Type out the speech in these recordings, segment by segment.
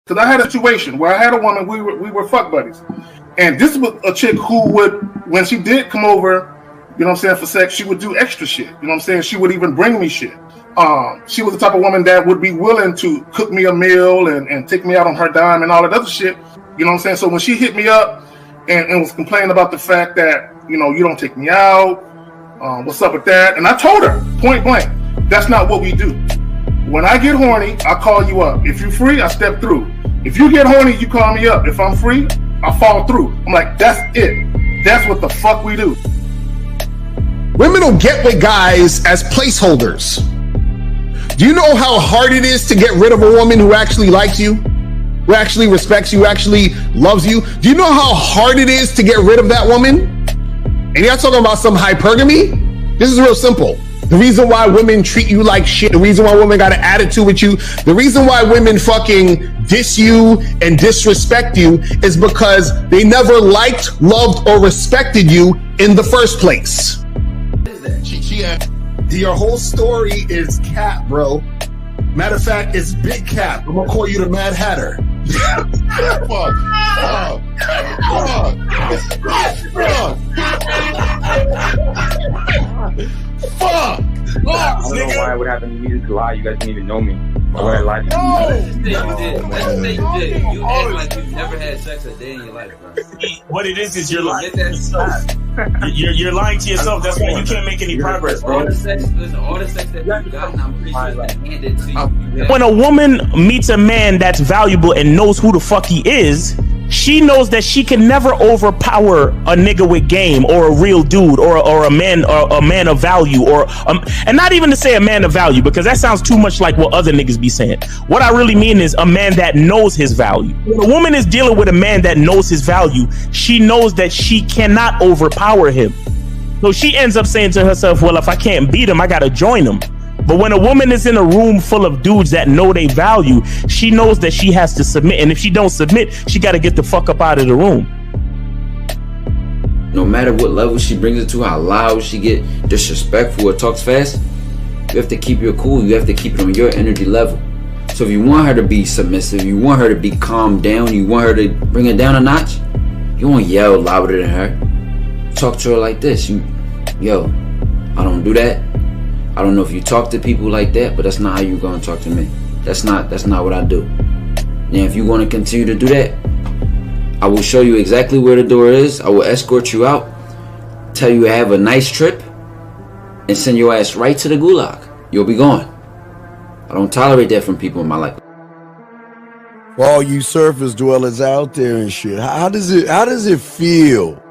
Because I had a situation where I had a woman, we were fuck buddies. And this was a chick who would, when she did come over, you know what I'm saying, for sex, she would do extra shit. You know what I'm saying? She would even bring me shit. She was the type of woman that would be willing to cook me a meal and take me out on her dime and all that other shit. You know what I'm saying? So when she hit me up and was complaining about the fact that, you know, you don't take me out, what's up with that? And I told her, point blank, that's not what we do. When I get horny, I call you up. If you're free, I step through. If you get horny, you call me up. If I'm free, I fall through. I'm like, that's it. That's what the fuck we do. Women will get with guys as placeholders. Do you know how hard it is to get rid of a woman who actually likes you, who actually respects you, who actually loves you? Do you know how hard it is to get rid of that woman? And you're not talking about some hypergamy? This is real simple. The reason why women treat you like shit, the reason why women got an attitude with you, the reason why women fucking diss you and disrespect you is because they never liked, loved, or respected you in the first place. Your whole story is cap, bro. Matter of fact, it's big cap. I'm gonna call you the Mad Hatter. Fuck! I don't know why it would happen to me to lie. You guys didn't even know me. Why would I lie to you? Let's say you did. You act like you've never had sex a day in your life, bro. What it is you're lying to yourself. You're lying to yourself. That's why you can't make any progress, bro. All the sex that you've gotten, I'm pretty sure it's been handed to you. When a woman meets a man that's valuable and knows who the fuck he is, she knows that she can never overpower a nigga with game or a real dude or a man of value and not even to say a man of value, because that sounds too much like what other niggas be saying. What I really mean is a man that knows his value. When a woman is dealing with a man that knows his value, she knows that she cannot overpower him. So she ends up saying to herself, well, if I can't beat him, I gotta join him. But when a woman is in a room full of dudes that know they value, she knows that she has to submit. And if she don't submit, she got to get the fuck up out of the room. No matter what level she brings it to, how loud she get, disrespectful or talks fast, you have to keep your cool. You have to keep it on your energy level. So if you want her to be submissive, you want her to be calmed down, you want her to bring it down a notch, you won't yell louder than her. Talk to her like this. Yo, I don't do that. I don't know if you talk to people like that, but that's not how you're going to talk to me. That's not what I do. And if you're going to continue to do that, I will show you exactly where the door is. I will escort you out, tell you have a nice trip, and send your ass right to the gulag. You'll be gone. I don't tolerate that from people in my life. For all you surface dwellers out there and shit, how does it feel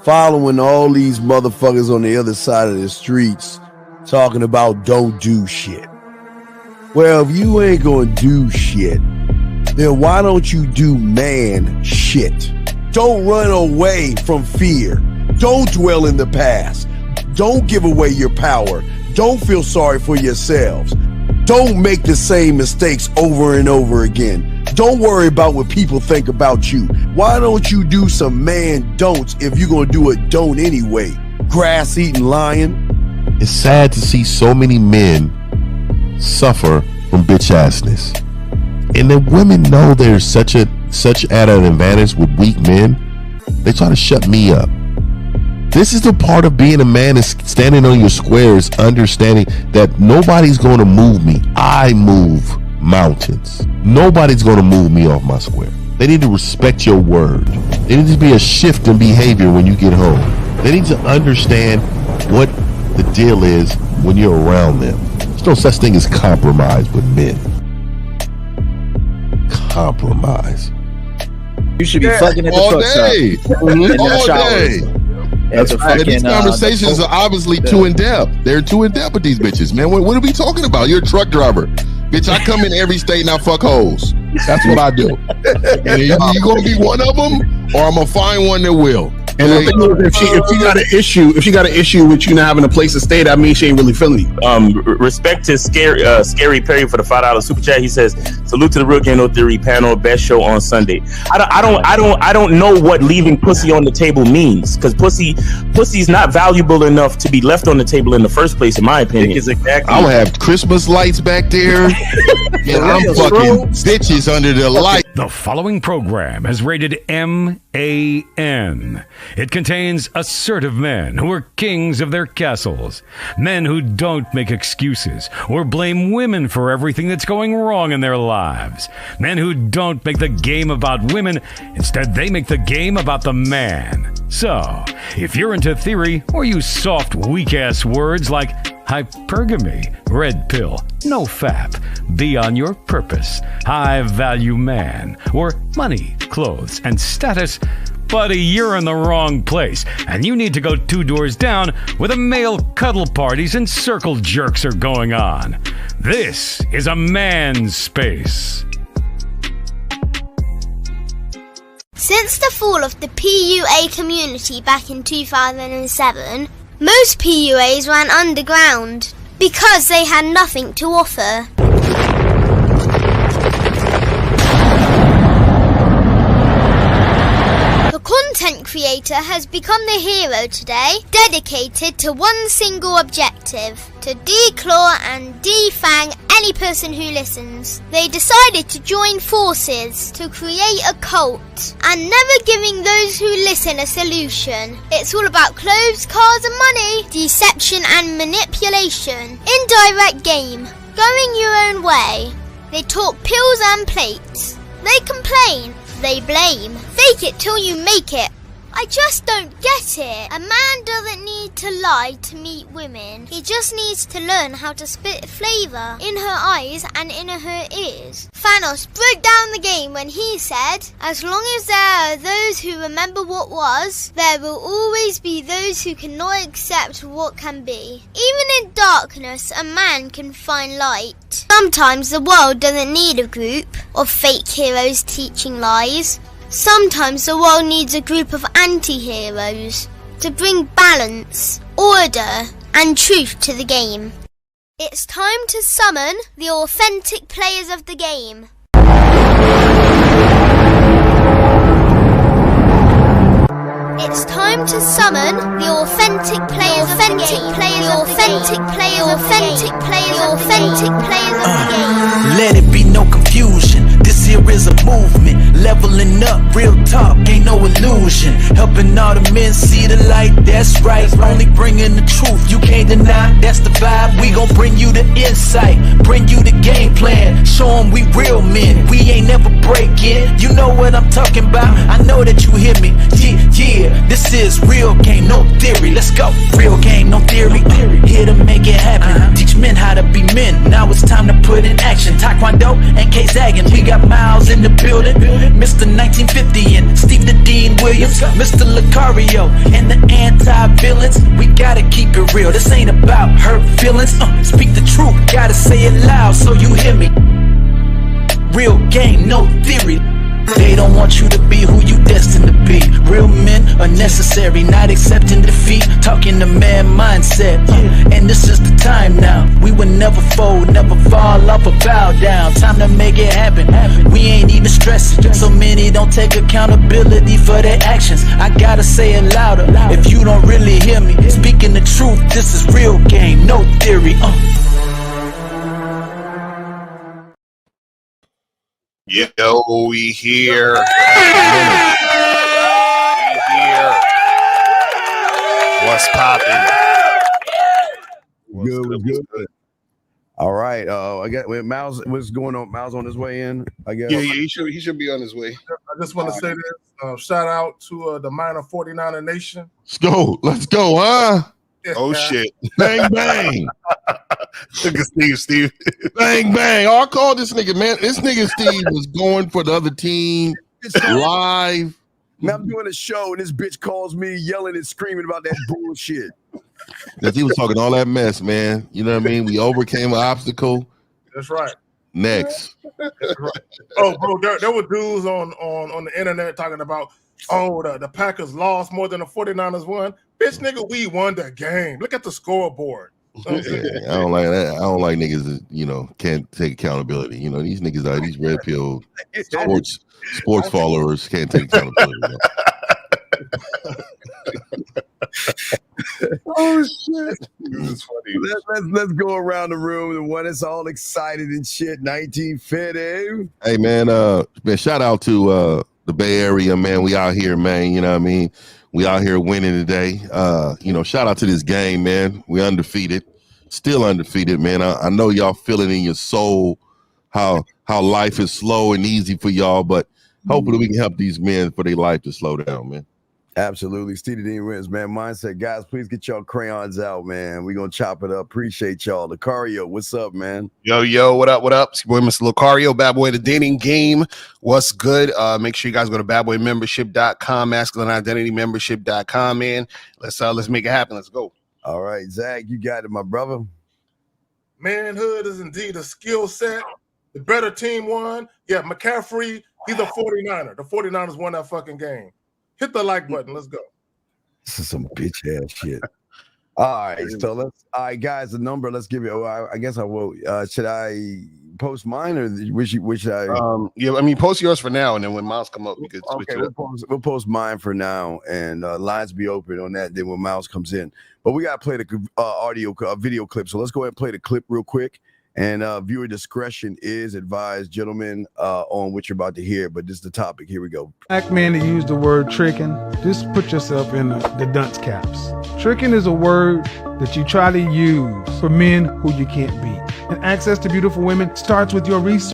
following all these motherfuckers on the other side of the streets talking about don't do shit? Well, if you ain't gonna do shit, then why don't you do man shit? Don't run away from fear. Don't dwell in the past. Don't give away your power. Don't feel sorry for yourselves. Don't make the same mistakes over and over again. Don't worry about what people think about you. Why don't you do some man don'ts if you're gonna do a don't anyway? Grass-eating lion. It's sad to see so many men suffer from bitch assness, and the women know there's such at an advantage with weak men. They try to shut me up. This is the part of being a man, is standing on your squares, understanding that nobody's going to move me. I move mountains. Nobody's going to move me off my square. They need to respect your word. There needs to be a shift in behavior when you get home. They need to understand what the deal is when you're around them. There's no such thing as compromise with men. Compromise. You should be fucking at the all day. All day. These conversations are obviously too in depth. They're too in depth with these bitches, man. What are we talking about? You're a truck driver, bitch. I come in every state and I fuck hoes. That's what I do. And you gonna be one of them, or I'm gonna find one that will. And the thing is, if she got an issue with you not having a place to stay, that means she ain't really feeling you. Respect to Scary Perry for the $5 super chat. He says, Salute to the Real Game No Theory panel. Best show on Sunday. I don't know what leaving pussy on the table means, because pussy's not valuable enough to be left on the table in the first place, in my opinion. I'm gonna have Christmas lights back there, and I'm fucking bitches under the light. The following program is rated MAN. It contains assertive men who are kings of their castles, men who don't make excuses or blame women for everything that's going wrong in their lives, men who don't make the game about women, instead they make the game about the man. So, if you're into theory or use soft, weak-ass words like hypergamy, red pill, no fap, be on your purpose, high value man, or money, clothes, and status, buddy, you're in the wrong place, and you need to go 2 doors down where the male cuddle parties and circle jerks are going on. This is a man's space. Since the fall of the PUA community back in 2007, most PUAs ran underground because they had nothing to offer. The content creator has become the hero today, dedicated to one single objective: to declaw and defang any person who listens. They decided to join forces to create a cult, and never giving those who listen a solution. It's all about clothes, cars and money, deception and manipulation, indirect game, going your own way. They talk pills and plates. They complain. They blame. Fake it till you make it. I just don't get it. A man doesn't need to lie to meet women. He just needs to learn how to spit flavour in her eyes and in her ears. Thanos broke down the game when he said, as long as there are those who remember what was, there will always be those who cannot accept what can be. Even in darkness, a man can find light. Sometimes the world doesn't need a group of fake heroes teaching lies. Sometimes the world needs a group of anti-heroes to bring balance, order, and truth to the game. It's time to summon the authentic players of the game. It's time to summon the authentic players of the game. Let it be no confusion. This here is a movement, leveling up, real talk, ain't no illusion. Helping all the men see the light, that's right. Only bringing the truth, you can't deny, that's the vibe. We gon' bring you the insight, bring you the game plan. Show them we real men, we ain't never breaking. You know what I'm talking about, I know that you hear me. Yeah, this is real game, no theory. Let's go, real game, no theory. Here to make it happen, teach men how to be men. Now it's time to put in action. Taekwondo and K-Zagging, we got Miles in the building, Mr. 1950 and Steve the Dean Williams, Mr. Lucario and the anti-villains. We gotta keep it real, this ain't about hurt feelings. Speak the truth, gotta say it loud so you hear me. Real game, no theory. They don't want you to be who you destined to be. Real men are necessary, not accepting defeat. Talking the man mindset, and this is the time now. We will never fold, never fall off or bow down. Time to make it happen. We ain't even stressing. So many don't take accountability for their actions. I gotta say it louder if you don't really hear me. Speaking the truth, this is real game, no theory. Yo, we here. What's poppin'? Good. All right. I got Miles. What's going on? Miles on his way in, I guess. Yeah, he should be on his way. I just want to say this. Shout out to the minor 49er Nation. Let's go, huh? Oh shit! Bang bang! Look at Steve. Bang bang! Oh, I called this nigga, man. This nigga Steve was going for the other team live. Now I'm doing a show and this bitch calls me yelling and screaming about that bullshit. Because he was talking all that mess, man. You know what I mean? We overcame an obstacle. That's right. Next. That's right. Oh, bro, there were dudes on the internet talking about, the Packers lost more than the 49ers won. Bitch, nigga, we won the game. Look at the scoreboard. Yeah, I don't like that. I don't like niggas that, you know, can't take accountability. You know, these niggas are these red pill sports followers can't take accountability. Oh shit! Let's go around the room. The one that's all excited and shit. 1950. Hey man, shout out to the Bay Area, man. We out here, man. You know what I mean? We out here winning today. You know, shout out to this game, man. We undefeated, still undefeated, man. I know y'all feel it in your soul how life is slow and easy for y'all, but hopefully we can help these men for their life to slow down, man. Absolutely. Stevie Dean wins, man. Mindset. Guys, please get y'all crayons out, man. We're going to chop it up. Appreciate y'all. Lucario, what's up, man? Yo, what up? It's your boy, Mr. Lucario, Bad Boy, the dating game. What's good? Make sure you guys go to badboymembership.com, masculineidentitymembership.com, man. Let's make it happen. Let's go. All right, Zach, you got it, my brother. Manhood is indeed a skill set. The better team won. Yeah, McCaffrey, he's a 49er. The 49ers won that fucking game. Hit the like button. Let's go. This is some bitch ass shit. All right, so all right, guys, the number. Let's give it. I guess I will. Should I post mine or which I? Yeah, I mean, post yours for now, and then when Miles come up, we could switch it up. We'll post mine for now, and lines be open on that. Then when Miles comes in, but we gotta play the video clip. So let's go ahead and play the clip real quick. And viewer discretion is advised, gentlemen, on what you're about to hear. But this is the topic. Here we go. Black man that use the word tricking, just put yourself in the dunce caps. Tricking is a word that you try to use for men who you can't beat. And access to beautiful women starts with your resources.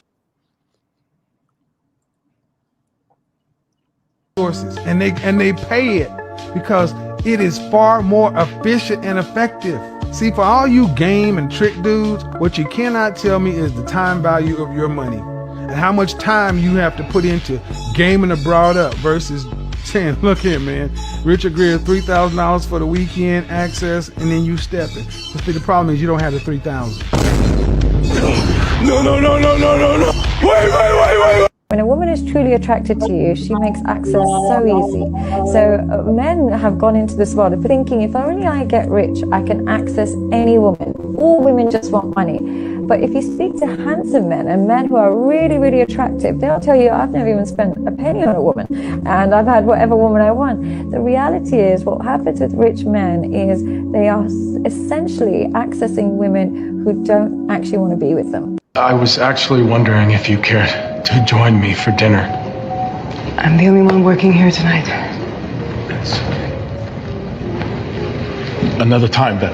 And they pay it because it is far more efficient and effective. See, for all you game and trick dudes, what you cannot tell me is the time value of your money and how much time you have to put into gaming a broad up versus saying, look here, man, Richard Greer, $3,000 for the weekend access, and then you stepping. But the problem is you don't have the $3,000. No. Wait. When a woman is truly attracted to you, she makes access so easy. So men have gone into this world of thinking, if only I get rich, I can access any woman. All women just want money. But if you speak to handsome men and men who are really, really attractive, they'll tell you, I've never even spent a penny on a woman, and I've had whatever woman I want. The reality is, what happens with rich men is they are essentially accessing women who don't actually want to be with them. I was actually wondering if you cared to join me for dinner. I'm the only one working here tonight. It's another time then.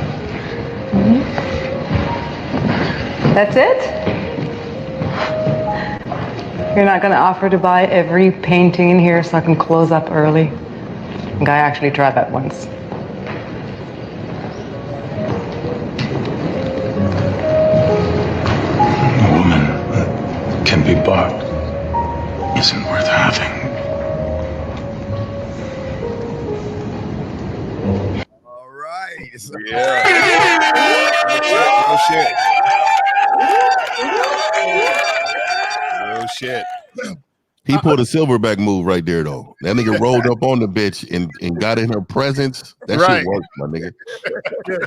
Mm-hmm. That's it? You're not going to offer to buy every painting in here so I can close up early? I think I actually tried that once. A woman that can be bought isn't worth having. All right. Yeah. Oh shit. Oh shit. He pulled a silverback move right there, though. That nigga rolled up on the bitch and got in her presence. That Right. shit worked, my nigga. Let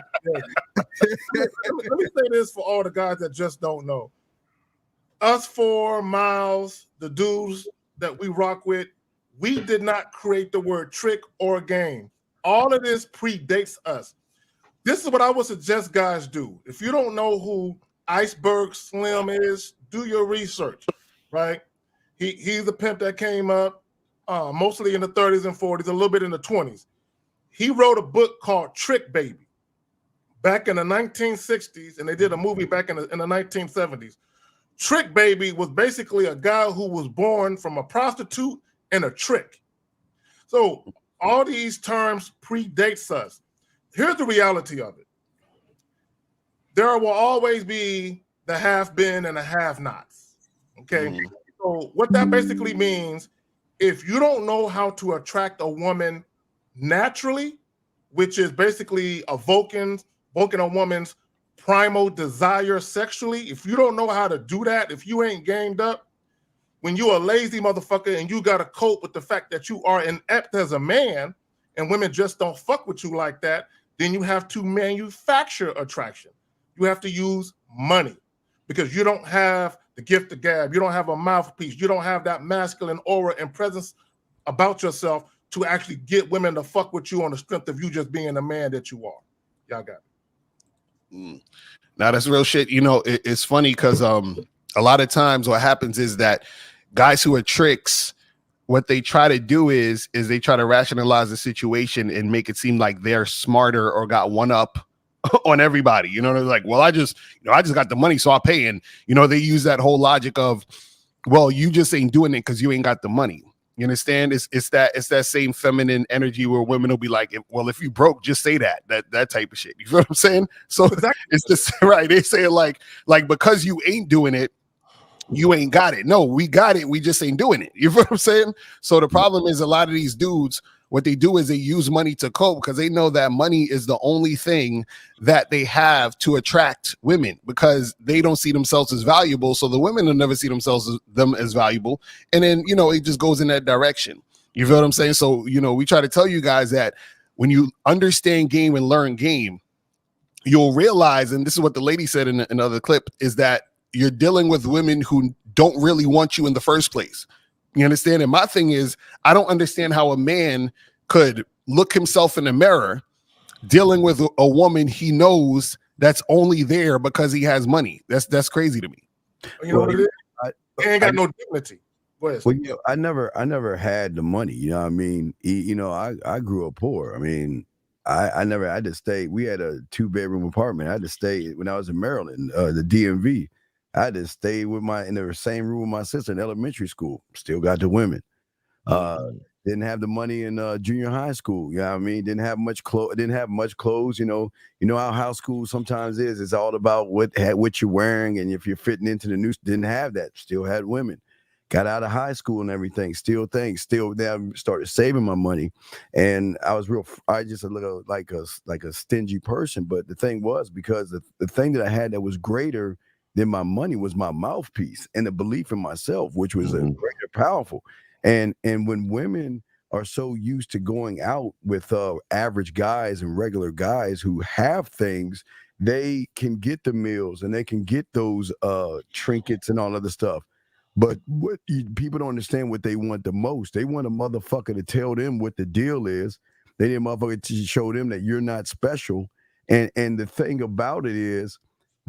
me say this for all the guys that just don't know. Us four, Miles, the dudes that we rock with, we did not create the word trick or game. All of this predates us. This is what I would suggest guys do. If you don't know who Iceberg Slim is, do your research, right? He's a pimp that came up mostly in the 30s and 40s, a little bit in the 20s. He wrote a book called Trick Baby back in the 1960s, and they did a movie back in the 1970s. Trick Baby was basically a guy who was born from a prostitute and a trick. So all these terms predates us. Here's the reality of it. There will always be the have-been and the have-nots, okay? Mm-hmm. So what that basically means, if you don't know how to attract a woman naturally, which is basically evoking a woman's primal desire sexually, if you don't know how to do that, if you ain't gamed up, when you're a lazy motherfucker and you got to cope with the fact that you are inept as a man and women just don't fuck with you like that, then you have to manufacture attraction. You have to use money because you don't have the gift of gab. You don't have a mouthpiece. You don't have that masculine aura and presence about yourself to actually get women to fuck with you on the strength of you just being the man that you are. Y'all got it. Now that's real shit. You know, it's funny because a lot of times what happens is that guys who are tricks, what they try to do is they try to rationalize the situation and make it seem like they're smarter or got one up on everybody. You know, they're like, well, I just got the money, so I'll pay. And you know, they use that whole logic of, well, you just ain't doing it because you ain't got the money. You understand? It's that same feminine energy where women will be like, well, if you broke, just say that type of shit. You feel what I'm saying? So it's just right. They say it like because you ain't doing it, you ain't got it. No, we got it. We just ain't doing it. You feel what I'm saying? So the problem is a lot of these dudes, what they do is they use money to cope because they know that money is the only thing that they have to attract women because they don't see themselves as valuable. So the women will never see themselves as valuable. And then, you know, it just goes in that direction. You feel what I'm saying? So, you know, we try to tell you guys that when you understand game and learn game, you'll realize, and this is what the lady said in another clip, is that you're dealing with women who don't really want you in the first place. You understand? And my thing is, I don't understand how a man could look himself in the mirror dealing with a woman he knows that's only there because he has money. That's crazy to me. You know what it is? He ain't got no dignity. Well, you know, I never had the money. You know what I mean? You know, I grew up poor. I mean, I never had to stay. We had a 2-bedroom apartment. I had to stay when I was in Maryland, the DMV. I had to stay in the same room with my sister in elementary school. Still got the women. Didn't have the money in junior high school. You know what I mean? Didn't have much clothes. You know how high school sometimes is. It's all about what you're wearing and if you're fitting into the new. Didn't have that. Still had women. Got out of high school and everything. Still then started saving my money, and I just a little like a stingy person. But the thing was, because the thing that I had that was greater than my money was my mouthpiece and the belief in myself, which was a greater powerful. And when women are so used to going out with average guys and regular guys who have things, they can get the meals and they can get those trinkets and all other stuff. But people don't understand what they want the most. They want a motherfucker to tell them what the deal is. They need a motherfucker to show them that you're not special. And the thing about it is,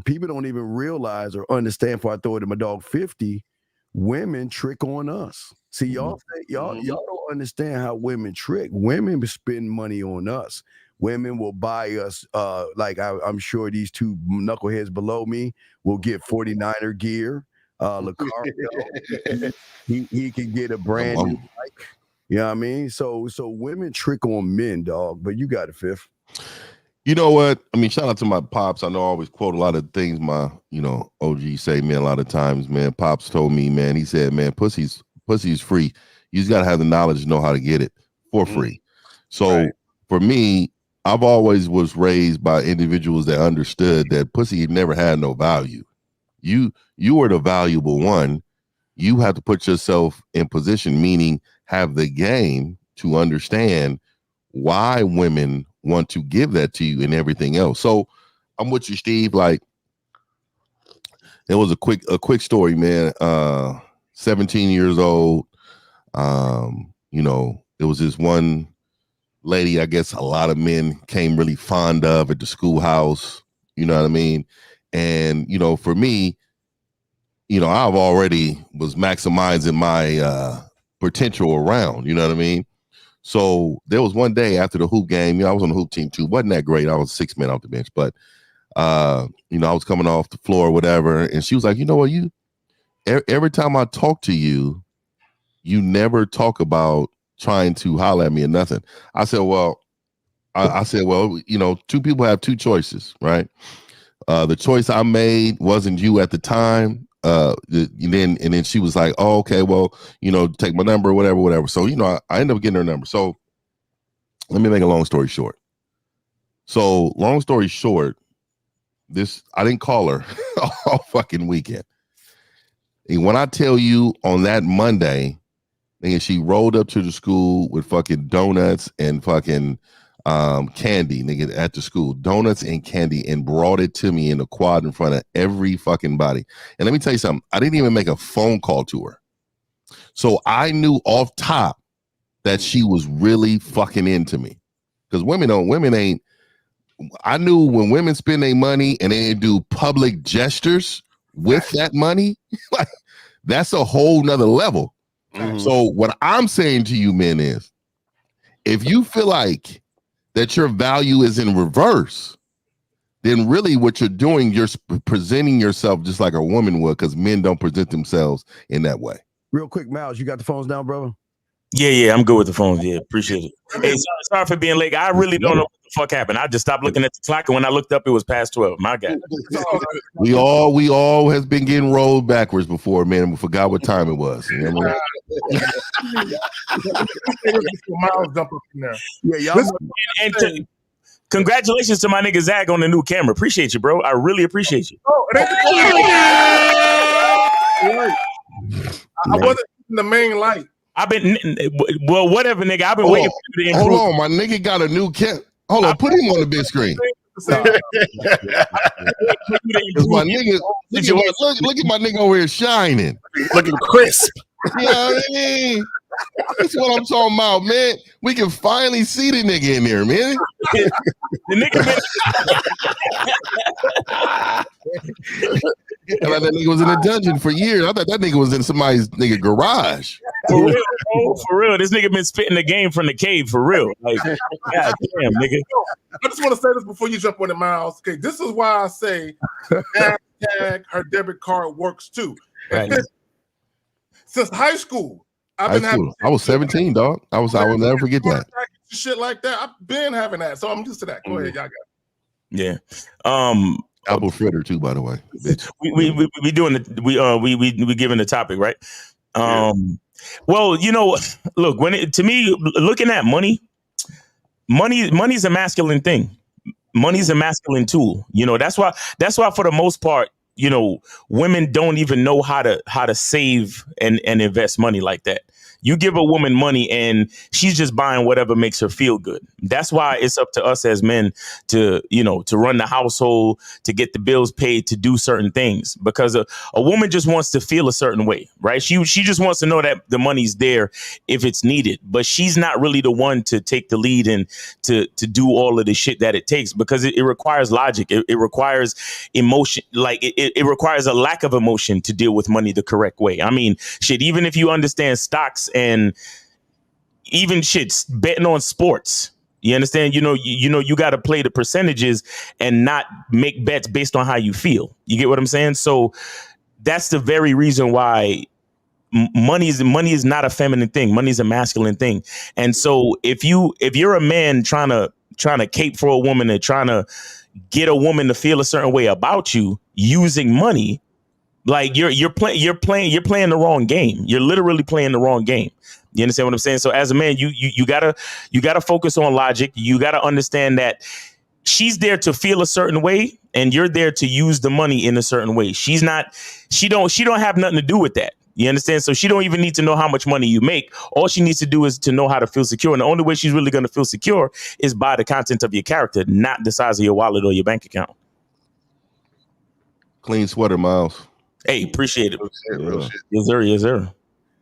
people don't even realize or understand. Before I throw it at my dog 50, women trick on us. See, y'all don't understand how women trick. Women spend money on us. Women will buy us, I'm sure these two knuckleheads below me will get 49er gear. Lucario, he can get a brand new bike. You know what I mean? So women trick on men, dog. But you got it, Fifth. You know what? I mean, shout out to my pops. I know I always quote a lot of things my, OG say, man, a lot of times, man. Pops told me, man, he said, man, pussy's free. You just got to have the knowledge to know how to get it for free. So for me, I've always was raised by individuals that understood that pussy never had no value. You are the valuable one. You have to put yourself in position, meaning have the game to understand why women want to give that to you and everything else. So I'm with you, Steve. Like, it was a quick story, man. 17 years old. It was this one lady, I guess a lot of men came really fond of at the schoolhouse. You know what I mean? And, for me, I've already was maximizing my potential around, you know what I mean? So there was one day after the hoop game, I was on the hoop team too. Wasn't that great. I was 6 men off the bench, but I was coming off the floor or whatever. And she was like, you know what, every time I talk to you, you never talk about trying to holler at me or nothing. I said, well, two people have two choices, right? The choice I made wasn't you at the time. And then she was like, oh, okay, well, take my number, whatever. So, I ended up getting her number. So let me make a long story short. So long story short, I didn't call her all fucking weekend. And when I tell you on that Monday, and she rolled up to the school with fucking donuts and fucking candy, nigga, at the school, donuts and candy, and brought it to me in the quad in front of every fucking body. And let me tell you something, I didn't even make a phone call to her. So I knew off top that she was really fucking into me. Because women ain't, I knew when women spend their money and they do public gestures with that money, like that's a whole nother level. So what I'm saying to you men is, if you feel like that your value is in reverse, then really what you're doing, you're presenting yourself just like a woman would, because men don't present themselves in that way. Real quick, Miles, you got the phones down, brother? Yeah, I'm good with the phones. Yeah, appreciate it. Hey, sorry for being late. I really don't know what the fuck happened. I just stopped looking at the clock, and when I looked up, it was past 12. My God. We all has been getting rolled backwards before, man. We forgot what time it was. You know what I mean? Miles jump up in there. Yeah, y'all. And congratulations to my nigga Zach on the new camera. Appreciate you, bro. I really appreciate you. Oh, I wasn't in the main light. I've been, well, whatever, nigga. I've been waiting for you to improve. Hold on, my nigga got a new cam. Hold on, put him on the big screen. My nigga, look at my nigga over here shining, looking crisp. You know what I mean? That's what I'm talking about, man. We can finally see the nigga in there, man. The nigga I thought that nigga was in a dungeon for years. I thought that nigga was in somebody's nigga garage. For real, bro, for real. This nigga been spitting the game from the cave for real. Like, God damn, nigga. I just want to say this before you jump on it, Miles. Okay, this is why I say hashtag her debit card works too. Right. Since high school, I've been having. I was 17, dog. I will never forget that. Shit like that. I've been having that, so I'm used to that. Go ahead, y'all got it. Yeah. Apple fritter too, by the way. We doing the we giving the topic, right? Well, you know, look, to me, looking at money's a masculine thing. Money's a masculine tool. You know, that's why for the most part, you know, women don't even know how to save and invest money like that. You give a woman money and she's just buying whatever makes her feel good. That's why it's up to us as men to, you know, to run the household, to get the bills paid, to do certain things, because a woman just wants to feel a certain way, right? She just wants to know that the money's there if it's needed, but she's not really the one to take the lead and to do all of the shit that it takes, because it requires logic. It requires emotion. Like it requires a lack of emotion to deal with money the correct way. I mean, shit, even if you understand stocks and even shit betting on sports, you understand, you know, you got to play the percentages and not make bets based on how you feel. You get what I'm saying? So that's the very reason why money is not a feminine thing. Money is a masculine thing. And so if you're a man trying to cape for a woman and trying to get a woman to feel a certain way about you using money, like you're playing the wrong game. You're literally playing the wrong game. You understand what I'm saying? So as a man, you gotta focus on logic. You gotta understand that she's there to feel a certain way, and you're there to use the money in a certain way. She don't have nothing to do with that. You understand? So she don't even need to know how much money you make. All she needs to do is to know how to feel secure. And the only way she's really going to feel secure is by the content of your character, not the size of your wallet or your bank account. Clean sweater, Miles. Hey, appreciate it. Real shit. Yes, sir. Yes, sir.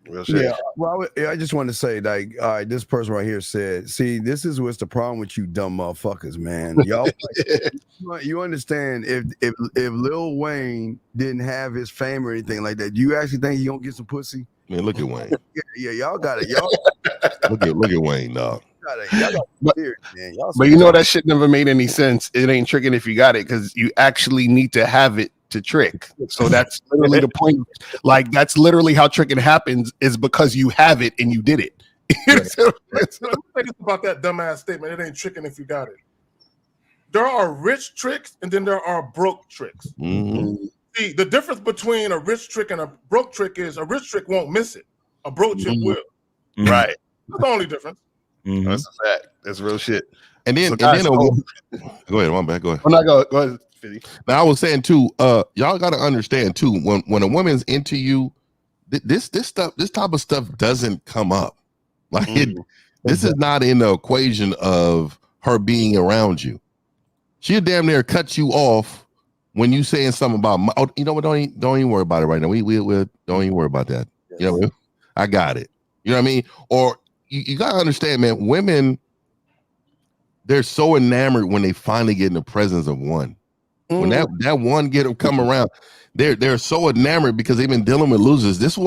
Real shit. Yeah, well, I just want to say, like, all right, this person right here said, see, this is what's the problem with you dumb motherfuckers, man. Y'all, you understand, if Lil Wayne didn't have his fame or anything like that, you actually think he gonna get some pussy? Man, look at Wayne. Yeah, y'all got it. Y'all look at Wayne, dog. But you know that shit never made any sense. It ain't tricking if you got it, because you actually need to have it to trick. So that's literally the point. Like, that's literally how tricking happens, is because you have it and you did it. So, let me say this about that dumbass statement. It ain't tricking if you got it. There are rich tricks and then there are broke tricks. Mm-hmm. See, the difference between a rich trick and a broke trick is a rich trick won't miss it. A broke trick will. Right. That's the only difference. That's a fact. That's real shit. And then, So guys, go ahead, my bad. Go ahead. I'm not go ahead. Now I was saying too, y'all got to understand too, when a woman's into you, this type of stuff doesn't come up. Like this is not in the equation of her being around you. She'll damn near cut you off when you saying something about, oh, you know what? Don't even worry about it right now. We don't even worry about that. Yes. You know, I got it. You know what I mean? Or you gotta understand, man. Women, they're so enamored when they finally get in the presence of one. When that one come around, they're so enamored because they've been dealing with losers. This is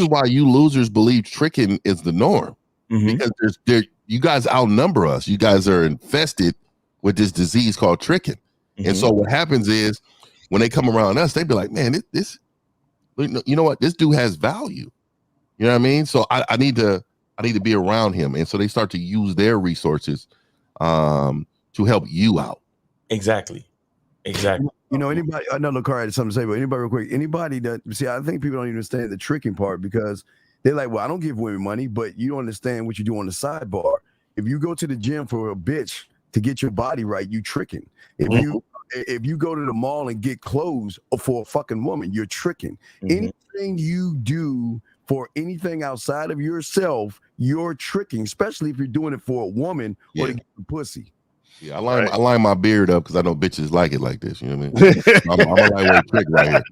why you losers believe tricking is the norm. Because you guys outnumber us. You guys are infested with this disease called tricking. And so what happens is when they come around us, they be like, man, this you know what? This dude has value. You know what I mean? So I need to be around him. And so they start to use their resources to help you out. Exactly. You know, anybody, I know Lakar had something to say, but anybody real quick, anybody that, see, I think people don't even understand the tricking part because they're like, well, I don't give women money, but you don't understand what you do on the sidebar. If you go to the gym for a bitch to get your body right, you tricking. If you go to the mall and get clothes for a fucking woman, you're tricking. Anything you do for anything outside of yourself, you're tricking, especially if you're doing it for a woman or to get the pussy. Yeah, I line my beard up because I know bitches like it like this. You know what I mean? I'm a lightweight trick right here.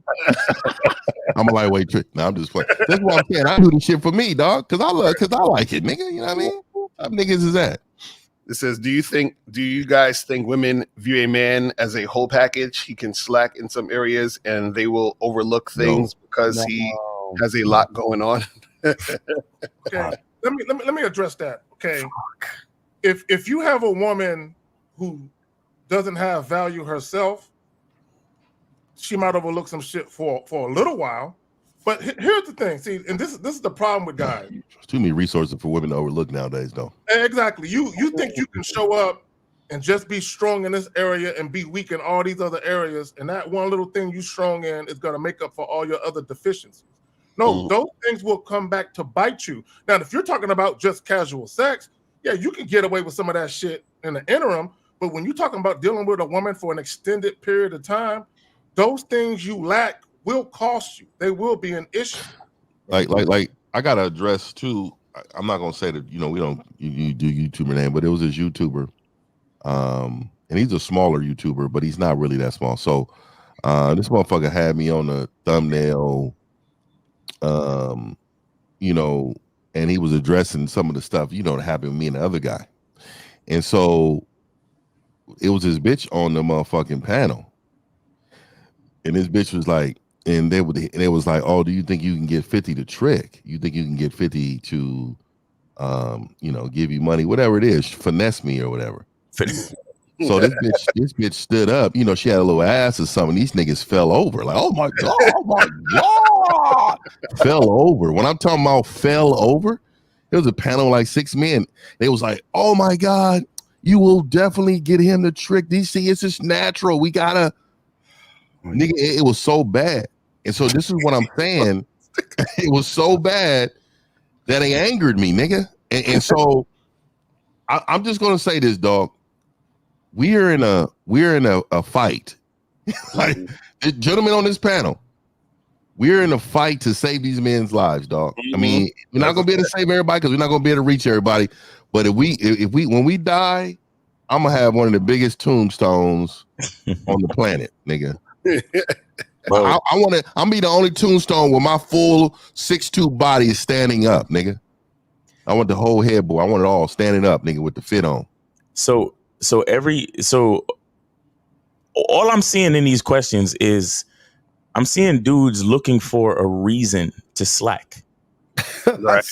I'm a lightweight trick. No, I'm just playing. That's what I'm saying. I do the shit for me, dog, because I like it, nigga. You know what I mean? How niggas is that? It says, do you guys think women view a man as a whole package? He can slack in some areas and they will overlook things because he has a lot going on. Okay, let me address that. Okay, if you have a woman who doesn't have value herself, she might overlook some shit for a little while. But here's the thing, see, and this is the problem with guys. Too many resources for women to overlook nowadays, though. Exactly. You think you can show up and just be strong in this area and be weak in all these other areas, and that one little thing you strong in is gonna make up for all your other deficiencies. No, those things will come back to bite you. Now, if you're talking about just casual sex, yeah, you can get away with some of that shit in the interim. But when you're talking about dealing with a woman for an extended period of time, those things you lack will cost you. They will be an issue. Like I gotta address too. I'm not gonna say that you do YouTuber name, but it was this YouTuber, and he's a smaller YouTuber, but he's not really that small. So this motherfucker had me on the thumbnail, and he was addressing some of the stuff that happened with me and the other guy, and so it was this bitch on the motherfucking panel, and this bitch was like. And they was like, oh, do you think you can get 50 to trick? You think you can get 50 to, give you money, whatever it is, finesse me or whatever. So this bitch stood up. She had a little ass or something. These niggas fell over. Like, oh my god, fell over. When I'm talking about fell over, there was a panel of like 6 men. They was like, oh my god, you will definitely get him to trick. These things, it's just natural. We gotta, nigga. It was so bad. And so this is what I'm saying. It was so bad that it angered me, nigga. And so I'm just gonna say this, dog. We're in a fight. Like, gentlemen on this panel, we're in a fight to save these men's lives, dog. I mean, we're not gonna be able to save everybody because we're not gonna be able to reach everybody. But if we when we die, I'm gonna have one of the biggest tombstones on the planet, nigga. I'm be the only tombstone with my full 6'2" body is standing up, nigga. I want the whole headboard. I want it all standing up, nigga, with the fit on. So all I'm seeing in these questions is I'm seeing dudes looking for a reason to slack. Right.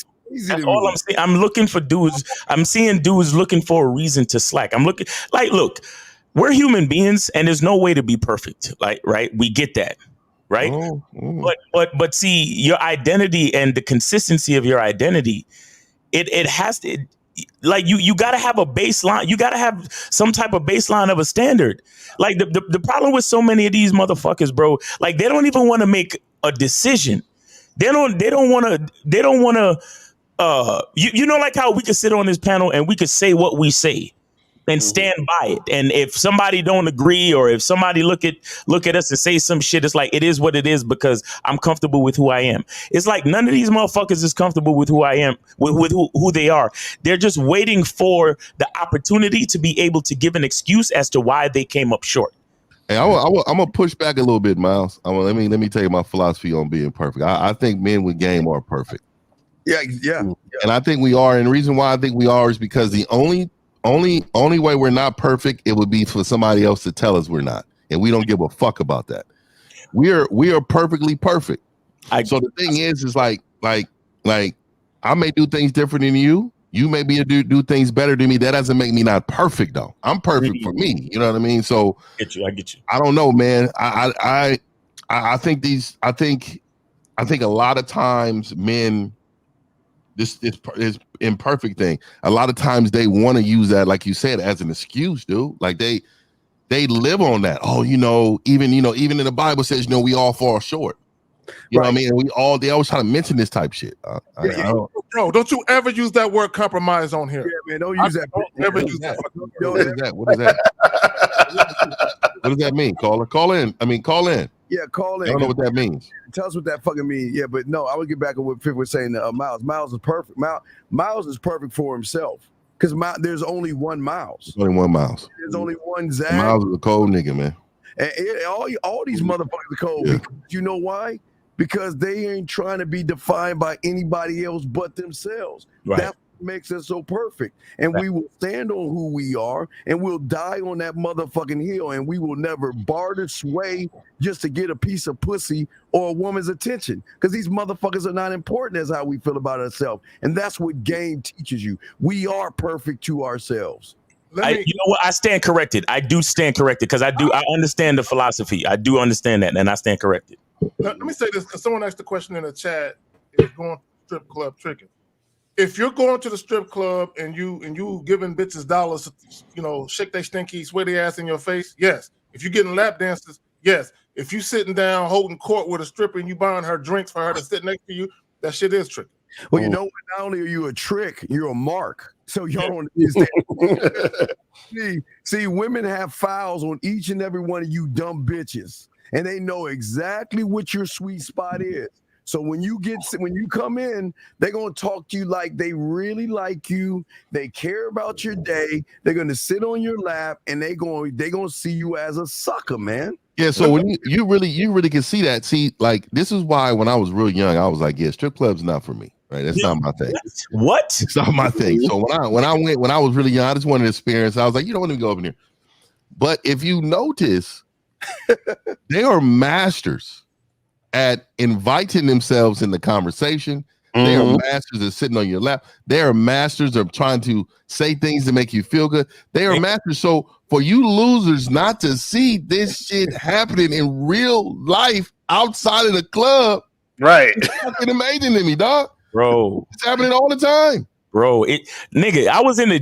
That's all I'm saying. I'm looking for dudes. I'm seeing dudes looking for a reason to slack. Look, we're human beings and there's no way to be perfect. Like, right. We get that. Right. But see, your identity and the consistency of your identity, it has to, like, you got to have a baseline. You got to have some type of baseline of a standard. Like the problem with so many of these motherfuckers, bro, like they don't even want to make a decision. They don't want to, like how we could sit on this panel and we could say what we say. and stand by it. And if somebody don't agree, or if somebody look at us and say some shit, it's like, it is what it is, because I'm comfortable with who I am. It's like none of these motherfuckers is comfortable with who I am, with who they are. They're just waiting for the opportunity to be able to give an excuse as to why they came up short. Hey, I'm gonna push back a little bit, Miles. Let me tell you my philosophy on being perfect. I think men with game are perfect. Yeah. And I think we are. And the reason why I think we are is because the only way we're not perfect, it would be for somebody else to tell us we're not, and we don't give a fuck about that. We are perfectly perfect. So the thing is like I may do things different than you. You may do things better than me. That doesn't make me not perfect though. I'm perfect for me. You know what I mean? So I get you. I don't know, man. I think a lot of times men, this is imperfect thing. A lot of times they want to use that, like you said, as an excuse, dude. Like they live on that. Oh, even in the Bible says, we all fall short. You know what I mean? And they always try to mention this type shit. Bro, don't you ever use that word compromise on here. Yeah, man, don't use that. Don't ever use that. What is that? What is that? What does that mean? Call in. Call in. Yeah, call in. I don't know what that means. Tell us what that fucking means. Yeah, but no, I would get back on what people were saying. Miles. Miles is perfect. Miles is perfect for himself, because there's only one Miles. There's only one Miles. There's only one Zach. Miles is a cold nigga, man. And all these motherfuckers are cold. Yeah. Because you know why? Because they ain't trying to be defined by anybody else but themselves. Right. That's what makes us so perfect. And we will stand on who we are, and we'll die on that motherfucking hill, and we will never barter, sway just to get a piece of pussy or a woman's attention. Because these motherfuckers are not important as how we feel about ourselves. And that's what game teaches you. We are perfect to ourselves. You know what? I stand corrected. I do stand corrected, because I understand the philosophy. I do understand that, and I stand corrected. Let me say this, because someone asked the question in the chat: is going to the strip club tricking? If you're going to the strip club and you giving bitches dollars, shake their stinky, swear their ass in your face, yes. If you're getting lap dances, yes. If you sitting down holding court with a stripper and you buying her drinks for her to sit next to you, that shit is tricking. Well, you know what? Not only are you a trick, you're a mark. So y'all don't understand. See, women have files on each and every one of you dumb bitches, and they know exactly what your sweet spot is. So when you come in, they're gonna talk to you like they really like you. They care about your day. They're gonna sit on your lap, and they gonna see you as a sucker, man. Yeah, so when you really can see that. See, like, this is why when I was real young, I was like, yeah, strip club's not for me. Right? That's not my thing. What? It's not my thing. So when I was really young, I just wanted to experience. I was like, let me go over here. But if you notice, they are masters at inviting themselves in the conversation. Mm-hmm. They are masters of sitting on your lap. They are masters of trying to say things to make you feel good. They are masters. So for you losers not to see this shit happening in real life outside of the club, right? It's fucking amazing to me, dog. Bro, it's happening all the time. Bro, I was in the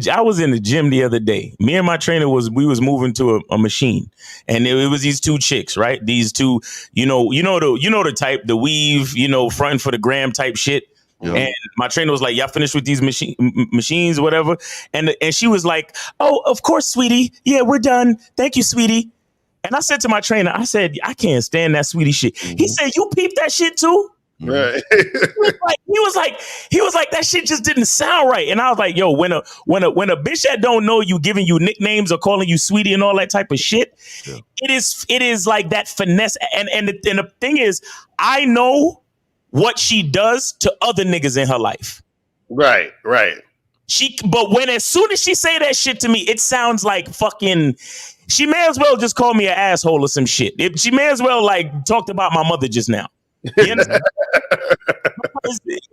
gym the other day. Me and my trainer we was moving to a machine, and it was these two chicks, right? These two, the type, the weave, fronting for the gram type shit. Yeah. And my trainer was like, "Y'all finished with these machines, whatever." And she was like, "Oh, of course, sweetie. Yeah, we're done. Thank you, sweetie." And I said to my trainer, I said, "I can't stand that sweetie shit." Mm-hmm. He said, "You peep that shit too?" Right. he was like, that shit just didn't sound right. And I was like, yo, when a bitch that don't know you giving you nicknames or calling you sweetie and all that type of shit, yeah. It is like that finesse. And the thing is, I know what she does to other niggas in her life. Right. But as soon as she say that shit to me, it sounds like fucking. She may as well just call me an asshole or some shit. She may as well like talked about my mother just now. You understand?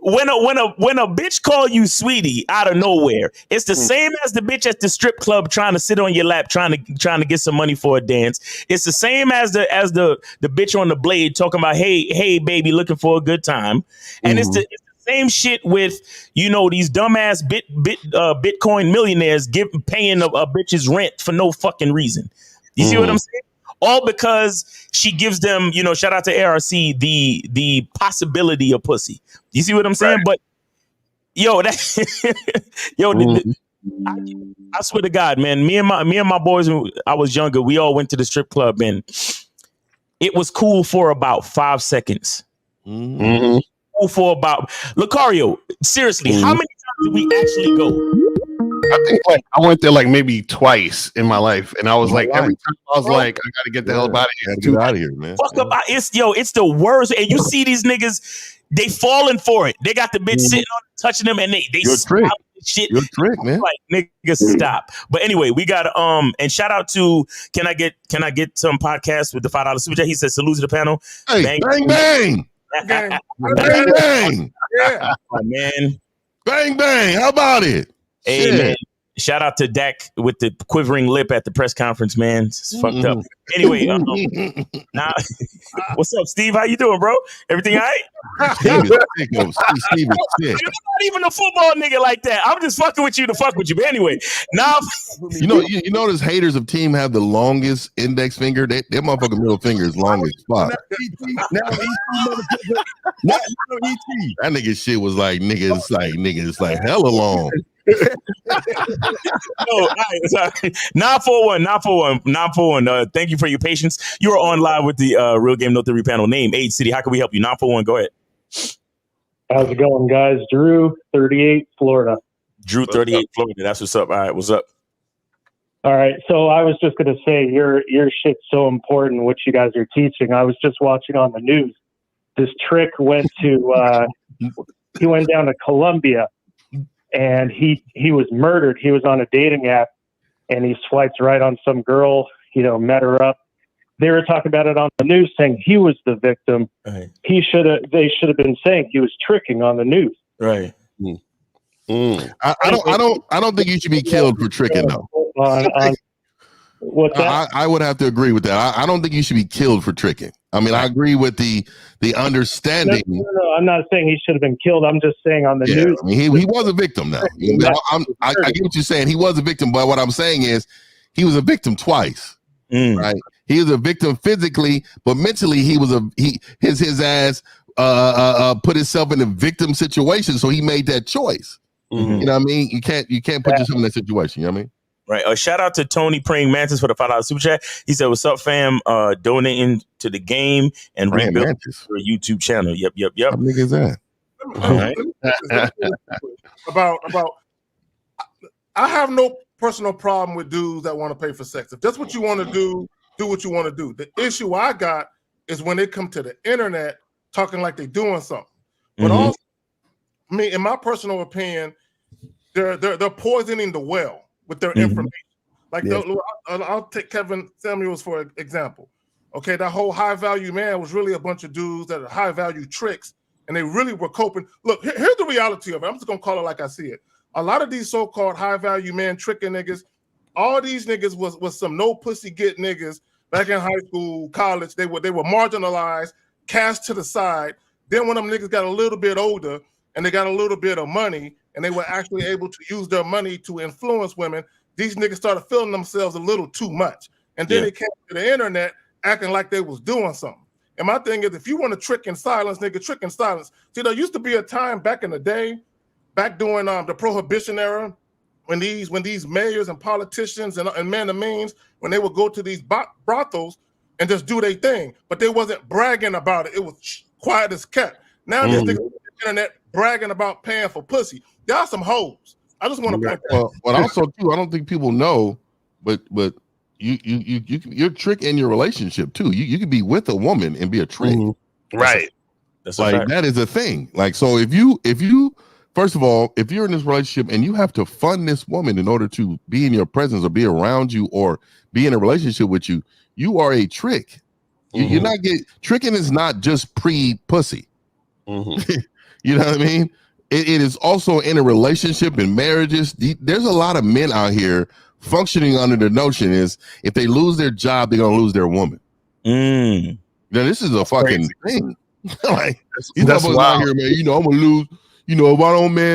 when a bitch call you sweetie out of nowhere, it's the same as the bitch at the strip club trying to sit on your lap trying to get some money for a dance. It's the same as the bitch on the blade talking about hey baby, looking for a good time. And it's the same shit with these dumbass Bitcoin millionaires paying a bitch's rent for no fucking reason. You see what I'm saying? All because she gives them, shout out to ARC, the possibility of pussy. You see what I'm saying? Right. But I swear to God, man. Me and my boys when I was younger, we all went to the strip club and it was cool for about 5 seconds. Mm-hmm. Cool for about Lucario. Seriously, how many times did we actually go? I think like I went there like maybe twice in my life, and I was like, every time I was like, I gotta get the hell out of here. Get out of here, man. Fuck up! It's the worst. And you see these niggas, they falling for it. They got the bitch sitting on, touching them, and they stop shit. Your trick, man. Like niggas stop. But anyway, we got and shout out to can I get some podcast with the $5 super chat? He says salute to the panel. Hey, bang bang, bang bang, yeah, man, bang bang. How about it? Hey man, shout out to Dak with the quivering lip at the press conference, man. It's fucked up. Anyway, now, what's up, Steve? How you doing, bro? Everything all right? Steve is sick. Steve is sick. You're not even a football nigga like that. I'm just fucking with you to fuck with you. But anyway, now you notice haters of team have the longest index finger. Their motherfucking middle finger is long as fuck. That nigga shit was like niggas like hella long. All right, sorry. 941. Thank you for your patience. You are on live with the Real Game No Theory panel. Name, age, city. How can we help you? 941. Go ahead. How's it going, guys? Drew, 38, Florida. Drew, 38, Florida. That's what's up. All right, what's up? All right. So I was just going to say your shit's so important, what you guys are teaching. I was just watching on the news. This trick went to he went down to Colombia. And he was murdered. He was on a dating app, and he swiped right on some girl, met her up. They were talking about it on the news, saying he was the victim. Right. They should have been saying he was tricking on the news. Right. I don't think you should be killed for tricking though. What's that? I would have to agree with that. I don't think you should be killed for tricking. I mean, I agree with the understanding. No, I'm not saying he should have been killed. I'm just saying on the news. I mean, he was a victim now. I get what you're saying. He was a victim, but what I'm saying is he was a victim twice. Right? He was a victim physically, but mentally his ass put himself in a victim situation, so he made that choice. Mm-hmm. You know what I mean? You can't put yourself in that situation. You know what I mean? Right. Shout out to Tony Praying Mantis for the $5 super chat. He said, "What's up, fam? Donating to the game and rebuilding your YouTube channel." Yep. How nigga is that? All right. about I have no personal problem with dudes that want to pay for sex. If that's what you want to do what you want to do. The issue I got is when they come to the internet talking like they're doing something. But also, I mean, in my personal opinion, they're poisoning the well with their information. Like I'll take Kevin Samuels for example. Okay, that whole high value man was really a bunch of dudes that are high value tricks, and they really were coping. Look, here's the reality of it. I'm just gonna call it like I see it. A lot of these so-called high value men tricking niggas, all these niggas was some no pussy get niggas back in high school, college. They were marginalized, cast to the side. Then when them niggas got a little bit older and they got a little bit of money and they were actually able to use their money to influence women, these niggas started feeling themselves a little too much. And then they came to the internet acting like they was doing something. And my thing is, if you want to trick in silence, nigga, trick in silence. See, there used to be a time back in the day, back during the Prohibition era, when these mayors and politicians and men of means, when they would go to these brothels and just do their thing, but they wasn't bragging about it. It was quiet as kept. Now there's niggas on the internet bragging about paying for pussy. There are some hoes. I just want to point that out. But also too, I don't think people know, but you're trick in your relationship too. You could be with a woman and be a trick. Right. That's like that is a thing. Like, so if you first of all, if you're in this relationship and you have to fund this woman in order to be in your presence or be around you or be in a relationship with you, you are a trick. You're not tricking is not just pre-pussy. You know what I mean? It is also in a relationship and marriages. There's a lot of men out here functioning under the notion is if they lose their job, they're gonna lose their woman. Now this is a fucking thing. Like these motherfuckers out here, man. You know, I'm gonna lose. You know, if I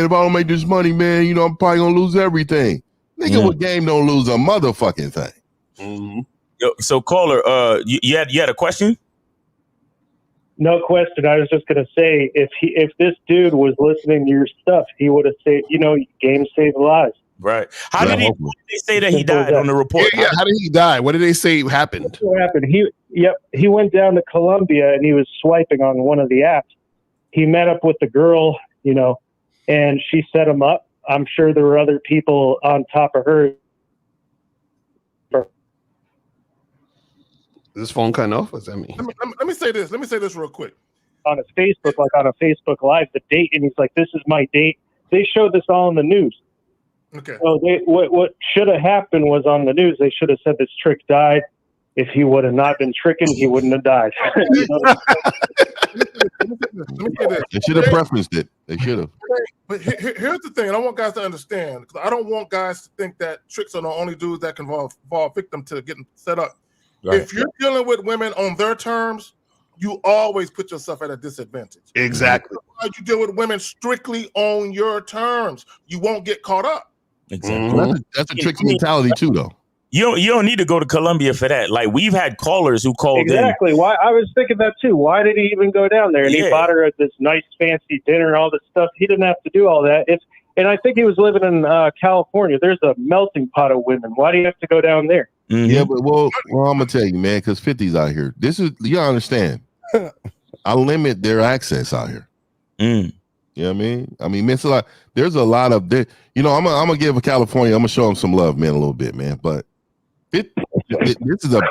don't make this money, man, you know, I'm probably gonna lose everything. Nigga with game don't lose a motherfucking thing. Yo, so caller, you had a question? No question. I was just going to say, if this dude was listening to your stuff, he would have said, game saved lives. Right. How did they say that he died on the report? Yeah, how did he die? What did they say happened? What happened? He went down to Colombia and he was swiping on one of the apps. He met up with the girl, and she set him up. I'm sure there were other people on top of her. Is this phone cutting off? What's that mean? Let me say this. Let me say this real quick. On a Facebook, on a Facebook Live, the date, and he's like, "This is my date." They showed this all in the news. Okay. So what should have happened was on the news. They should have said this trick died. If he would have not been tricking, he wouldn't have died. They should have preferenced it. They should have. But here's the thing, and I want guys to understand, because I don't want guys to think that tricks are the only dudes that can fall victim to getting set up. Right. If you're dealing with women on their terms, you always put yourself at a disadvantage. Exactly. You deal with women strictly on your terms, you won't get caught up. Exactly. That's a trick mentality too, though. You don't need to go to Colombia for that. Like, we've had callers who called exactly. Why I was thinking that too. Why did he even go down there? And he bought her this nice fancy dinner, all this stuff. He didn't have to do all that. And I think he was living in California. There's a melting pot of women. Why do you have to go down there? Mm-hmm. Yeah, but well, I'm gonna tell you, man, because 50's out here. This is, you gotta understand. I limit their access out here. Mm. You know what I mean? I mean, there's a lot of, I'm gonna give California, I'm gonna show them some love, man, a little bit, man. But this is a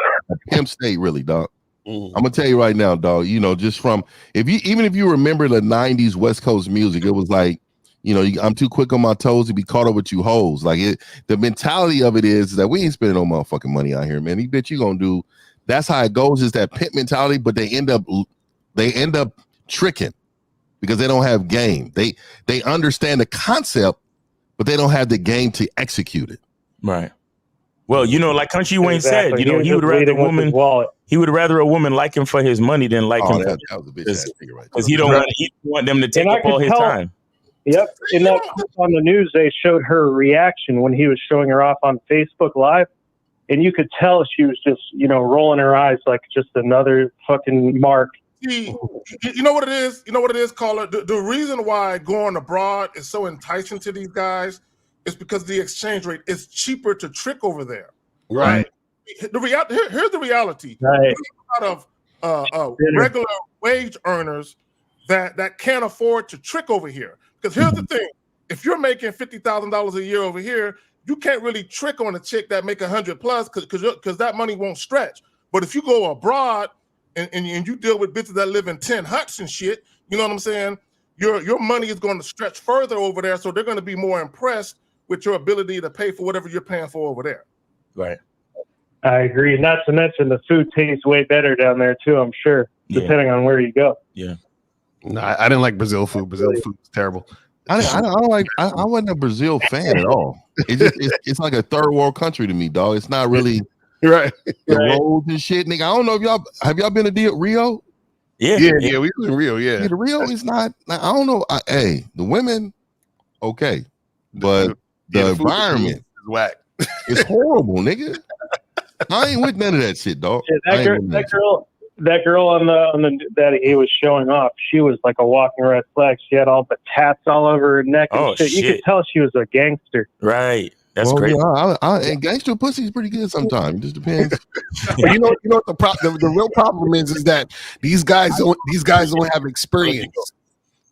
pimp state, really, dog. I'm gonna tell you right now, dog. Just from even if you remember the '90s West Coast music, it was like, I'm too quick on my toes to be caught up with you hoes. Like the mentality of it is that we ain't spending no motherfucking money out here, man. You bet you gonna do. That's how it goes. Is that pimp mentality? But they end up tricking because they don't have game. They understand the concept, but they don't have the game to execute it. Right. Well, like Country Wayne said, He he would rather a woman. He would rather a woman like him for his money than like him that was a bitch ass figure right there. because he don't want them to take up all his time. Yep. In that on the news, they showed her reaction when he was showing her off on Facebook Live, and you could tell she was just, rolling her eyes like just another fucking mark. See, you know what it is? You know what it is, caller? The reason why going abroad is so enticing to these guys is because the exchange rate is cheaper to trick over there. Right. Here's the reality. Right. A lot of regular wage earners that can't afford to trick over here. Because here's the thing: if you're making $50,000 a year over here, you can't really trick on a chick that make 100 plus because that money won't stretch. But if you go abroad and you deal with bitches that live in 10 huts and shit, you know what I'm saying? Your money is going to stretch further over there, so they're going to be more impressed with your ability to pay for whatever you're paying for over there. Right. I agree. Not to mention the food tastes way better down there too, I'm sure, depending on where you go. Yeah. No, I didn't like Brazil food. Brazil food is terrible. I wasn't a Brazil fan at all. It's like a third world country to me, dog. It's not really right. The roads and shit, nigga. I don't know if y'all been to Rio? Yeah, we was in Rio. Yeah, the Rio is not. I don't know. Hey, the women, okay, but the environment is whack. It's horrible, nigga. I ain't with none of that shit, dog. Yeah, that girl on the that he was showing off, she was like a walking red flag. She had all the tats all over her neck and shit. You could tell she was a gangster. Right. That's great. Yeah, and gangster pussy is pretty good sometimes. It just depends. You know what the real problem is that these guys don't have experience.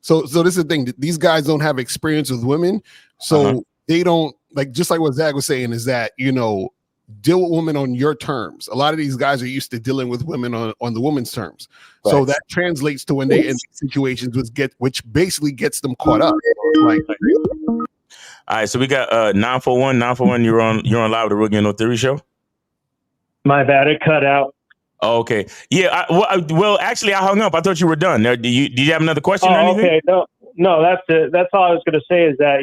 So this is the thing. These guys don't have experience with women, so they don't just like what Zach was saying is that deal with women on your terms. A lot of these guys are used to dealing with women on the woman's terms. Right. So that translates to when they in situations which basically gets them caught up. All right, so we got 941. You're on live with the Rookie and No Theory show. My bad, it cut out. Oh, okay. Yeah. Well, actually, I hung up. I thought you were done. Did you have another question or anything? Okay. No, that's it. That's all I was going to say is that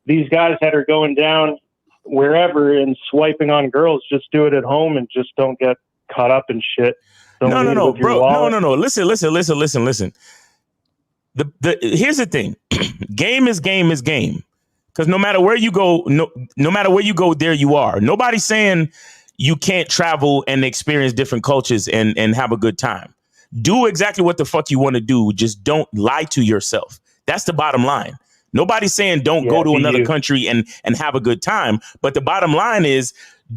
these guys that are going down wherever and swiping on girls, just do it at home and just don't get caught up in shit. No, bro. No. Listen. Here's the thing. Game is game. Because no matter where you go, no matter where you go, there you are. Nobody's saying you can't travel and experience different cultures and have a good time. Do exactly what the fuck you want to do. Just don't lie to yourself. That's the bottom line. Nobody's saying don't go to another country and have a good time. But the bottom line is,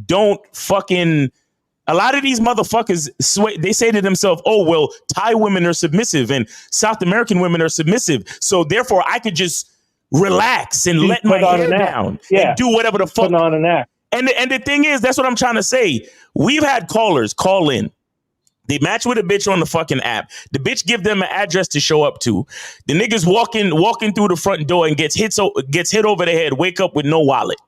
don't fucking. A lot of these motherfuckers they say to themselves, "Oh well, Thai women are submissive and South American women are submissive, so therefore I could just relax and let my hair down and do whatever the fuck." On an act. And the thing is, that's what I'm trying to say. We've had callers call in. They match with a bitch on the fucking app. The bitch give them an address to show up to. The niggas walking through the front door and gets hit over the head, wake up with no wallet.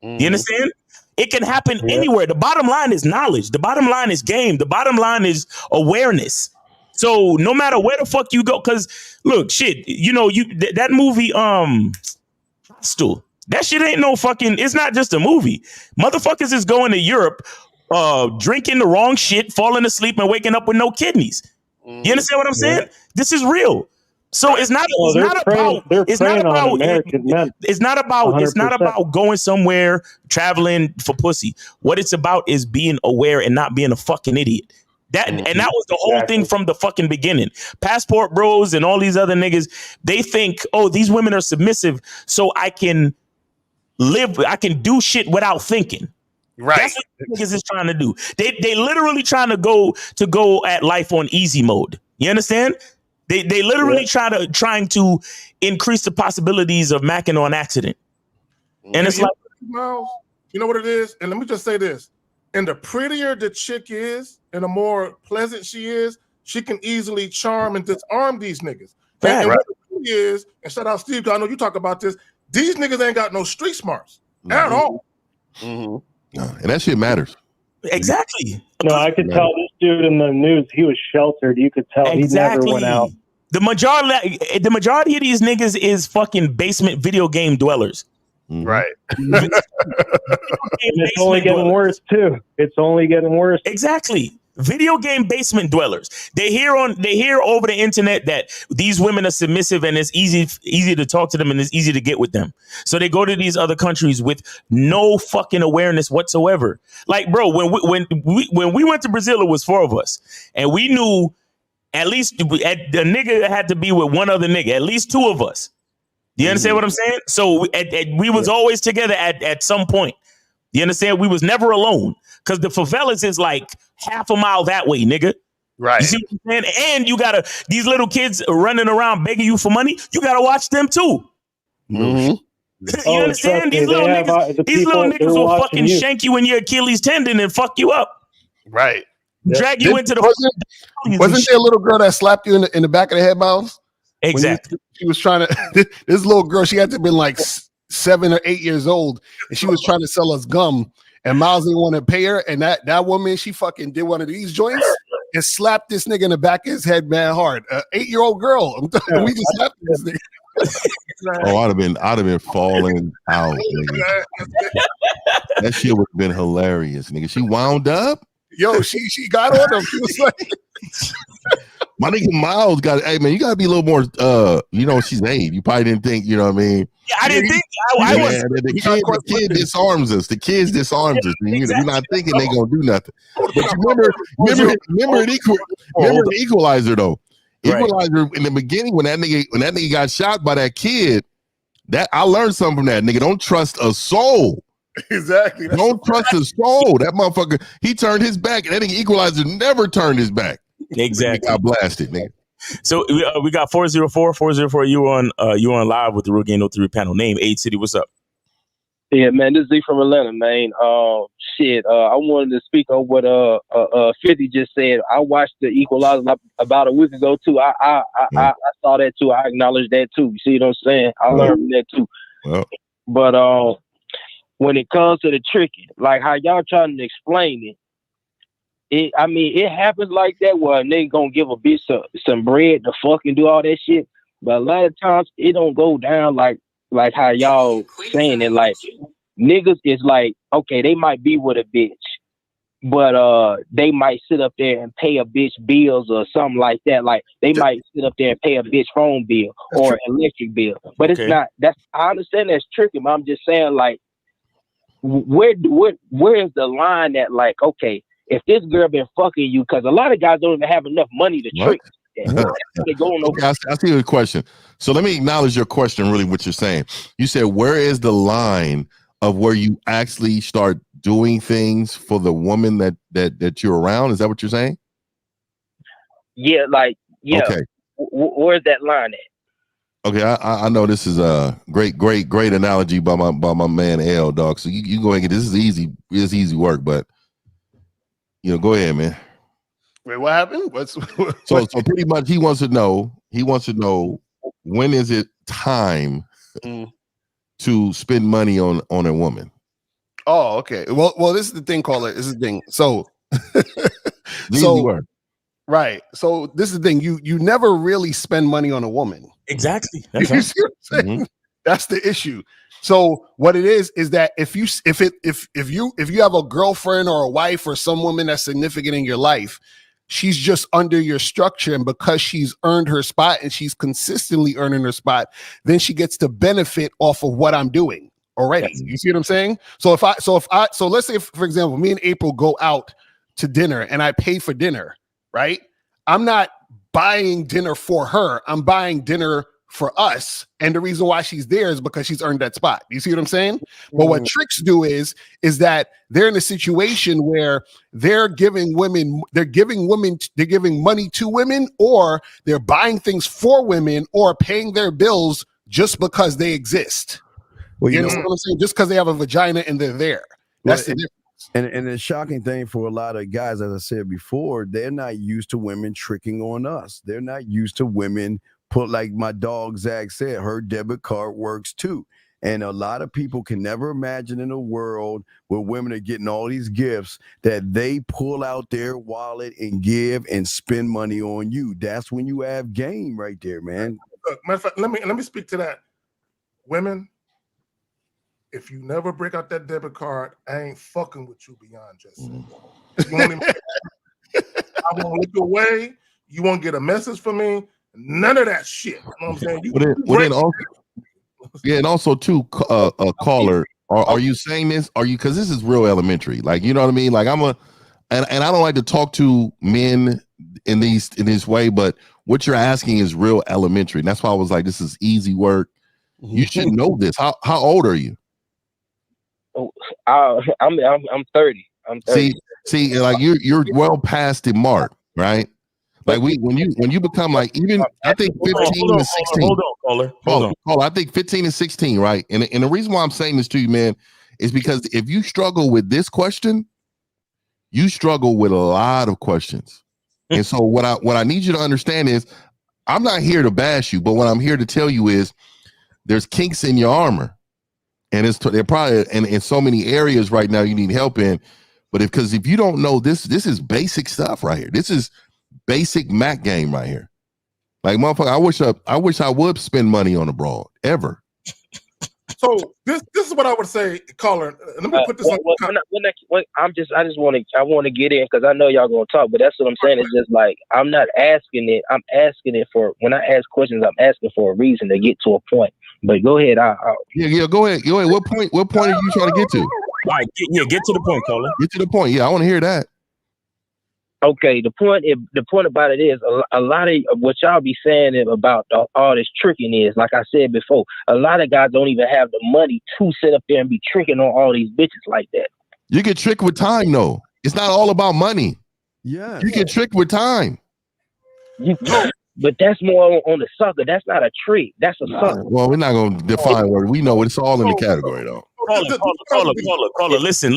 You understand? It can happen anywhere. The bottom line is knowledge. The bottom line is game. The bottom line is awareness. So no matter where the fuck you go, because look, shit, that movie, Hostel, that shit ain't no fucking, it's not just a movie. Motherfuckers is going to Europe, drinking the wrong shit, falling asleep and waking up with no kidneys. You understand what I'm saying? This is real. So it's not about going somewhere, traveling for pussy. What it's about is being aware and not being a fucking idiot. And that was the whole thing from the fucking beginning. Passport bros and all these other niggas, they think, oh, these women are submissive, so I can do shit without thinking. Right. That's what niggas is trying to do. They literally trying to go at life on easy mode. You understand? They literally trying to increase the possibilities of macking on accident. And it's like, Miles, you know what it is? And let me just say this. And the prettier the chick is and the more pleasant she is, she can easily charm and disarm these niggas. And what it is, and shout out Steve, 'cause I know you talk about this, these niggas ain't got no street smarts at all. And that shit matters. Exactly. No, I could tell this dude in the news, he was sheltered. You could tell he never went out. The majority of these niggas is fucking basement video game dwellers. Right. And it's only getting worse too. It's only getting worse. Exactly. Video game basement dwellers. They hear over the internet that these women are submissive and it's easy to talk to them and it's easy to get with them. So they go to these other countries with no fucking awareness whatsoever. Like, bro, when we went to Brazil, it was 4 of us, and we knew at least the nigga had to be with one other nigga, at least 2 of us. Do you understand what I'm saying? So we was always together at some point. You understand? We was never alone, because the favelas is like half a mile that way, nigga. Right. You see what I'm saying? And you gotta, these little kids running around begging you for money, you gotta watch them too. You understand? These little niggas will fucking shank you in your Achilles tendon and fuck you up. Right. Drag you into the. Wasn't there a little girl that slapped you in the back of the head, Miles? Exactly. She was trying to. This little girl, she had to have been like 7 or 8 years old, and she was trying to sell us gum. And Miles didn't want to pay her, and that woman, she fucking did one of these joints and slapped this nigga in the back of his head, man, hard. 8-year-old girl. We just slapped this nigga. Oh, I'd have been falling out, nigga. That shit would have been hilarious, nigga. She wound up. Yo, she got on him. She was like, my nigga Miles got. Hey man, you gotta be a little more. She's 8. You probably didn't think. You know what I mean? Yeah, I didn't think. I was. The kid disarms us. The kids disarms us. You're not thinking they gonna do nothing. But remember the Equalizer though. Equalizer in the beginning when that nigga got shot by that kid. That I learned something from that nigga. Don't trust a soul. Exactly. Don't trust a soul. That motherfucker. He turned his back. And that nigga Equalizer never turned his back. Exactly. He got blasted, nigga. So we got 404. You on live with the Real Game No 3 panel. Name Aid City. What's up? Yeah, man. This is Z from Atlanta, man. I wanted to speak on what 50 just said. I watched the Equalizer about a week ago too. I saw that too. I acknowledge that too. You see what I'm saying? I learned from that too. Well. But when it comes to the tricking, like how y'all trying to explain it happens like that where a nigga gonna give a bitch some bread to fucking do all that shit. But a lot of times it don't go down like how y'all saying it. Like niggas is like, okay, they might be with a bitch, but they might sit up there and pay a bitch bills or something like that. Like they might sit up there and pay a bitch phone bill or electric bill. But it's not. I understand that's tricky, but I'm just saying, like, where is the line that, like, okay, if this girl been fucking you, because a lot of guys don't even have enough money to trick. They go on Okay, I see your question. So let me acknowledge your question. Really, what you're saying. You said, where is the line of where you actually start doing things for the woman that you're around? Is that what you're saying? Yeah, like Okay. Where's that line at? Okay, I know this is a great analogy by my man L, dog. So you go ahead and get this is easy. It's easy work, but go ahead, man. Wait, what happened? So pretty much he wants to know when is it time to spend money on a woman? Oh, okay. Well, this is the thing, caller. This is the thing. So, right. So this is the thing. You never really spend money on a woman. Exactly. You see what I'm saying? That's the issue. So what it is that if you have a girlfriend or a wife or some woman that's significant in your life, she's just under your structure, and because she's earned her spot and she's consistently earning her spot, then she gets to benefit off of what I'm doing already. Yes. You see what I'm saying? So let's say, for example, me and April go out to dinner and I pay for dinner, right? I'm not buying dinner for her. I'm buying dinner for us. And the reason why she's there is because she's earned that spot. You see what I'm saying? But what tricks do is that they're in a situation where they're giving money to women, or they're buying things for women, or paying their bills just because they exist. Well, you know what I'm saying? Just because they have a vagina and they're there. That's the difference. And the shocking thing for a lot of guys, as I said before, they're not used to women tricking on us. They're not used to women like my dog Zach said, her debit card works too. And a lot of people can never imagine in a world where women are getting all these gifts that they pull out their wallet and give and spend money on you. That's when you have game right there, man. Matter of fact, let me speak to that. Women, if you never break out that debit card, I ain't fucking with you beyond just. I won't look away. You won't get a message from me. None of that shit. You know what I'm saying? And also too, caller, are you saying this? Are you, because this is real elementary, like, you know what I mean? Like and I don't like to talk to men in this way, but what you're asking is real elementary. And that's why I was like, this is easy work. You should know this. How old are you? Oh, I'm 30. I'm 30. See, like you're well past the mark, right? Like when you become like, even I think 15 to 16. Hold on, caller. I think 15 and 16, right? And the reason why I'm saying this to you, man, is because if you struggle with this question, you struggle with a lot of questions. And so what I need you to understand is, I'm not here to bash you, but what I'm here to tell you is there's kinks in your armor, and they're probably in so many areas right now you need help in. But if you don't know this is basic stuff right here. This is basic Mac game right here. Like, motherfucker, I wish I would spend money on a broad ever. So this is what I would say, caller. Let me put this on. I want to get in because I know y'all gonna talk, but that's what I'm saying. It's just like, I'm not asking it. I'm asking it for, when I ask questions, I'm asking for a reason to get to a point. But go ahead. Yeah, go ahead. What point are you trying to get to? All right, get to the point, caller. Get to the point. Yeah, I want to hear that. Okay, the point about it is a lot of what y'all be saying about all this tricking is, like I said before, a lot of guys don't even have the money to sit up there and be tricking on all these bitches like that. You get tricked with time, though. It's not all about money. Yeah, you get tricked with time. But that's more on the sucker. That's not a trick. That's a sucker. Well, we're not going to define what we know. It's all in the category, though. Caller, listen.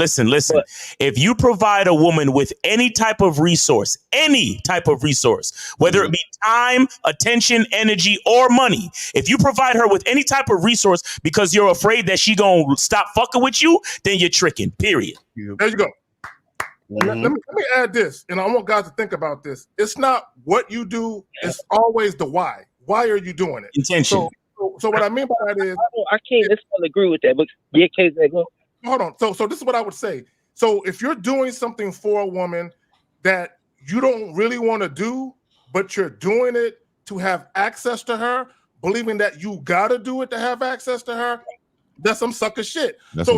If you provide a woman with any type of resource, whether it be time, attention, energy, or money, if you provide her with any type of resource because you're afraid that she gonna stop fucking with you, then you're tricking, period. There you go. Let me add this, and I want guys to think about this. It's not what you do, it's always the why. Why are you doing it? Intention. So what I mean by that is, I can't necessarily agree with that, but yeah, hold on. So this is what I would say. So if you're doing something for a woman that you don't really want to do, but you're doing it to have access to her, believing that you gotta do it to have access to her, that's some sucker shit. Let's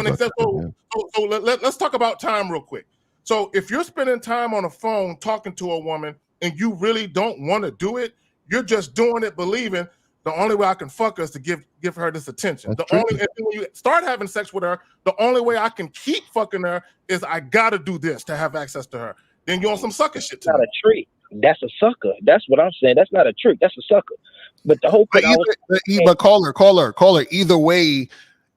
talk about time real quick. So if you're spending time on a phone talking to a woman and you really don't want to do it, you're just doing it believing the only way I can fuck her is to give her this attention. That's And when you start having sex with her, the only way I can keep fucking her is I gotta do this to have access to her. Then you're on some sucker shit. Not a trick. That's a sucker. That's what I'm saying. That's not a trick. That's a sucker. But the whole but caller. Either way,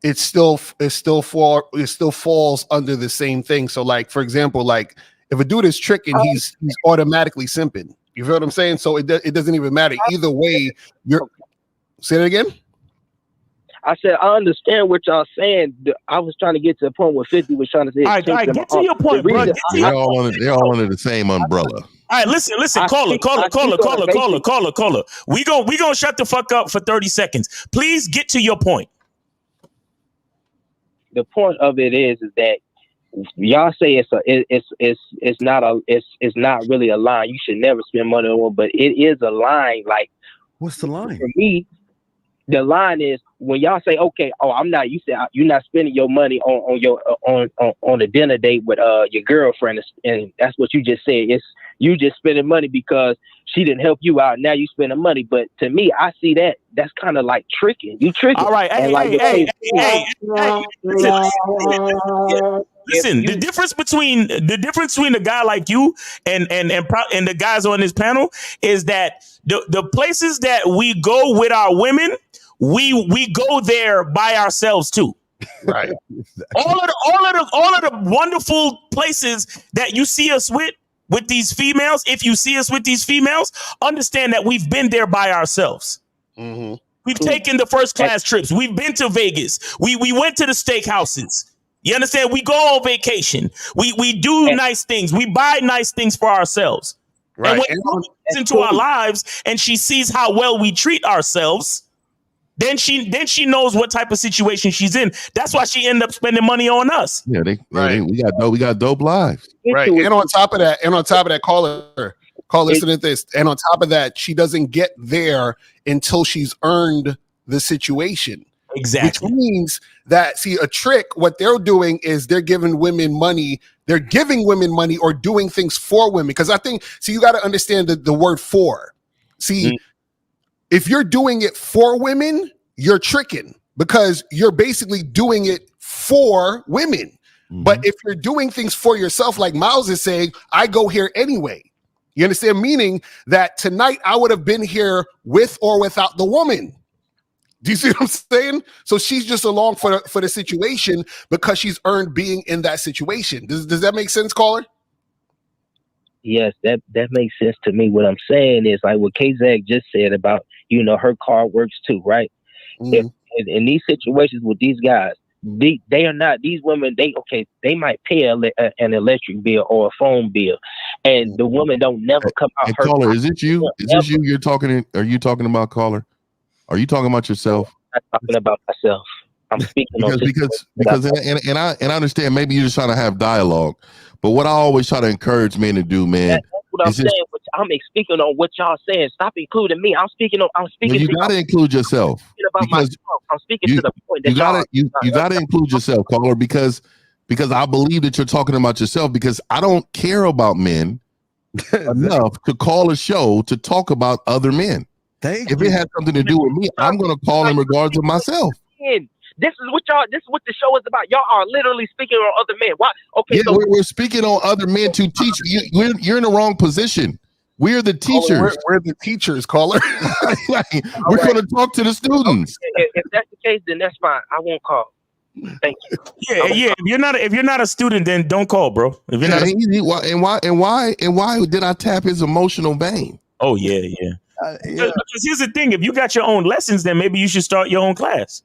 it still falls under the same thing. So, like, for example, like if a dude is tricking, he's automatically simping. You feel what I'm saying? So it doesn't even matter. Either way, you're. Say that again. I said I understand what y'all saying. I was trying to get to the point where 50 was trying to say. All right, get to your point, bro. They're all under the same umbrella. All right, listen, caller. We gonna shut the fuck up for 30 seconds. Please get to your point. The point of it is that y'all say it's not really a line. You should never spend money on one, but it is a line. Like, what's the line? For me, the line is when y'all say, okay, you said you're not spending your money on a dinner date with your girlfriend, and that's what you just said. It's you just spending money because she didn't help you out. Now you spending money. But to me, I see that's kind of like tricking. You tricking. All right, Listen, the difference between a guy like you and the guys on this panel is that the places that we go with our women, we go there by ourselves too. Right. all of the wonderful places that you see us with these females, if you see us with these females, understand that we've been there by ourselves. Mm-hmm. We've taken the first class trips. We've been to Vegas. We went to the steakhouses. You understand? We go on vacation. We do nice things. We buy nice things for ourselves. Right. And when she comes into our lives and she sees how well we treat ourselves, then she knows what type of situation she's in. That's why she ended up spending money on us. Yeah, we got dope lives. Right. And on top of that, caller, listen to this. And on top of that, she doesn't get there until she's earned the situation. Exactly. Which means that, see, a trick, what they're doing is they're giving women money. They're giving women money or doing things for women. Because I think, see, you got to understand the word for. See, if you're doing it for women, you're tricking because you're basically doing it for women. Mm-hmm. But if you're doing things for yourself, like Miles is saying, I go here anyway. You understand? Meaning that tonight I would have been here with or without the woman. Do you see what I'm saying? So she's just along for the situation because she's earned being in that situation. Does that make sense, caller? Yes, that makes sense to me. What I'm saying is like what K-Zag just said about, her card works too, right? Mm-hmm. If in these situations with these guys, they are not, these women, they might pay an electric bill or a phone bill, and the woman don't never come out. Hey, caller, is it you? Is this you you're talking? Are you talking about, caller? Are you talking about yourself? I'm talking about myself. I'm speaking because I understand maybe you're just trying to have dialogue, but what I always try to encourage men to do, man. That's what I'm saying. I'm speaking on what y'all saying. Stop including me. I'm speaking. Well, you gotta include yourself. I'm speaking to the point that you gotta include yourself, caller, because I believe that you're talking about yourself, because I don't care about men enough to call a show to talk about other men. If it has something to do with me, I'm going to call in regards to myself. This is what the show is about. Y'all are literally speaking on other men. Why? Okay, yeah, we're speaking on other men to teach you. You're in the wrong position. We're the teachers. We're the teachers, caller. We're going to talk to the students. If that's the case, then that's fine. I won't call. Thank you. Yeah. If you're not a student, then don't call, bro. If you're not why did I tap his emotional vein? Oh yeah. Because here's the thing: if you got your own lessons, then maybe you should start your own class.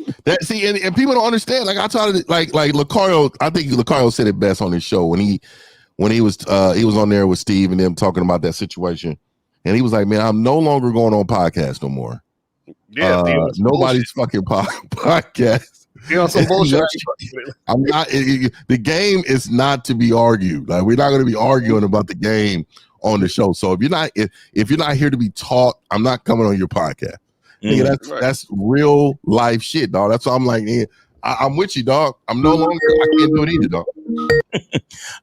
And people don't understand. Like I taught it, like Lucario. I think Lucario said it best on his show when he was on there with Steve and them talking about that situation, and he was like, "Man, I'm no longer going on podcast no more. Yeah, nobody's fucking podcast. Some bullshit. I'm not. The game is not to be argued. Like we're not going to be arguing about the game on the show. So if you're not here to be taught, I'm not coming on your podcast. Nigga, that's real life shit, dog. That's why I'm like, I'm with you, dog. I'm no longer. I can't do it either, dog.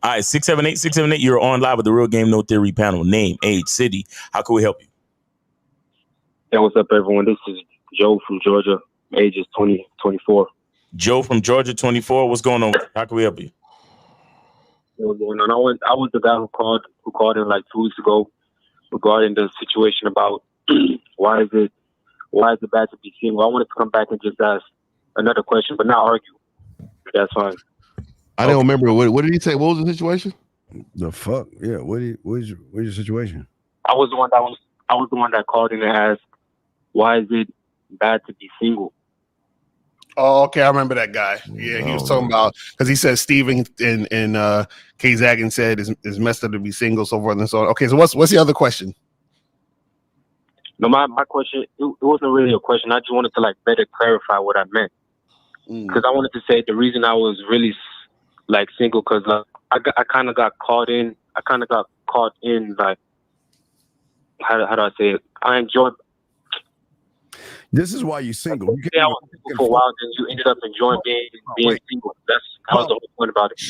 All right, 678. You're on live with the Real Game No Theory panel. Name, age, city. How can we help you? Hey, what's up, everyone? This is Joe from Georgia. Age is 24. Joe from Georgia, 24. What's going on? How can we help you? What's going on? I was the guy who called in like 2 weeks ago regarding the situation about why is it bad to be single. I wanted to come back and just ask another question, but not argue. That's fine. I don't remember. What did he say? What was the situation? The fuck? Yeah. What's your situation? I was the one that called in and asked, why is it bad to be single? Oh, okay. I remember that guy. Yeah, he was talking about because he said Steven and K Zagan said it's messed up to be single, so forth and so on. Okay, so what's the other question? No, my question, it wasn't really a question. I just wanted to like better clarify what I meant. Because I wanted to say the reason I was really like single, because like, I kind of got caught in like, how do I say it? I enjoyed. This is why you're single. You I was single for a while, then you ended up enjoying being single. That was the whole point about it.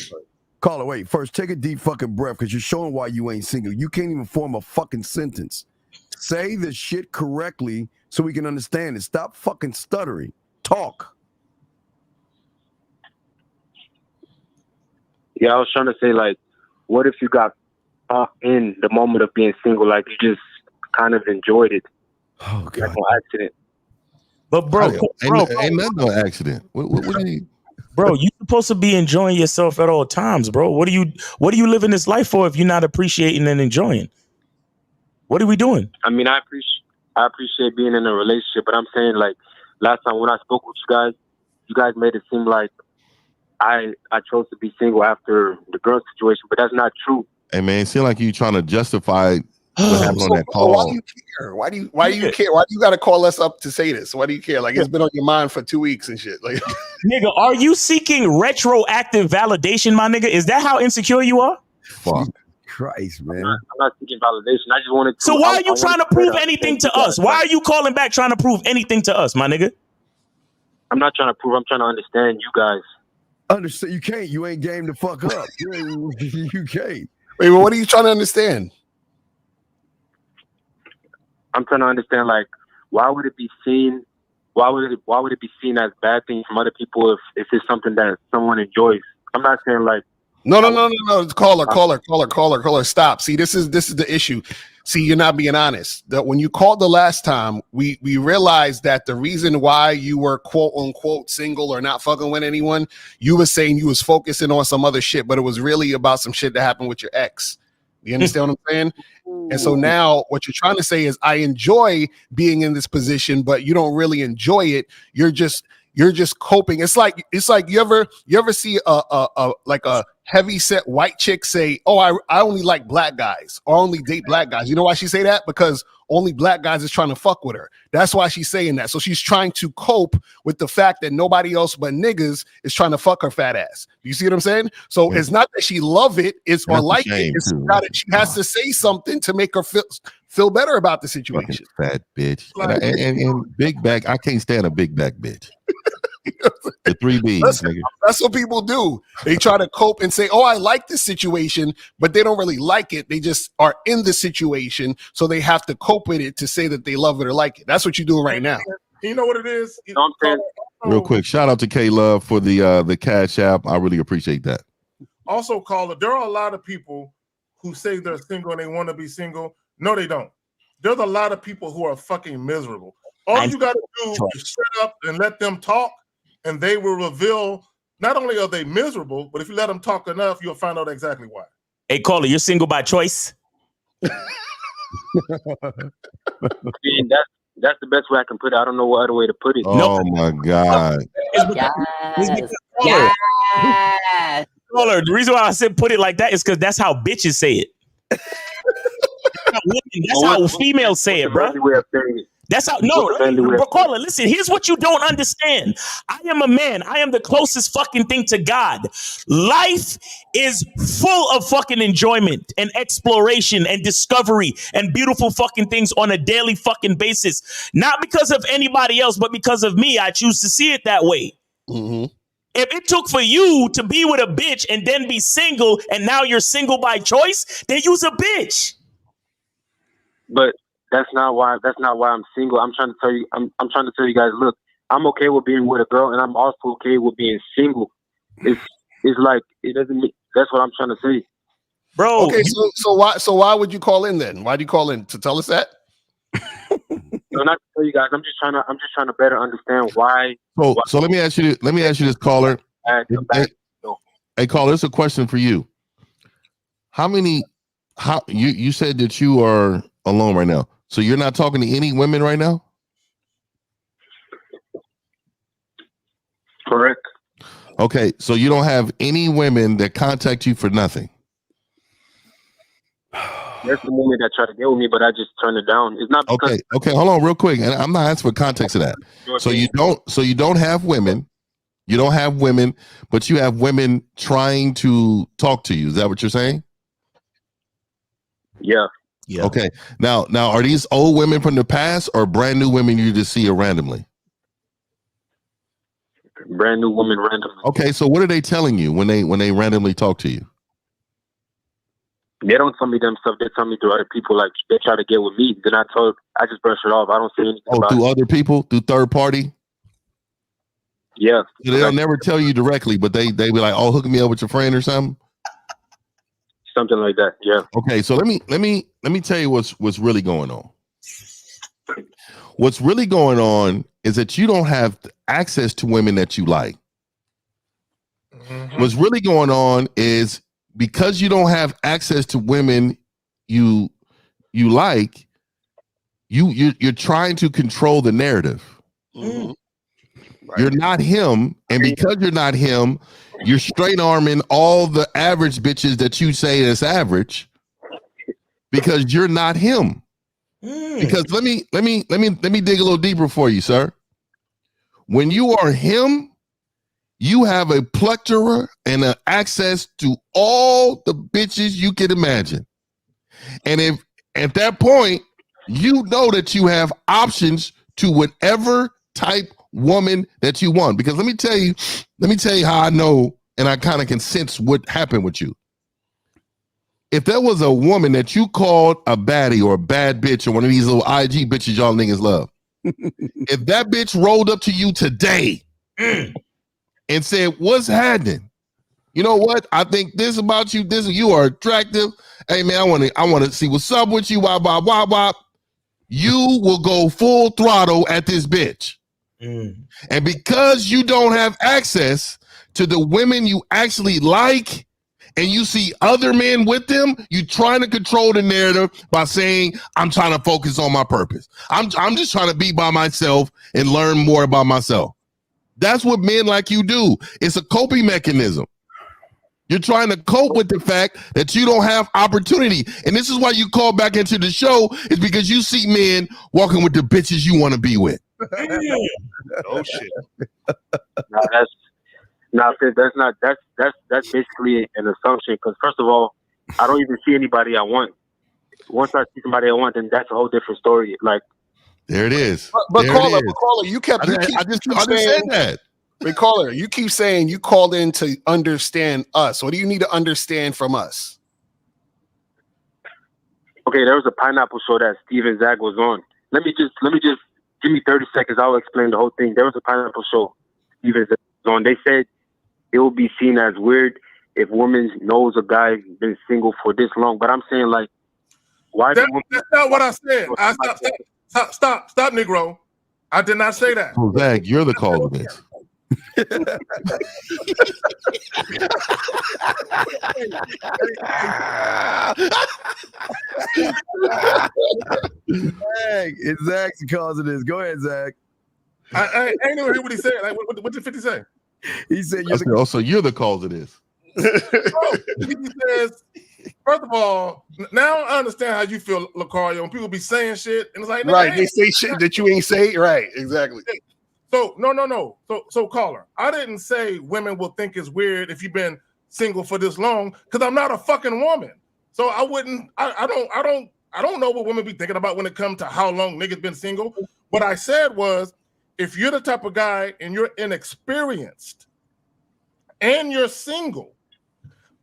Caller, wait. First, take a deep fucking breath because you're showing why you ain't single. You can't even form a fucking sentence. Say the shit correctly so we can understand it. Stop fucking stuttering. Talk. Yeah, I was trying to say, like, what if you got caught in the moment of being single, like you just kind of enjoyed it, like on accident? But bro, ain't nothing no accident. What do you need? Bro, you supposed to be enjoying yourself at all times, bro. What are you living this life for if you're not appreciating and enjoying? What are we doing? I mean, I appreciate being in a relationship, but I'm saying, like, last time when I spoke with you guys made it seem like I chose to be single after the girl situation, but that's not true. Hey man, it seems like you trying to justify what happened on that call. Why do you care? Why do you care? Why do you got to call us up to say this? Why do you care? Like it's been on your mind for 2 weeks and shit. Like, nigga, are you seeking retroactive validation, my nigga? Is that how insecure you are? Fuck. Christ, man. I'm not seeking validation. I just wanted to. So why are you trying to prove anything to us? Why are you calling back trying to prove anything to us, my nigga? I'm not trying to prove. I'm trying to understand you guys. Understand? You can't. You ain't game to fuck up. You can't. Wait, well, what are you trying to understand? I'm trying to understand, like, why would it be seen? Why would it be seen as bad thing from other people if it's something that someone enjoys? I'm not saying like. No. Caller. Stop. See, this is the issue. See, you're not being honest. That when you called the last time, we realized that the reason why you were quote unquote single or not fucking with anyone, you were saying you was focusing on some other shit, but it was really about some shit that happened with your ex. You understand what I'm saying? And so now what you're trying to say is I enjoy being in this position, but you don't really enjoy it. You're just coping. It's like you ever see a heavy set white chick say, "Oh, I only like black guys or only date black guys." You know why she say that? Because only black guys is trying to fuck with her. That's why she's saying that. So she's trying to cope with the fact that nobody else but niggas is trying to fuck her fat ass. You see what I'm saying? So it's not that she love it, or like it. It's she has to say something to make her feel better about the situation. Fucking fat bitch. And big back. I can't stand a big back bitch. The 3 B's, nigga. That's what people do. They try to cope and say, "Oh, I like this situation," but they don't really like it. They just are in the situation, so they have to cope with it to say that they love it or like it. That's what you're doing right now. You know what it is? Real quick, shout out to K Love for the Cash App. I really appreciate that. Also, caller, there are a lot of people who say they're single and they want to be single. No, they don't. There's a lot of people who are fucking miserable. All you got to do is shut up and let them talk, and they will reveal not only are they miserable, but if you let them talk enough, you'll find out exactly why. Hey, caller, you're single by choice? I mean, that's the best way I can put it. I don't know what other way to put it. Oh my God. Caller, the reason why I said put it like that is because that's how bitches say it. That's how females say it, bro. That's how, caller, listen, here's what you don't understand. I am a man. I am the closest fucking thing to God. Life is full of fucking enjoyment and exploration and discovery and beautiful fucking things on a daily fucking basis. Not because of anybody else, but because of me. I choose to see it that way. Mm-hmm. If it took for you to be with a bitch and then be single, and now you're single by choice, then you's a bitch. But that's not why I'm single. I'm trying to tell you. I'm trying to tell you guys. Look, I'm okay with being with a girl, and I'm also okay with being single. It's like it doesn't. That's what I'm trying to say, bro. Okay, so why would you call in then? Why do you call in to tell us that? No, not to tell you guys. I'm just trying to better understand why. So let me ask you this, caller. Hey, caller, it's a question for you. How you said that you are alone right now, so you're not talking to any women right now? Correct. Okay, so you don't have any women that contact you for nothing. There's some women that try to get with me, but I just turn it down. It's not because Okay, hold on real quick, and I'm not asking for context of that. So you don't have women. You don't have women, but you have women trying to talk to you. Is that what you're saying? Yeah. Okay. Now, are these old women from the past or brand new women you just see randomly? Brand new women randomly. Okay, so what are they telling you when they randomly talk to you? They don't tell me them stuff. They tell me through other people. Like they try to get with me. Then I just brush it off. I don't say anything about Through it. other people, through third party. Yeah. So they'll never tell you directly, but they be like, "Oh, hook me up with your friend or something." Something like that. Yeah. Okay, so let me tell you what's really going on. What's really going on is that you don't have access to women that you like. What's really going on is because you don't have access to women you like, you're trying to control the narrative. Mm-hmm. Right. You're not him, and because you're not him, you're straight arming all the average bitches that you say is average because you're not him. Because let me dig a little deeper for you, sir. When you are him, you have a plethora and an access to all the bitches you can imagine. And if at that point, you know that you have options to whatever type woman that you want. Because let me tell you how I know and I kind of can sense what happened with you. If there was a woman that you called a baddie or a bad bitch or one of these little IG bitches y'all niggas love, if that bitch rolled up to you today and said, "What's happening? You know what? I think this about you. You are attractive. Hey man, I want to see what's up with you. Wop, wop, wop, wop." You will go full throttle at this bitch. And because you don't have access to the women you actually like, and you see other men with them, you trying to control the narrative by saying, "I'm trying to focus on my purpose. I'm just trying to be by myself and learn more about myself." That's what men like you do. It's a coping mechanism. You're trying to cope with the fact that you don't have opportunity. And this is why you call back into the show, is because you see men walking with the bitches you want to be with. Oh shit. That's basically an assumption. Because first of all, I don't even see anybody I want. Once I see somebody I want, then that's a whole different story. Like there it is. But caller, you keep said that. But caller, you keep saying you called in to understand us. What do you need to understand from us? Okay, there was a pineapple show that Steve and Zach was on. Let me just give me 30 seconds. I'll explain the whole thing. There was a pineapple show Steve and Zach was on. They said it will be seen as weird if women knows a guy's been single for this long. But I'm saying, like, why? That's not what I said. Stop, Negro. I did not say that. Well, Zach, you're the call of this. It's Zach's cause of this. Go ahead, Zach. I ain't even hear what he said. Like, what did 50 say? He said, you're the cause of this. He says, first of all, now I understand how you feel, Lucario, when people be saying shit, and it's like, right, they say shit that you ain't say. Right, exactly. So no. So caller, I didn't say women will think it's weird if you've been single for this long, because I'm not a fucking woman. So I wouldn't. I don't know what women be thinking about when it comes to how long niggas been single. What I said was, if you're the type of guy and you're inexperienced, and you're single,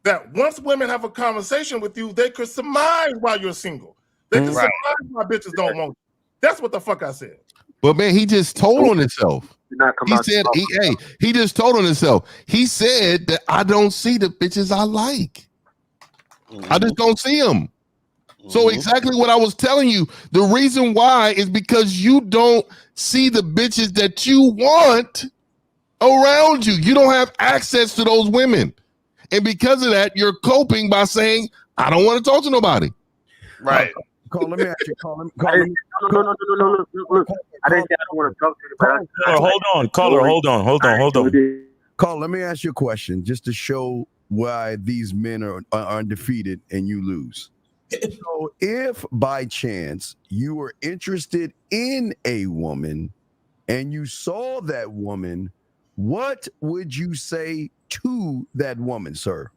that once women have a conversation with you, they could surmise why you're single. They can surmise why bitches don't want you. That's what the fuck I said. But man, he just told on himself. He said, he just told on himself. He said that I don't see the bitches I like. I just don't see them. So exactly what I was telling you. The reason why is because you don't see the bitches that you want around you. You don't have access to those women. And because of that, you're coping by saying, I don't want to talk to nobody. Right. Call, let me ask you. Call him. No. Look, I didn't say I don't want to talk to you, but Hold on, caller. Hold on. Call, let me ask you a question just to show why these men are undefeated and you lose. So if by chance you were interested in a woman and you saw that woman, what would you say to that woman, sir?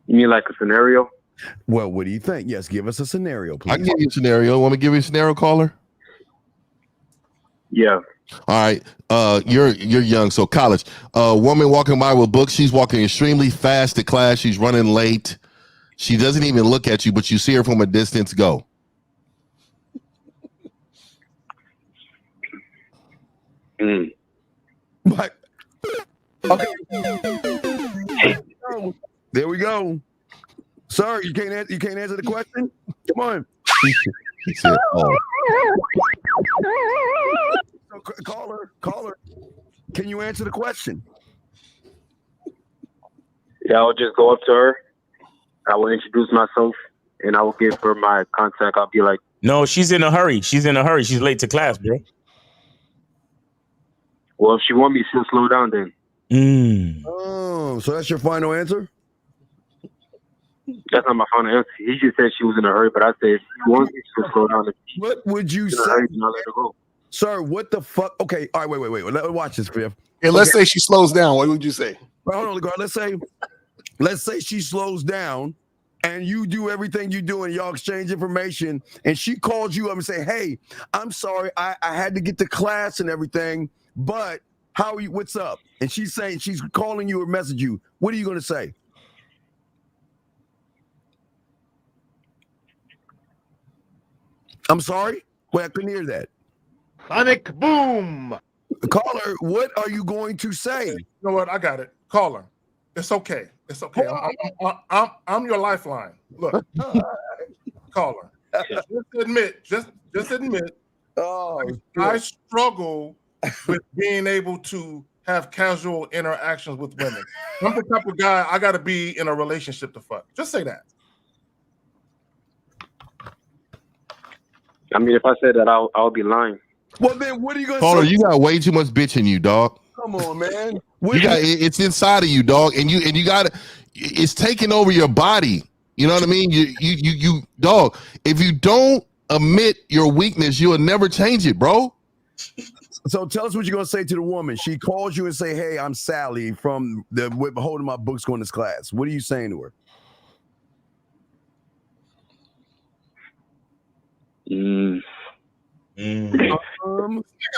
You mean like a scenario? Well, what do you think? Yes, give us a scenario, please. I can give you a scenario. Want me to give you a scenario, caller? Yeah. All right. You're young, so college. Woman walking by with books. She's walking extremely fast to class. She's running late. She doesn't even look at you, but you see her from a distance. Go. But, okay. There we go. Sir, you can't answer the question? Come on. He said, oh. Caller, can you answer the question? Yeah, I'll just go up to her. I will introduce myself, and I will give her my contact. I'll be like, no, she's in a hurry. She's late to class, bro. well, if she want me to slow down, then. Oh, so that's your final answer? That's not my final answer. He just said she was in a hurry, but I said if she wants me to slow down. What would you say? Hurry, then I'll let her go. Sir, what the fuck? Okay, all right, wait. Watch this, Fifth. Yeah, let's say she slows down. What would you say? Well, hold on, guard. Let's say she slows down and you do everything you do and y'all exchange information and she calls you up and say, hey, I'm sorry, I had to get to class and everything, but how are you? What's up? And she's saying she's calling you or message you. What are you going to say? I'm sorry? Wait, I couldn't hear that. Sonic boom. Caller, what are you going to say? You know what? I got it. Caller. It's okay. It's okay. I'm your lifeline. Look, caller. Just admit. Oh, I struggle with being able to have casual interactions with women. I'm the type of guy I got to be in a relationship to fuck. Just say that. I mean, if I said that, I'll be lying. Well, then what are you going to Caller, say? you got way too much bitch in you, dog. Come on, man. It's inside of you, dog, and you got it. It's taking over your body. You know what I mean? You dog. If you don't admit your weakness, you'll never change it, bro. So tell us what you're gonna say to the woman. She calls you and say, "Hey, I'm Sally from the holding my books going to class." What are you saying to her? Nigga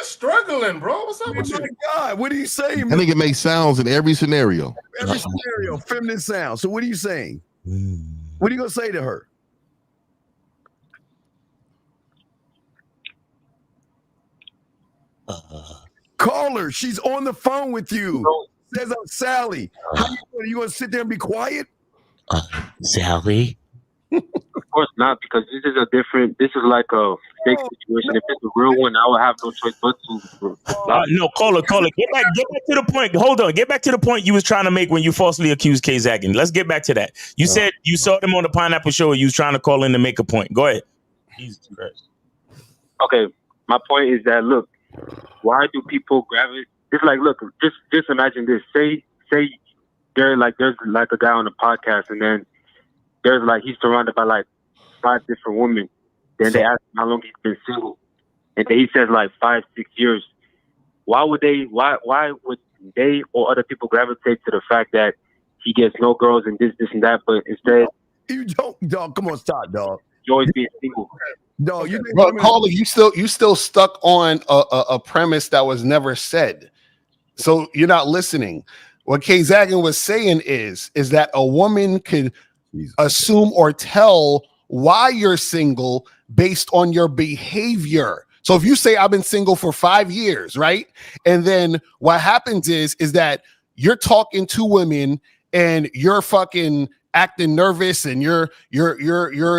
struggling, bro. What's up with you? God, what are you saying? I think it makes sounds in every scenario. Every scenario, feminine sound. So what are you saying? What are you gonna say to her? Call her. She's on the phone with you. Says I'm Sally. How you doing? You gonna sit there and be quiet? Sally? Of course not, because this is like a fake situation. If it's a real one, I would have no choice but to. No, caller. Get back to the point. Hold on. Get back to the point you was trying to make when you falsely accused K Zaggin. Let's get back to that. You said you saw them on the Pineapple Show and you was trying to call in to make a point. Go ahead. Jesus Christ. Okay, my point is that, look, why do people gravitate? It's like, look, just imagine this. Say there's like a guy on a podcast, and then there's like he's surrounded by like 5 different women. Then they ask him how long he's been single, and then he says like 5-6 years. Why would they or other people gravitate to the fact that he gets no girls and this and that, but instead you don't, dog. Come on, stop, dog. You always being single. No, Caller, you still stuck on a premise that was never said. So you're not listening. What Kay Zagan was saying is that a woman could assume or tell why you're single based on your behavior. So if you say I've been single for 5 years, right? And then what happens is that you're talking to women and you're fucking acting nervous and you're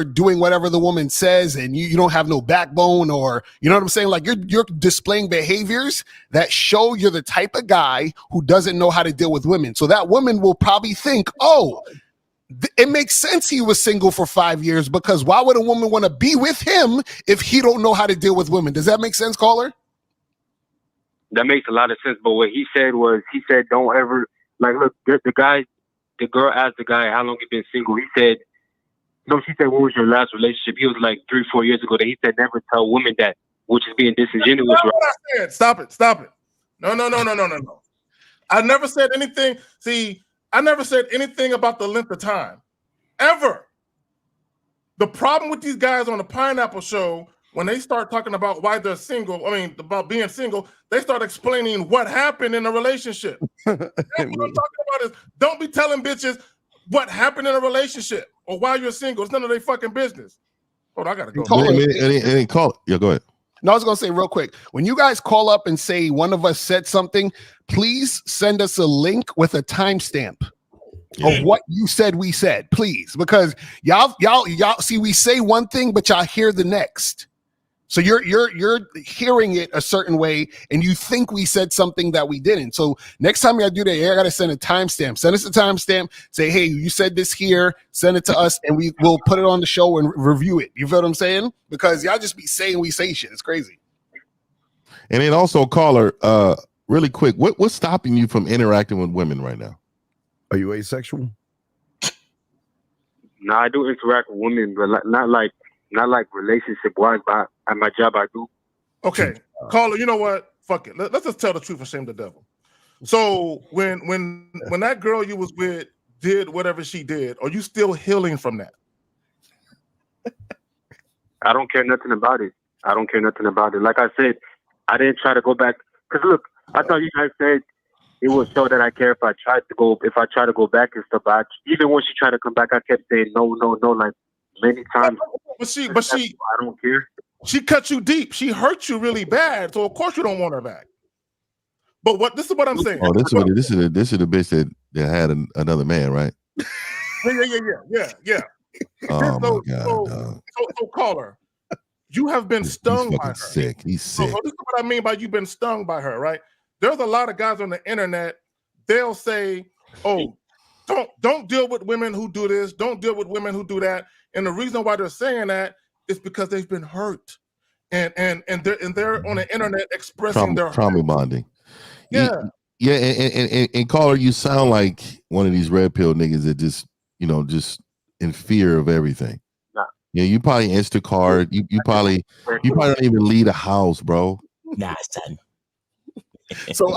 doing whatever the woman says and you don't have no backbone, or you know what I'm saying? Like you're displaying behaviors that show you're the type of guy who doesn't know how to deal with women. So that woman will probably think, oh, it makes sense he was single for 5 years, because why would a woman want to be with him if he don't know how to deal with women? Does that make sense, caller? That makes a lot of sense. But what he said was, don't ever, like, look, the girl asked the guy, how long you been single? He said, no, she said, what was your last relationship? He was like 3-4 years ago. That he said, never tell women that, which is being disingenuous. That's what I said. Stop it. No. I never said anything. See, I never said anything about the length of time, ever. The problem with these guys on the Pineapple Show, when they start talking about why they're single, about being single, they start explaining what happened in a relationship. That's what I'm talking about is, don't be telling bitches what happened in a relationship or why you're single. It's none of their fucking business. Hold on, I gotta go. Yeah, go ahead. No, I was going to say real quick, when you guys call up and say one of us said something, please send us a link with a timestamp of what you said we said, please, because y'all see, we say one thing, but y'all hear the next. So you're hearing it a certain way, and you think we said something that we didn't. So next time I do that, I got to send a timestamp. Send us a timestamp. Say, hey, you said this here. Send it to us, and we will put it on the show and review it. You feel what I'm saying? Because y'all just be saying we say shit. It's crazy. And then also, caller, really quick, what's stopping you from interacting with women right now? Are you asexual? No, I do interact with women, but not like relationship wise, but at my job I do. Okay, caller, you know what? Fuck it. Let's just tell the truth and shame the devil. So when that girl you was with did whatever she did, are you still healing from that? I don't care nothing about it. Like I said, I didn't try to go back. Because look, I thought you guys said it would show that I care if I try to go back and stuff. But even when she tried to come back, I kept saying no, like many times. But she I don't care. She cut you deep. She hurt you really bad. So of course you don't want her back. But this is what I'm saying. Oh, this is the bitch that had another man, right? Yeah. Oh my God. So caller, you have been stung by her. Sick. He's sick. So this is what I mean by you've been stung by her, right? There's a lot of guys on the internet. They'll say, "Oh, don't deal with women who do this. Don't deal with women who do that." And the reason why they're saying that is because they've been hurt, and they're on the internet expressing their trauma bonding. Yeah. And caller, you sound like one of these red pill niggas that just in fear of everything. Nah. Yeah, you probably Instacart. You probably don't even leave the house, bro. Nah, son. So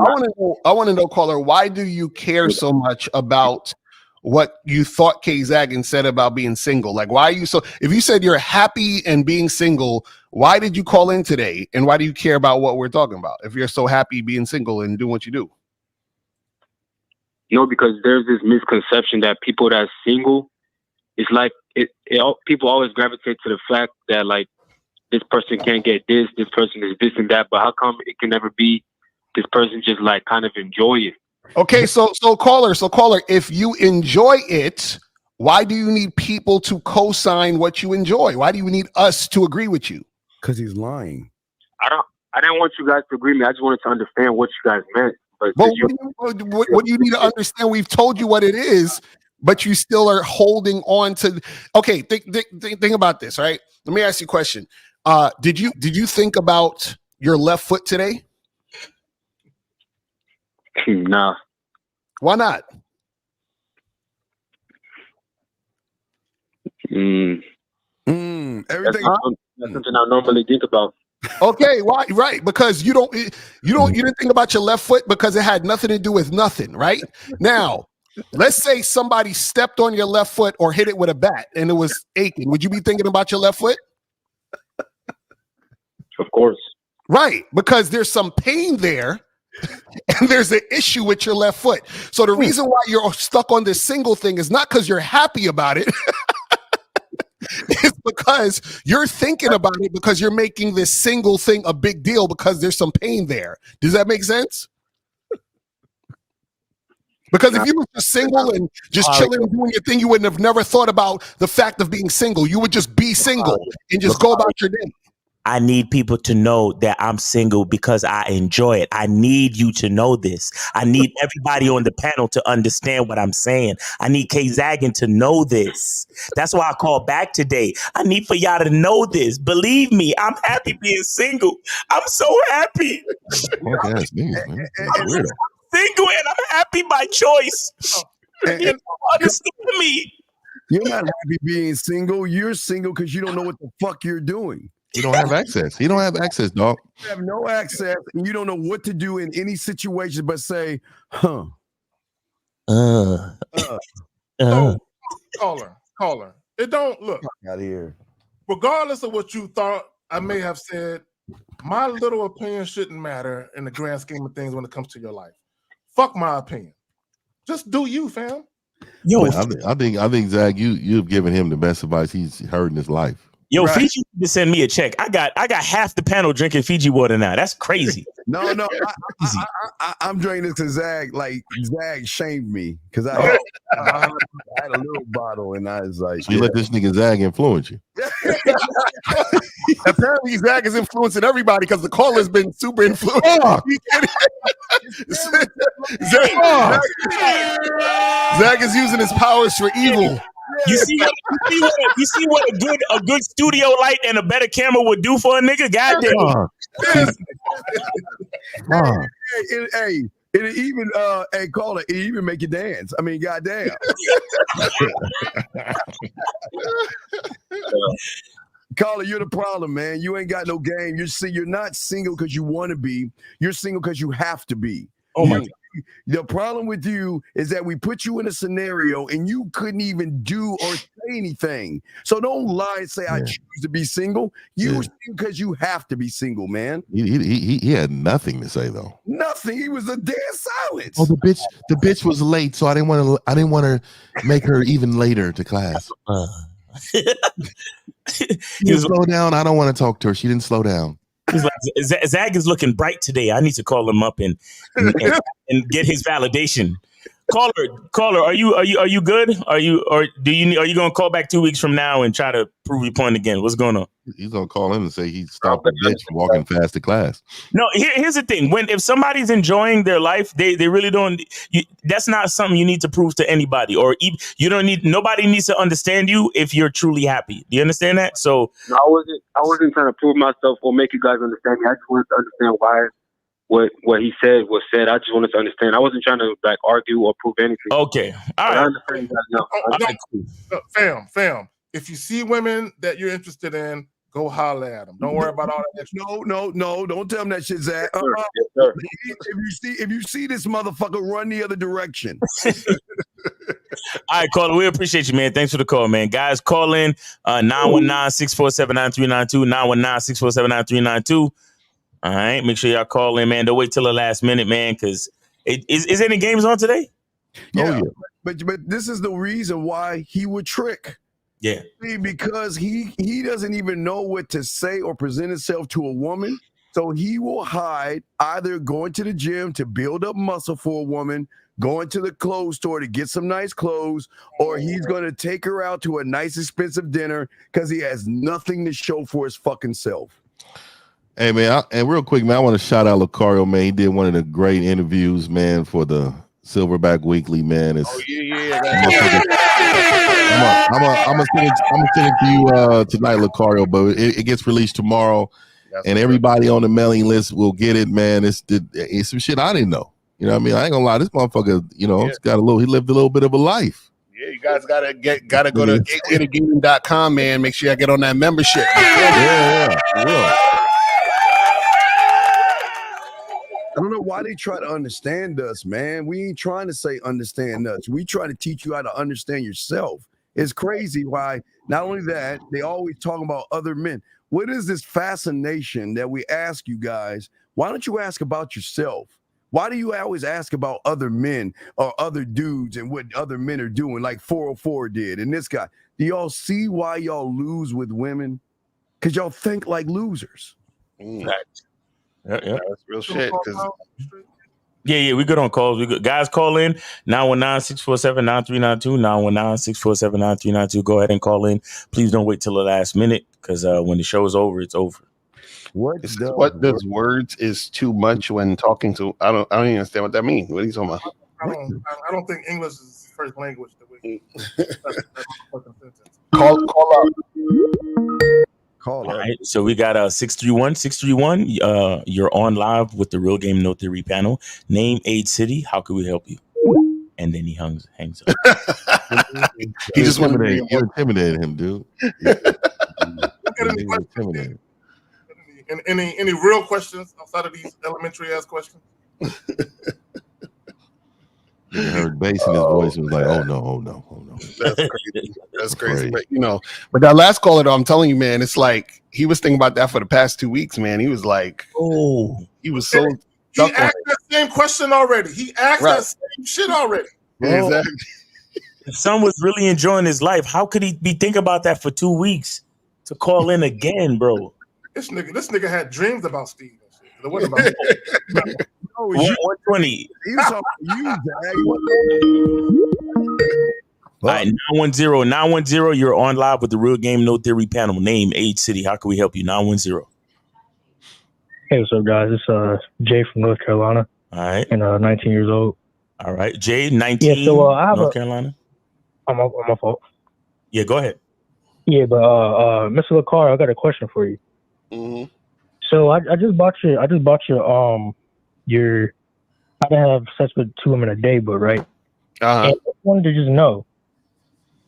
I want to know, caller, why do you care so much about what you thought Kay Zagan said about being single? Like, why are you so? If you said you're happy and being single, why did you call in today? And why do you care about what we're talking about? If you're so happy being single and doing what you do, because there's this misconception that people that's single, it's like people always gravitate to the fact that like this person can't get this person is this and that, but how come it can never be? This person just like kind of enjoy it. Okay, so caller, if you enjoy it, why do you need people to co-sign what you enjoy? Why do you need us to agree with you? Because he's lying. I didn't want you guys to agree with me. I just wanted to understand what you guys meant. But what do you need to understand? We've told you what it is, but you still are holding on to. Okay, think about this, right? Let me ask you a question. Did you think about your left foot today? Nah. Why not? Everything. That's something I normally think about. Okay, why? Right, because you didn't think about your left foot because it had nothing to do with nothing, right? Now, let's say somebody stepped on your left foot or hit it with a bat and it was aching. Would you be thinking about your left foot? Of course. Right, because there's some pain there. and there's an issue with your left foot. So the reason why you're stuck on this single thing is not because you're happy about it. It's because you're thinking about it because you're making this single thing a big deal because there's some pain there. Does that make sense? Because if you were just single and just chilling and doing your thing, you wouldn't have never thought about the fact of being single. You would just be single and just go about your day. I need people to know that I'm single because I enjoy it. I need you to know this. I need everybody on the panel to understand what I'm saying. I need K Zaggin to know this. That's why I called back today. I need for y'all to know this. Believe me, I'm happy being single. I'm so happy. Okay, that's me, man. I'm single and I'm happy by choice. You don't understand me. You're not happy being single. You're single because you don't know what the fuck you're doing. He don't have access. He don't have access, dog. You have no access, and you don't know what to do in any situation but say, huh. Caller. It don't look out here. Regardless of what you thought I may have said, my little opinion shouldn't matter in the grand scheme of things when it comes to your life. Fuck my opinion. Just do you, fam. Yo, I think Zach, you've given him the best advice he's heard in his life. Yo, right. Fiji just send me a check. I got half the panel drinking Fiji water now. That's crazy. No, I'm drinking this because Zag shamed me because I had a little bottle and I was like, so you let this nigga Zag influence you. Apparently, Zag is influencing everybody because the caller's been super influenced. Zag is using his powers for evil. You see what a good studio light and a better camera would do for a nigga? Goddamn. Hey, it even call it even make you dance. I mean, goddamn. Caller, you're the problem, man. You ain't got no game. You're not single because you want to be. You're single because you have to be. Oh my God. The problem with you is that we put you in a scenario and you couldn't even do or say anything. So don't lie and say I choose to be single. You single because you have to be single, man. He had nothing to say though. Nothing. He was a dead silence. Oh, the bitch was late, so I didn't want to make her even later to class. You slow down. I don't want to talk to her. She didn't slow down. He's like, Zag is looking bright today. I need to call him up and get his validation. Caller, are you good? Are you gonna call back 2 weeks from now and try to prove your point again? What's going on? He's gonna call him and say he stopped the bitch from walking fast to class. No, here's the thing: if somebody's enjoying their life, they really don't. That's not something you need to prove to anybody, or you don't need. Nobody needs to understand you if you're truly happy. Do you understand that? So no, I wasn't trying to prove myself or make you guys understand me. I just wanted to understand why. What he said was said. I just wanted to understand. I wasn't trying to argue or prove anything. Okay, all right. I understand you guys now. Fam. If you see women that you're interested in, go holler at them. Don't worry about all that. No. Don't tell them that shit, Zach. Yes, sir. If you see this motherfucker, run the other direction. All right, caller, we appreciate you, man. Thanks for the call, man. Guys, call in 919-647-9392, 919-647-9392. All right, make sure y'all call in, man. Don't wait till the last minute, man, because is any games on today? Yeah, but this is the reason why he would trick. Yeah, because he doesn't even know what to say or present himself to a woman, so he will hide either going to the gym to build up muscle for a woman, going to the clothes store to get some nice clothes, or he's going to take her out to a nice expensive dinner because he has nothing to show for his fucking self. Hey, man, and real quick, man, I want to shout out Lucario, man. He did one of the great interviews, man, for the Silverback Weekly, man. I'm gonna send it to you tonight, Lucario, but it gets released tomorrow, and everybody on the mailing list will get it, man. It's some shit I didn't know. You know what I mean? I ain't gonna lie, this motherfucker, he lived a little bit of a life. Yeah, you guys gotta go to gatewaytogaming.com, man. Make sure I get on that membership. Yeah. I don't know why they try to understand us, man. We ain't trying to say understand us. We try to teach you how to understand yourself. It's crazy why not only that, they always talk about other men. What is this fascination that we ask you guys? Why don't you ask about yourself? Why do you always ask about other men or other dudes and what other men are doing, like 404 did and this guy? Do y'all see why y'all lose with women? Because y'all think like losers. Yeah. That's real shit. Yeah, we good on calls. We good. Guys, call in 919-647-9392, 919-647-9392. Go ahead and call in. Please don't wait till the last minute, because when the show is over, it's over. What does words is too much when talking to? I don't even understand what that means. What are you talking about? I don't think English is first language. Call up. All right, so we got 631. You're on live with the Real Game No Theory panel. Name, age, city. How can we help you? And then he hangs up. He just wanted to you intimidated him, dude. Intimidated. Any real questions outside of these elementary ass questions? I heard bass in his voice and was like, oh no. That's crazy. That's crazy. But but that last caller, though, I'm telling you, man, it's like he was thinking about that for the past 2 weeks, man. He was like, he was so He asked that same question already. He asked that same shit already. Yeah, exactly. If someone was really enjoying his life, how could he be thinking about that for 2 weeks to call in again, bro? This nigga had dreams about Steve. It wasn't about 120. He was talking to you, All right, 910. You're on live with the Real Game No Theory panel. Name, age, city. How can we help you? 910. Hey, what's up, guys? It's Jay from North Carolina. All right. And 19 years old. All right. Jay, 19. Yeah, so I have North Carolina. I'm my fault. Yeah, go ahead. Yeah, but Mr. LaCar, I got a question for you. Mm-hmm. So I just bought your how to have sex with 2 women a day, but right? And I wanted to just know,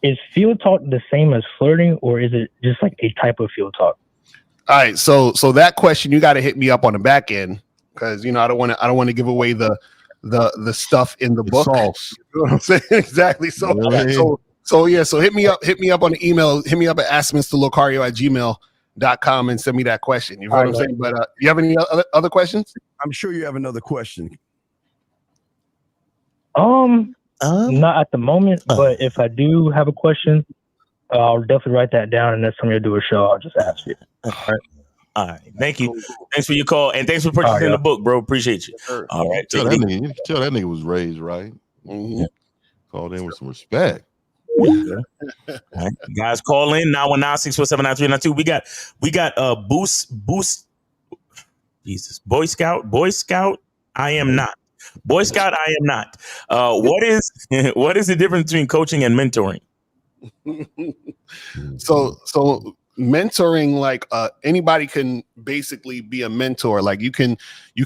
is field talk the same as flirting, or is it just like a type of field talk? All right, so that question you got to hit me up on the back end, because I don't want to give away the stuff in the book. Sauce. You know what I'm saying? Exactly. So hit me up on the email. Hit me up at askmrlocario@gmail.com and send me that question. You know what I'm saying? But you have any other questions? I'm sure you have another question. Not at the moment, but if I do have a question, I'll definitely write that down, and next time you do a show, I'll just ask you. All right. Thank you. Thanks for your call, and thanks for purchasing the book, bro. Appreciate you. All right. Tell that nigga was raised right. Mm-hmm. Called in with some respect. All right. Guys, call in 919-647-9392. We got boost. Jesus, Boy Scout. I am not. Boy Scout, I am not. What is the difference between coaching and mentoring? So mentoring, like anybody can basically be a mentor. Like you can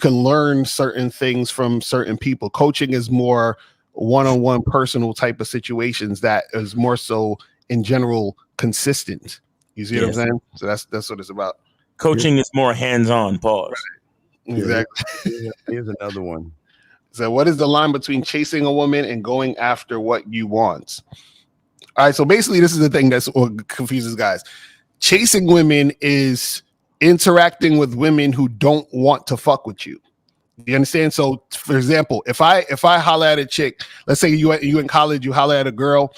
learn certain things from certain people. Coaching is more one-on-one personal type of situations that is more so in general consistent. You see what I'm saying? So that's what it's about. Coaching is more hands-on. Pause. Right. Exactly. Here's another one. So what is the line between chasing a woman and going after what you want? All right, so basically this is the thing that's what confuses guys. Chasing women is interacting with women who don't want to fuck with you. You understand? So for example, if I holler at a chick, let's say you in college, you holler at a girl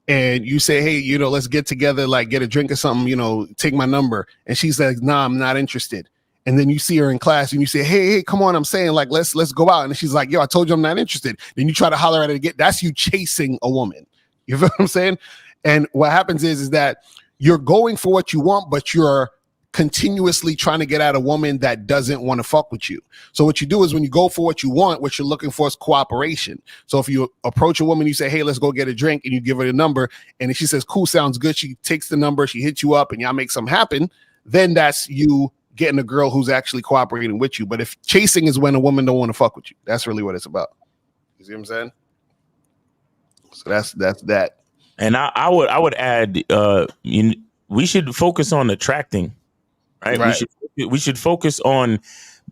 and you say, hey, let's get together, like get a drink or something, take my number. And she's like, nah, I'm not interested. And then you see her in class and you say, hey, come on, I'm saying like, let's go out. And she's like, yo, I told you I'm not interested. Then you try to holler at her again. That's you chasing a woman. You feel what I'm saying? And what happens is that you're going for what you want, but you're continuously trying to get at a woman that doesn't want to fuck with you. So what you do is when you go for what you want, what you're looking for is cooperation. So if you approach a woman, you say, hey, let's go get a drink, and you give her the number. And if she says, cool, sounds good, she takes the number, she hits you up and y'all make something happen, then that's you getting a girl who's actually cooperating with you. But if chasing is when a woman don't want to fuck with you, that's really what it's about. You see what I'm saying? So that's that. And I would add, we should focus on attracting, right? We should focus on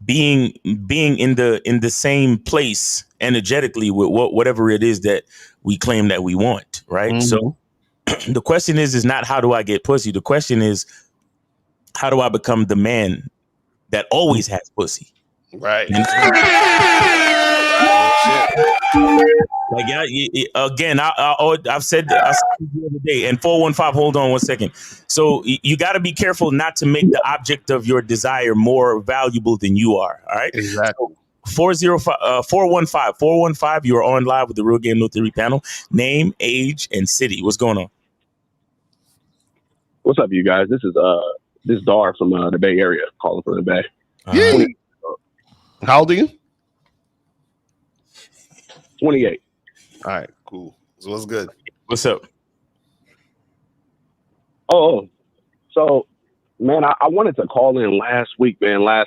being in the same place energetically with whatever it is that we claim that we want, right? Mm-hmm. So the question is not how do I get pussy? The question is, how do I become the man that always has pussy? Right. Like again, I've said the other day. And 415, hold on 1 second. So you got to be careful not to make the object of your desire more valuable than you are. All right. Exactly. 415. You are on live with the Real Game No Theory panel. Name, age, and city. What's going on? What's up, you guys? This is Dar from the Bay Area, calling from the Bay. Yeah. How old are you? 28. All right, cool. So what's good? What's up? Oh, so man, I wanted to call in last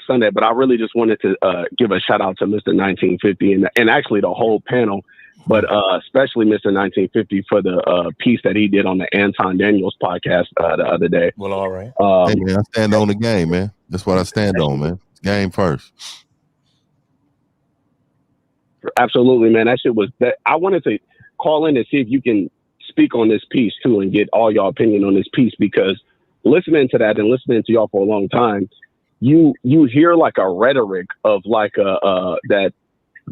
Sunday, but I really just wanted to give a shout out to Mr. 1950 and actually the whole panel, but especially Mr. 1950 for the piece that he did on the Anton Daniels podcast the other day. Well, all right. Hey, man, I stand on the game, man. That's what I stand on, man. Game first. Absolutely, man. That shit was that. I wanted to call in and see if you can speak on this piece too and get all your opinion on this piece, because listening to that and listening to y'all for a long time, you hear like a rhetoric of like that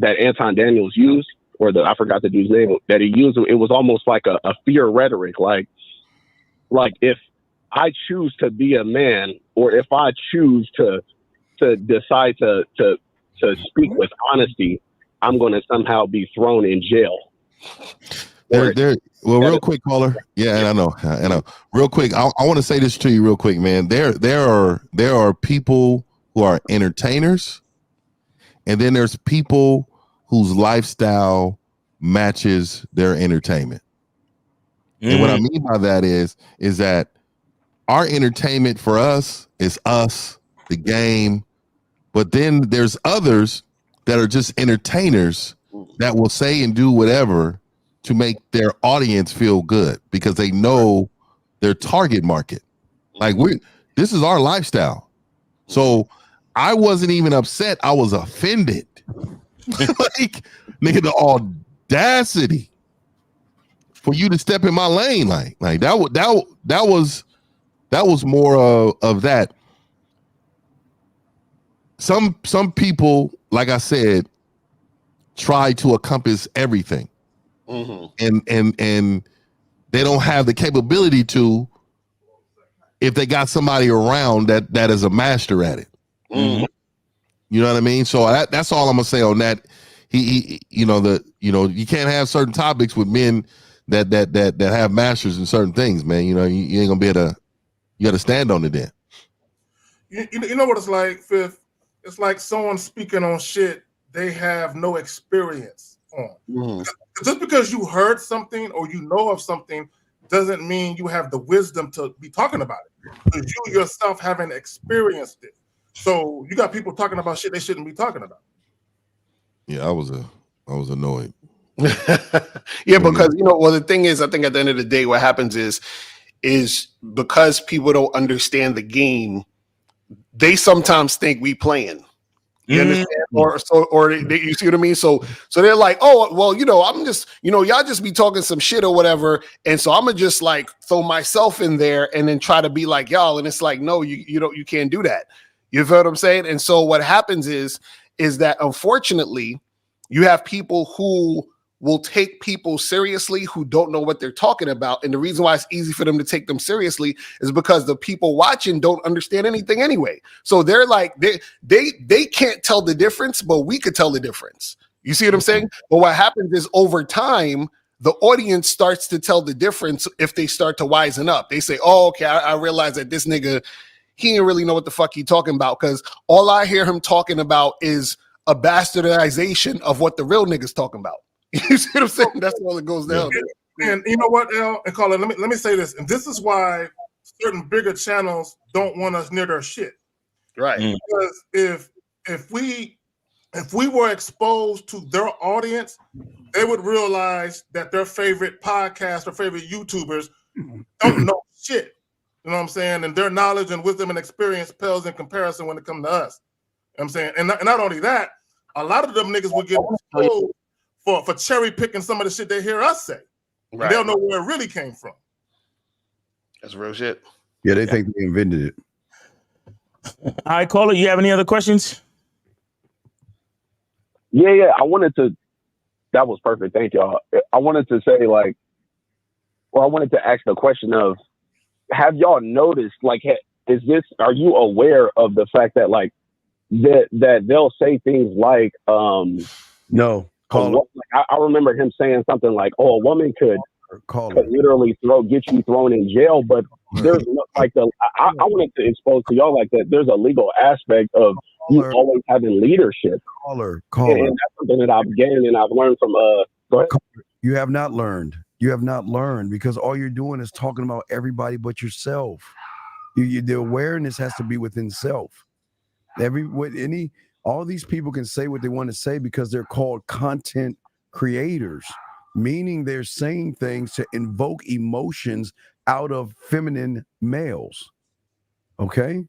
Anton Daniels used, or I forgot the dude's name that he used. It was almost like a fear rhetoric, like if I choose to be a man, or if I choose to decide to speak with honesty, I'm going to somehow be thrown in jail. Well, real quick, caller. Yeah, and I know. Real quick, I want to say this to you real quick, man. There are people who are entertainers, and then there's people whose lifestyle matches their entertainment. And what I mean by that is that our entertainment for us is us, the game, but then there's others that are just entertainers that will say and do whatever to make their audience feel good because they know their target market. Like this is our lifestyle. So I wasn't even upset. I was offended. Like, nigga, the audacity for you to step in my lane. Like that was more of that. Some people, like I said, try to encompass everything. And they don't have the capability to, if they got somebody around that is a master at it. You know what I mean? So that's all I'm gonna say on that. You can't have certain topics with men that have masters in certain things, man. You know, you ain't gonna be able to. You got to stand on it then. You know what it's like, Fifth? It's like someone speaking on shit they have no experience on. Just because you heard something or you know of something doesn't mean you have the wisdom to be talking about it, because you yourself haven't experienced it. So you got people talking about shit they shouldn't be talking about. Yeah, I was annoyed. Yeah, because the thing is, I think at the end of the day, what happens is because people don't understand the game, they sometimes think we playing. You understand? Or you see what I mean? So they're like, oh, well, I'm just, y'all just be talking some shit or whatever. And so I'm gonna just like throw myself in there and then try to be like y'all. And it's like, no, you can't do that. You feel what I'm saying? And so what happens is that unfortunately you have people who will take people seriously who don't know what they're talking about. And the reason why it's easy for them to take them seriously is because the people watching don't understand anything anyway. So they're like, they can't tell the difference, but we could tell the difference. You see what I'm saying? But what happens is over time, the audience starts to tell the difference if they start to wisen up. They say, oh, okay, I realize that this nigga, he didn't really know what the fuck he talking about, because all I hear him talking about is a bastardization of what the real niggas talking about. You see what I'm saying? That's all it goes down. And you know what, El and Colin, let me say this, and this is why certain bigger channels don't want us near their shit. Right. Because if we were exposed to their audience, they would realize that their favorite podcast or favorite YouTubers don't know shit. You know what I'm saying? And their knowledge and wisdom and experience pales in comparison when it comes to us. You know what I'm saying? And not only that, a lot of them niggas will get exposed for cherry picking some of the shit they hear us say. Right. And they'll know where it really came from. That's real shit. Yeah, they think they invented it. All right, caller, you have any other questions? Yeah. I wanted to That was perfect. Thank y'all. I wanted to say I wanted to ask the question of, have y'all noticed, are you aware of the fact that that they'll say things like, no, I remember him saying something like, "Oh, a woman could literally get you thrown in jail," but there's I wanted to expose to y'all that there's a legal aspect of you always having leadership. Caller. And that's something that I've gained and I've learned from. Go ahead. You have not learned. You have not learned, because all you're doing is talking about everybody but yourself. The awareness has to be within self. All these people can say what they want to say because they're called content creators, meaning they're saying things to invoke emotions out of feminine males. Okay?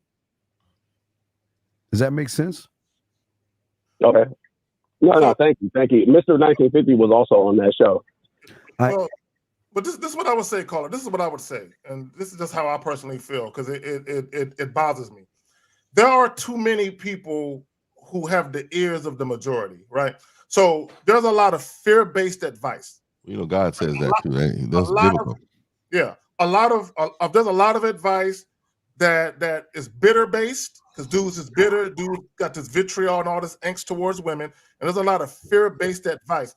Does that make sense? Okay. No, thank you. Mr. 1950 was also on that show. Well, but this is what I would say, caller. This is what I would say, and this is just how I personally feel, because it bothers me. There are too many people who have the ears of the majority, right? So there's a lot of fear-based advice. God says that too. That's biblical. There's a lot of advice that is bitter-based, because dudes is bitter. Dudes got this vitriol and all this angst towards women, and there's a lot of fear-based advice.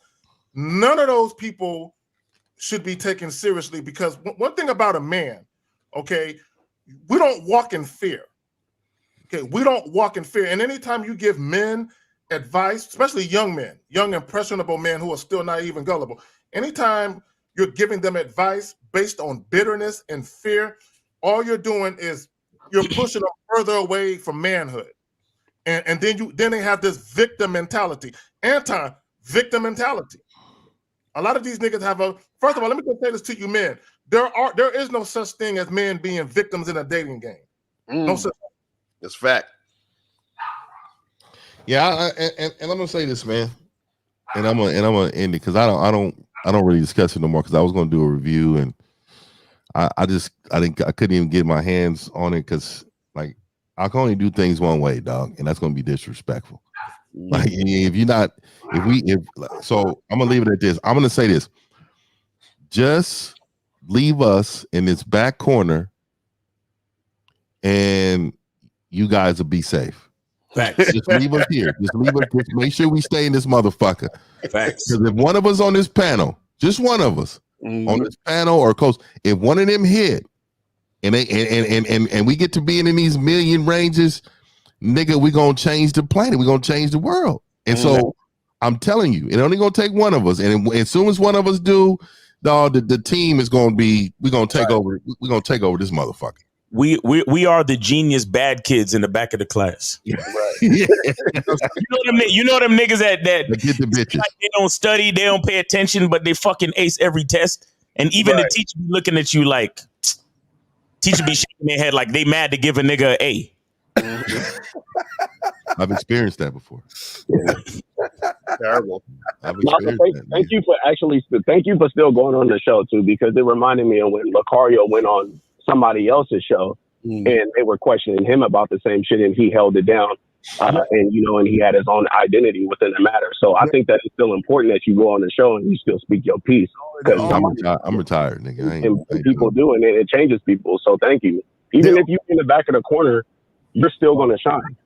None of those people should be taken seriously, because one thing about a man, okay, we don't walk in fear. Okay, we don't walk in fear. And anytime you give men advice, especially young men, young impressionable men who are still naive and gullible, anytime you're giving them advice based on bitterness and fear, all you're doing is you're pushing them further away from manhood. And then they have this victim mentality, anti-victim mentality. A lot of these niggas first of all, let me just say this to you men. There is no such thing as men being victims in a dating game. No such thing. That's fact. Yeah, and I'm gonna say this, man, and I'm gonna end it, because I don't really discuss it no more, because I was gonna do a review, and I couldn't even get my hands on it, because I can only do things one way, dog, and that's gonna be disrespectful. So I'm gonna leave it at this. I'm gonna say this: just leave us in this back corner, and you guys will be safe. Facts. Just leave us here. Just make sure we stay in this motherfucker. Facts. Because if one of us on this panel, just one of us on this panel or coast, if one of them hit, and we get to being in these million ranges, nigga, we gonna change the planet. We gonna change the world. And so I'm telling you, it only gonna take one of us. And as soon as one of us do, dog, the team is gonna be. We're gonna take over. We're gonna take over this motherfucker. We are the genius bad kids in the back of the class. Yeah. Right. You know them niggas that get the bitches. Like they don't study, they don't pay attention, but they fucking ace every test. And even the teacher be looking at you like, teacher be shaking their head like they mad to give a nigga an A. I've experienced that before. Terrible. Thank you for still going on the show too, because it reminded me of when Lucario went on somebody else's show and they were questioning him about the same shit, and he held it down. And he had his own identity within the matter. So I think that it's still important that you go on the show and you still speak your piece. I'm retired, nigga. And people do, and it changes people. So thank you. Even if you're in the back of the corner, you're still going to shine.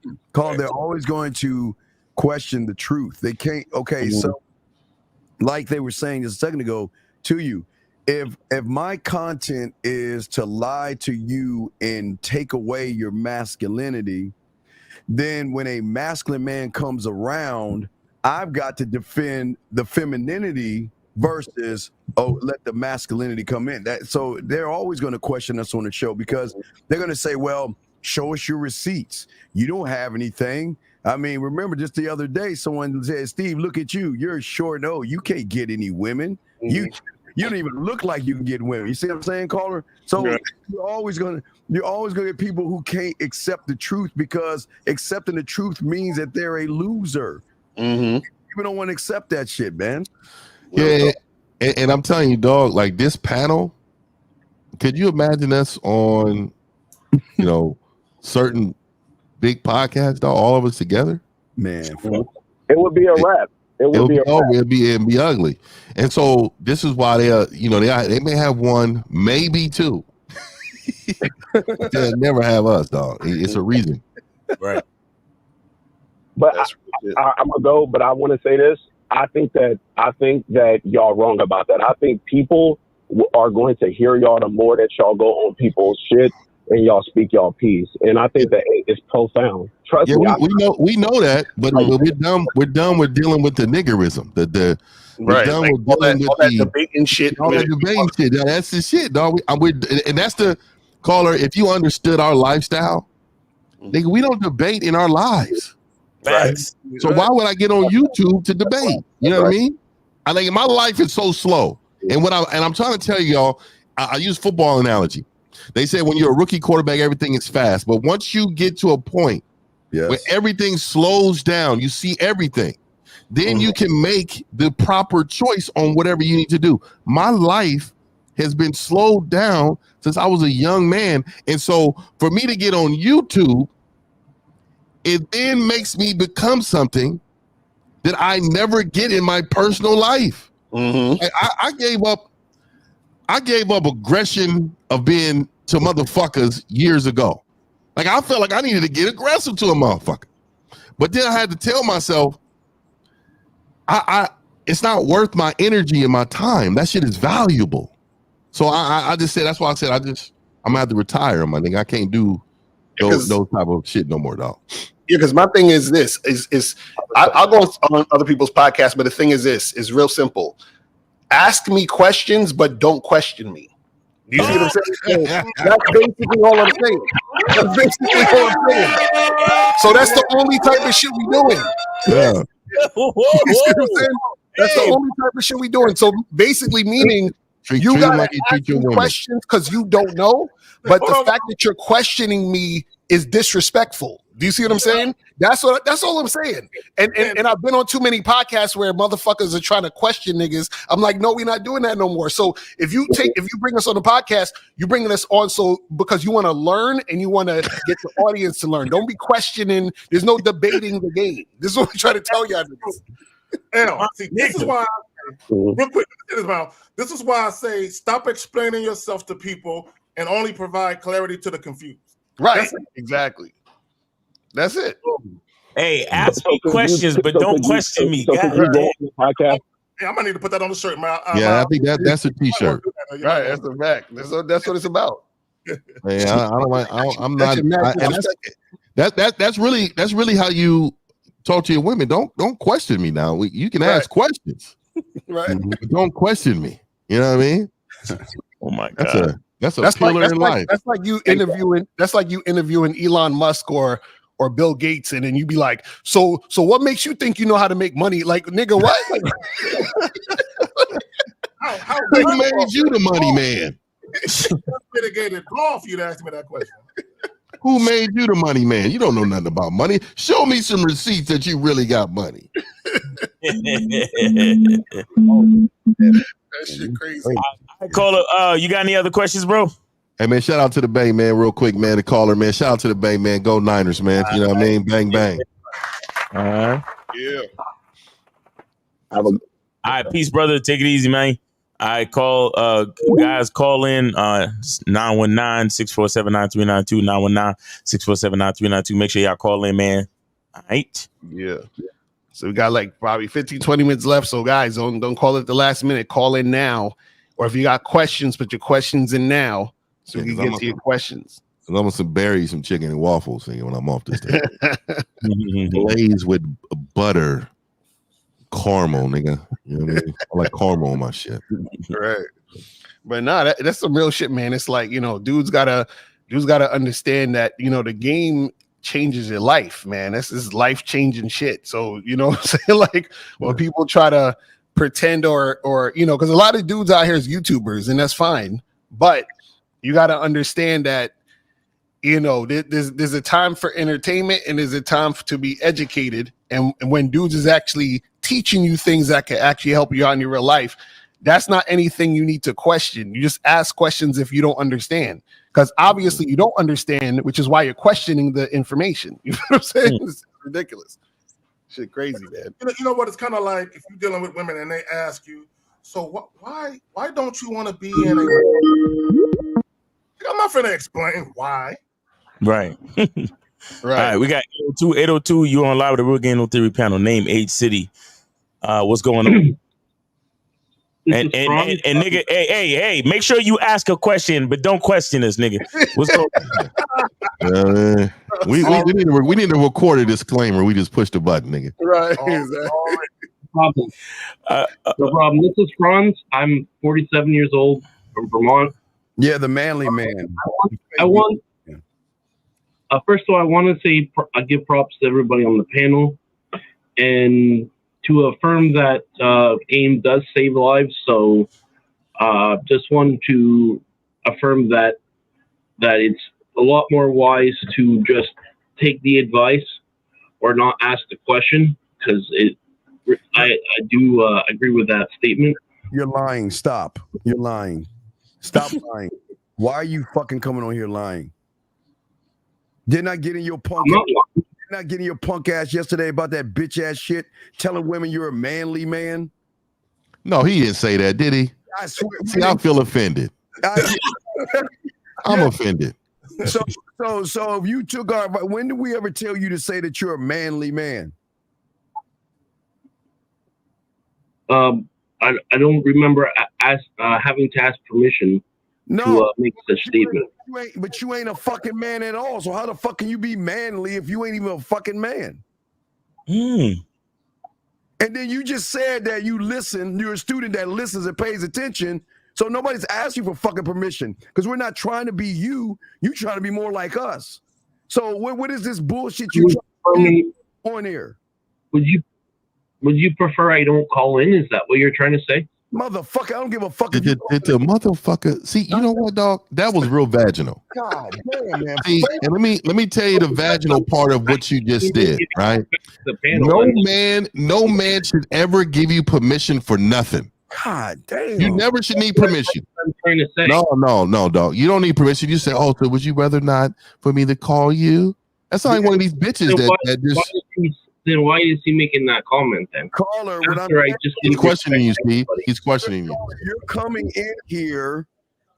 They're always going to question the truth. They can't. Okay, so like they were saying just a second ago to you, if my content is to lie to you and take away your masculinity, then when a masculine man comes around, I've got to defend the femininity versus let the masculinity come in. So they're always going to question us on the show, because they're going to say, well, show us your receipts. You don't have anything. I mean, remember just the other day, someone said, Steve, look at you. You're short. No, you can't get any women. You don't even look like you can get women. You see what I'm saying, caller? So you're always gonna get people who can't accept the truth, because accepting the truth means that they're a loser. People don't want to accept that shit, man. Yeah, and I'm telling you, dog, like this panel, could you imagine us on, certain big podcasts, dog, all of us together? Man, it would be a wrap. It would be over. It'd be ugly. And so this is why they may have one, maybe two. They'll never have us, dog. It's a reason. Right. But I'm gonna go. But I want to say this. I think that y'all wrong about that. I think people are going to hear y'all the more that y'all go on people's shit and y'all speak y'all piece. And I think that it's profound. Trust me. We know that, but we're done with dealing with the niggerism. We're done with dealing with the debating shit. All that debating shit. That's the shit, dog. And that's the caller. If you understood our lifestyle, nigga, we don't debate in our lives. Right. So why would I get on YouTube to debate? You know what I mean? I think my life is so slow. And I'm trying to tell y'all, I use football analogy. They say when you're a rookie quarterback, everything is fast. But once you get to a point where everything slows down, you see everything, then you can make the proper choice on whatever you need to do. My life has been slowed down since I was a young man. And so for me to get on YouTube, it then makes me become something that I never get in my personal life. I gave up aggression of being to motherfuckers years ago. Like I felt like I needed to get aggressive to a motherfucker. But then I had to tell myself, it's not worth my energy and my time. That shit is valuable. So I just said, that's why I said I'm gonna have to retire, my nigga. I can't do those type of shit no more, dog. Yeah, because my thing is this: I'll go on other people's podcasts, but the thing is this: is real simple. Ask me questions, but don't question me. Do you see what I'm saying? That's basically all I'm saying. So that's the only type of shit we doing. Yeah. You see what I'm saying? That's the only type of shit we doing. So basically, meaning you gotta ask me questions because you don't know, but the fact that you're questioning me is disrespectful. Do you see what I'm saying? That's all I'm saying. And I've been on too many podcasts where motherfuckers are trying to question niggas. I'm like, no, we're not doing that no more. So if you bring us on the podcast, you're bringing us on because you want to learn and you want to get the audience to learn. Don't be questioning. There's no debating the game. This is what we try to tell y'all. See, this is why real quick, this is why I say stop explaining yourself to people and only provide clarity to the confused. Right. Exactly. That's it. Hey, ask me questions, but don't question me. Yeah, I might need to put that on the shirt, man. I think that's a t-shirt. Right, that's the fact. That's what it's about. Yeah, that's really how you talk to your women. Don't question me now. You can ask questions. Right. But don't question me. You know what I mean? Oh my God. That's pillar in life. That's like you interviewing Elon Musk or Bill Gates, and then you be like, so what makes you think you know how to make money? Like, nigga, what? Who made you the money man? Mitigated law for you to ask me that question. Who made you the money man? You don't know nothing about money. Show me some receipts that you really got money. That shit crazy. Caller, you got any other questions, bro? Hey man, shout out to the Bay, man, real quick, man. The caller, man. Shout out to the Bay, man. Go Niners, man. You know what I mean? Bang, bang. Yeah. All right, peace, brother. Take it easy, man. I call guys, call in 919-647-9392, 919-647-9392. Make sure y'all call in, man. All right. Yeah. So we got like probably 15, 20 minutes left. So guys, don't call it the last minute. Call in now. Or if you got questions, put your questions in now so we can get to your questions. I'm gonna bury some chicken and waffles when I'm off this day. Glazed with butter, caramel, nigga. You know what I mean? I like caramel on my shit. Right. But nah, that's some real shit, man. It's like, dudes gotta understand that, the game changes your life, man. This is life-changing shit. So, you know what I'm saying? Like when people try to pretend or because a lot of dudes out here is YouTubers, and that's fine, but you got to understand that there's a time for entertainment and there's a time to be educated, and when dudes is actually teaching you things that can actually help you out in your real life, that's not anything you need to question. You just ask questions if you don't understand, because obviously you don't understand, which is why you're questioning the information. You know what I'm saying? It's ridiculous. Shit, crazy, man. You know what? It's kind of like if you're dealing with women and they ask you, so why don't you want to be in a? I'm not finna explain why. Right. Right. All right, we got 802. You on live with the Real Game No Theory panel. Name, age, city. What's going on? and nigga, hey, make sure you ask a question, but don't question us, nigga. What's going on? We need to record a disclaimer. We just push the button, nigga. Right. Problem. No problem. This is Franz. I'm 47 years old from Vermont. Yeah, the manly man. I want. First of all, I want to say I give props to everybody on the panel, and to affirm that AIM does save lives. So, just want to affirm that it's a lot more wise to just take the advice or not ask the question, because I do agree with that statement. You're lying. Stop. You're lying. Stop lying. Why are you fucking coming on here lying? Didn't I get in your punk? Didn't I get in your punk ass yesterday about that bitch ass shit, telling women you're a manly man? No, he didn't say that, did he? I swear. See, I feel offended. I'm offended. So if you took our, when did we ever tell you to say that you're a manly man? I don't remember having to ask permission to make such statement. But you ain't a fucking man at all. So how the fuck can you be manly if you ain't even a fucking man? And then you just said that you listen. You're a student that listens and pays attention. So nobody's asked you for fucking permission, because we're not trying to be you. You trying to be more like us. So what is this bullshit you trying on here? Would you prefer I don't call in? Is that what you're trying to say? Motherfucker, I don't give a fuck. Did the motherfucker see? You know what, dog? That was real vaginal. God damn, man. See, and let me tell you the vaginal part of what you just did. Right? No man should ever give you permission for nothing. God damn. You never should need permission. I'm trying to say. No, dog. You don't need permission. You say, oh, so would you rather not for me to call you? That's not like one of these bitches that just. Then why is he making that comment then? Caller, he's questioning you, Steve. He's questioning you. You're coming in here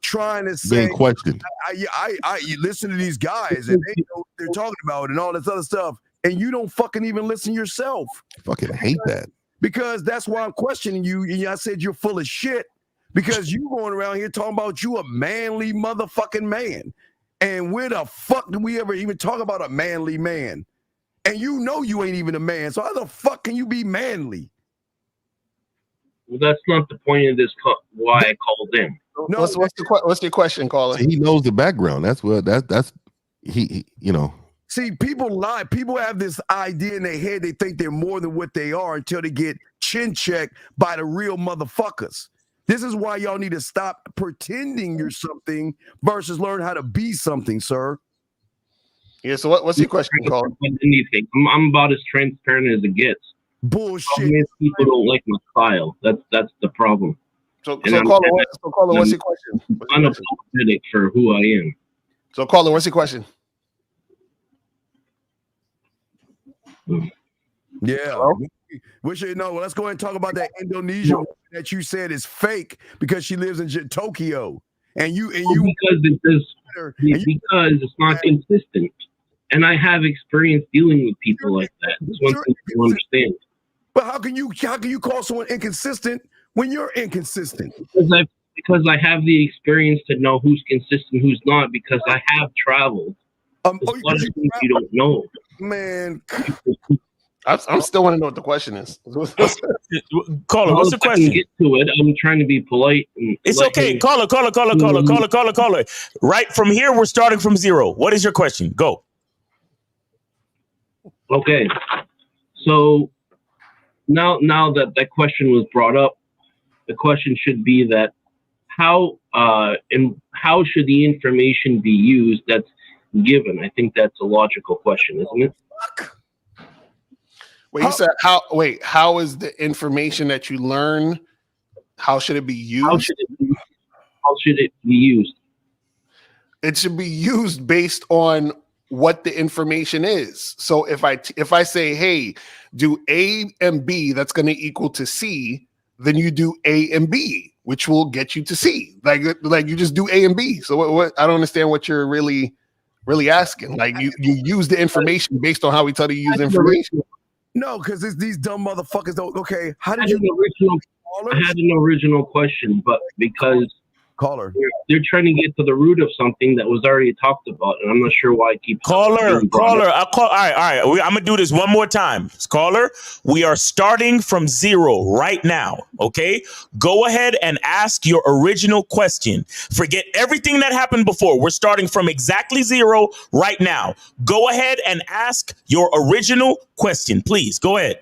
trying to say, being questioned. You listen to these guys and they know what they're talking about and all this other stuff, and you don't fucking even listen yourself. I fucking hate that. Because that's why I'm questioning you. And I said you're full of shit because you going around here talking about you a manly motherfucking man. And where the fuck do we ever even talk about a manly man? And you know you ain't even a man. So how the fuck can you be manly? Well, that's not the point of this. Why I called in. No, what's your question, caller? He knows the background. That's what that's he you know. See, people lie. People have this idea in their head. They think they're more than what they are until they get chin checked by the real motherfuckers. This is why y'all need to stop pretending you're something versus learn how to be something, sir. Yeah, so what's your question, caller? Anything. I'm about as transparent as it gets. Bullshit. People don't like my style. That's the problem. So caller, what's your question? I'm unapologetic for who I am. So caller, what's your question? Yeah. Wish you know. Let's go ahead and talk about that Indonesian woman that you said is fake because she lives in Tokyo. And you because it's not consistent. And I have experience dealing with people like that. It's one thing to understand. But how can you call someone inconsistent when you're inconsistent? Because I have the experience to know who's consistent, who's not, because I have traveled. There's a lot of things you don't know. Man. I'm still want to know what the question is. Caller, what's the question? Get to it. I'm trying to be polite. It's okay. Caller. Right from here, we're starting from zero. What is your question? Go. Okay. So now that question was brought up, the question should be that how should the information be used that's given? I think that's a logical question, isn't it? Wait, you said how is the information that you learn? How should it be used? How should it be used? It should be used based on what the information is. So if I say, hey, do A and B, that's going to equal to C, then you do A and B, which will get you to C. Like you just do A and B. So what I don't understand what you're really asking. Like you use the information based on how we tell you to use information. No, because these dumb motherfuckers don't. Okay, how did I had an original question, but because caller, they're trying to get to the root of something that was already talked about, and I'm not sure why I keep caller. All right. I'm gonna do this one more time. Caller, we are starting from zero right now. Okay, go ahead and ask your original question. Forget everything that happened before. We're starting from exactly zero right now. Go ahead and ask your original question, please. Go ahead.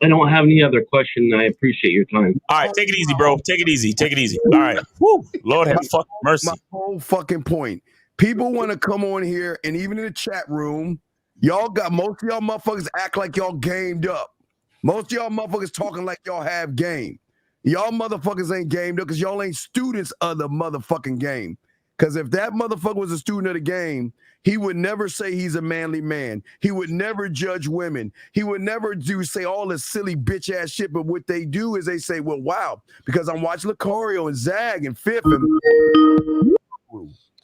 I don't have any other question. I appreciate your time. All right, take it easy, bro. Take it easy. All right. Woo. Lord have fucking mercy. My whole fucking point. People want to come on here, and even in the chat room, most of y'all motherfuckers act like y'all gamed up. Most of y'all motherfuckers talking like y'all have game. Y'all motherfuckers ain't gamed up because y'all ain't students of the motherfucking game. Because if that motherfucker was a student of the game, he would never say he's a manly man. He would never judge women. He would never say all this silly bitch ass shit. But what they do is they say, well, wow, because I'm watching Lucario and Zag and Fifth.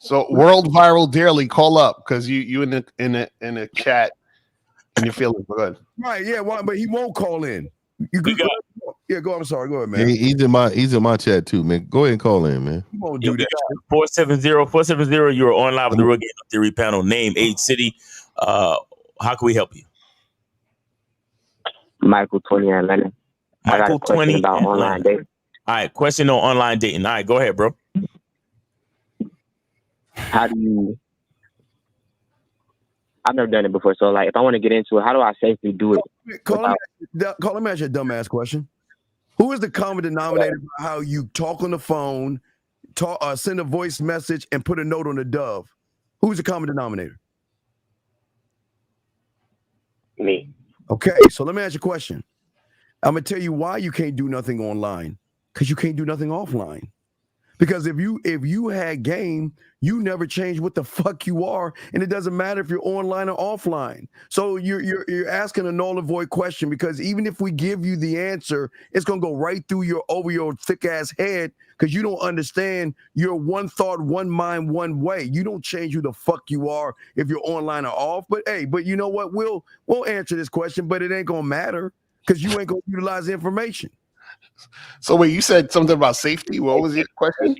So World Viral Daily, call up because you in the chat and you're feeling good. Right, yeah, but he won't call in. Go. I'm sorry. Go ahead, man. He's in my chat too, man. Go ahead and call in, man. You won't do that. 470. You're on live with the Real Game Theory panel. Name, age, city. How can we help you? Michael 20 Atlanta. Michael 20 about online dating. All right, question on online dating. All right, go ahead, bro. How do you? I've never done it before, so like, if I want to get into it, how do I safely do it? Call him ask you a dumbass question. Who is the common denominator for how you talk on the phone, send a voice message, and put a note on the dove? Who's the common denominator? Me. Okay, so let me ask you a question. I'm gonna tell you why you can't do nothing online. Because you can't do nothing offline. Because if you had game, you never change what the fuck you are, and it doesn't matter if you're online or offline. So you're asking a null and void question, because even if we give you the answer, it's gonna go right through over your thick ass head, because you don't understand you're one thought, one mind, one way. You don't change who the fuck you are if you're online or off. But you know what? We'll answer this question, but it ain't gonna matter because you ain't gonna utilize the information. So wait, you said something about safety. What was your question?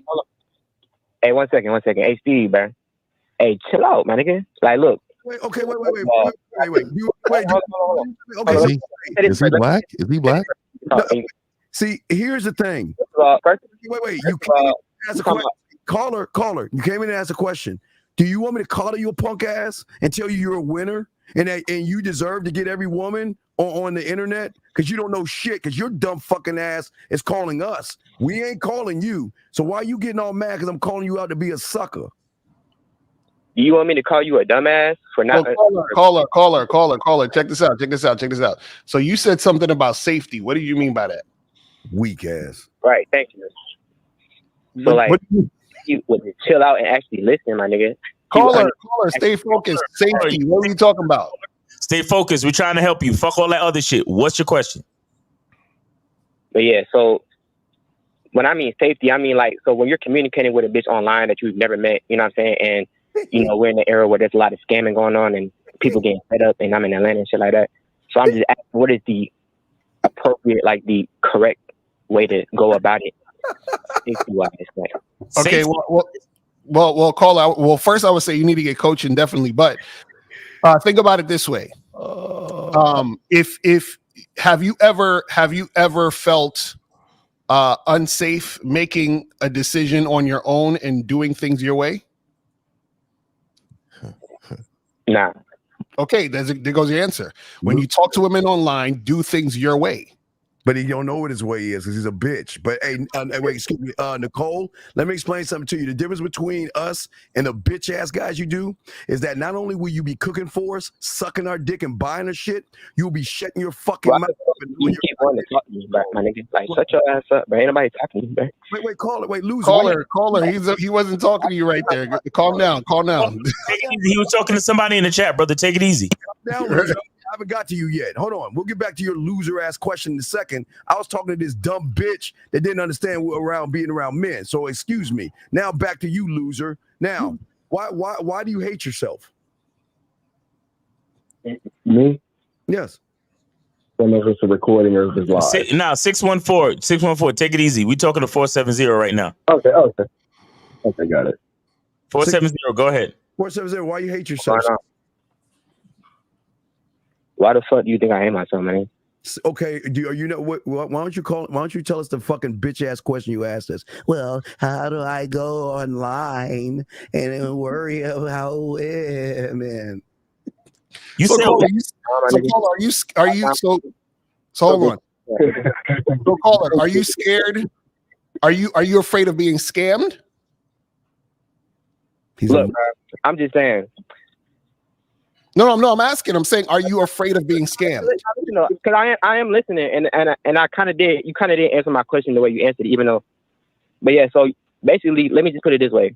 Hey, one second. Hey, Steve, man. Hey, chill out, man, nigga. Like, look. Wait. Okay. Is he black? Is he black? No, see, here's the thing. Wait. You came in and ask a question. Caller. You came in and asked a question. Do you want me to call you a punk ass and tell you you're a winner and you deserve to get every woman on the internet? Because you don't know shit, because your dumb fucking ass is calling us. We ain't calling you. So why are you getting all mad because I'm calling you out to be a sucker? Do you want me to call you a dumbass for not? Caller. Check this out. So you said something about safety. What do you mean by that? Weak ass. Right. Thank you. So you would chill out and actually listen, my nigga. Caller, stay focused. Safety. What are you talking about? Stay focused. We're trying to help you. Fuck all that other shit. What's your question? But yeah, so when I mean safety, I mean so when you're communicating with a bitch online that you've never met, you know what I'm saying? And, we're in the era where there's a lot of scamming going on and people getting fed up, and I'm in Atlanta and shit like that. So I'm just asking, what is the appropriate, the correct way to go about it? Safety-wise, Okay, well, caller. Well, first I would say you need to get coaching, definitely, but think about it this way. If have you ever felt unsafe making a decision on your own and doing things your way? Nah. Okay, there goes your answer. When you talk to women online, do things your way. But he don't know what his way is because he's a bitch. But hey, wait, excuse me, Nicole, let me explain something to you. The difference between us and the bitch ass guys you do is that not only will you be cooking for us, sucking our dick and buying our shit, you'll be shutting your fucking mouth. You keep wanting to talk to me, bro, my nigga. Like, shut your ass up, bro. Ain't nobody talking to you, bro. Wait, caller, loser. Caller. He wasn't talking to you right there. Calm down. Take it easy. He was talking to somebody in the chat, brother. Take it easy. Calm down, loser. I haven't got to you yet. Hold on. We'll get back to your loser ass question in a second. I was talking to this dumb bitch that didn't understand being around men. So excuse me. Now back to you, loser. Now, why do you hate yourself? Me? Yes. Whenever it's a recording of his live. 614. Take it easy. We talking to 470 right now. Okay, got it. 470. Go ahead. 470. Why you hate yourself? Why the fuck do you think I hate myself, man? Okay, why don't you tell us the fucking bitch ass question you asked us? Well, how do I go online and worry about women? So hold on. So caller, are you scared? Are you afraid of being scammed? Look, bro, I'm just saying. No, I'm asking. I'm saying, are you afraid of being scammed? Because I am listening, and I kind of did. You kind of didn't answer my question the way you answered it, even though. But yeah, so basically, let me just put it this way: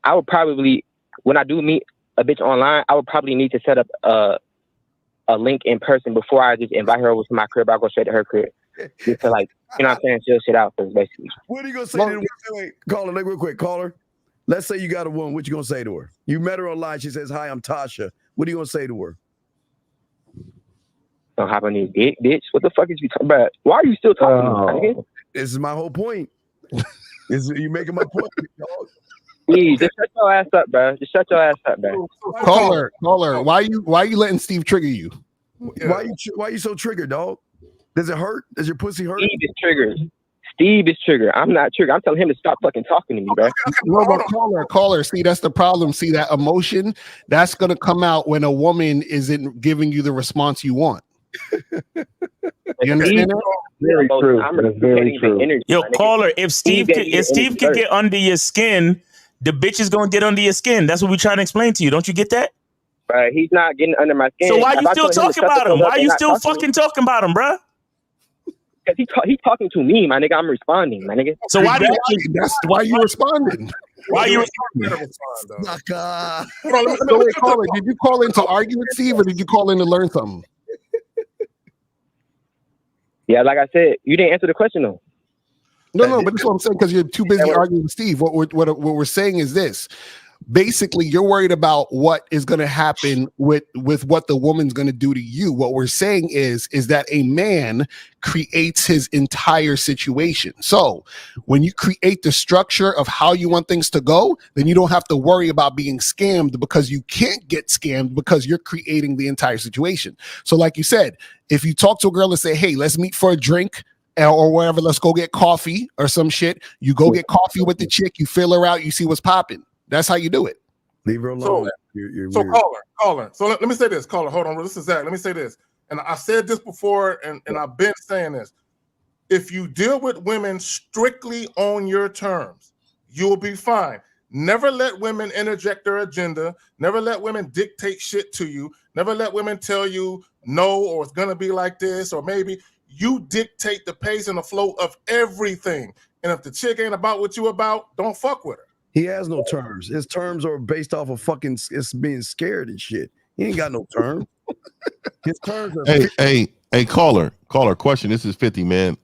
I would probably, when I do meet a bitch online, I would probably need to set up a link in person before I just invite her over to my crib. I go straight to her crib, just to, like, you know what I'm saying, chill shit out. Basically. What are you gonna say? Wait, caller, real quick, caller. Let's say you got a woman. What you gonna say to her? You met her online. She says, "Hi, I'm Tasha." What are you gonna say to her? Don't have any dick, bitch. What the fuck is you talking about? Why are you still talking to me? This is my whole point. You making my point, dog? Please, just shut your ass up, bro. Just shut your ass up, bro. Caller. Why you letting Steve trigger you? Why you so triggered, dog? Does it hurt? Does your pussy hurt? Steve is triggered. I'm not triggered. I'm telling him to stop fucking talking to me, bro. No, but caller. See, that's the problem. See, that emotion, that's gonna come out when a woman isn't giving you the response you want. You understand that? Very true. That's very true. Yo, caller, if Steve can get under your skin, the bitch is gonna get under your skin. That's what we're trying to explain to you. Don't you get that? He's not getting under my skin. So why you still talking about him? Why you still fucking talking about him, bro? Because he's talking to me, my nigga. I'm responding, my nigga. So why that's why you responding. Why you responding? Caller, did you call in to argue with Steve, or did you call in to learn something? Yeah, like I said, you didn't answer the question though. No, but that's what I'm saying, because you're too busy arguing with Steve. What we're saying is this. Basically, you're worried about what is going to happen with what the woman's going to do to you. What we're saying is that a man creates his entire situation. So when you create the structure of how you want things to go, then you don't have to worry about being scammed, because you can't get scammed because you're creating the entire situation. So like you said, if you talk to a girl and say, hey, let's meet for a drink, or whatever, let's go get coffee or some shit. You go get coffee with the chick, you fill her out, you see what's popping. That's how you do it. Leave her alone. So caller. So let me say this, caller. Hold on, this is Zach. Let me say this, and I said this before, and I've been saying this. If you deal with women strictly on your terms, you'll be fine. Never let women interject their agenda. Never let women dictate shit to you. Never let women tell you no, or it's gonna be like this, or maybe. You dictate the pace and the flow of everything. And if the chick ain't about what you about, don't fuck with her. He has no terms. His terms are based off of fucking being scared and shit. He ain't got no terms. His terms are Hey, caller, question. This is 50, man.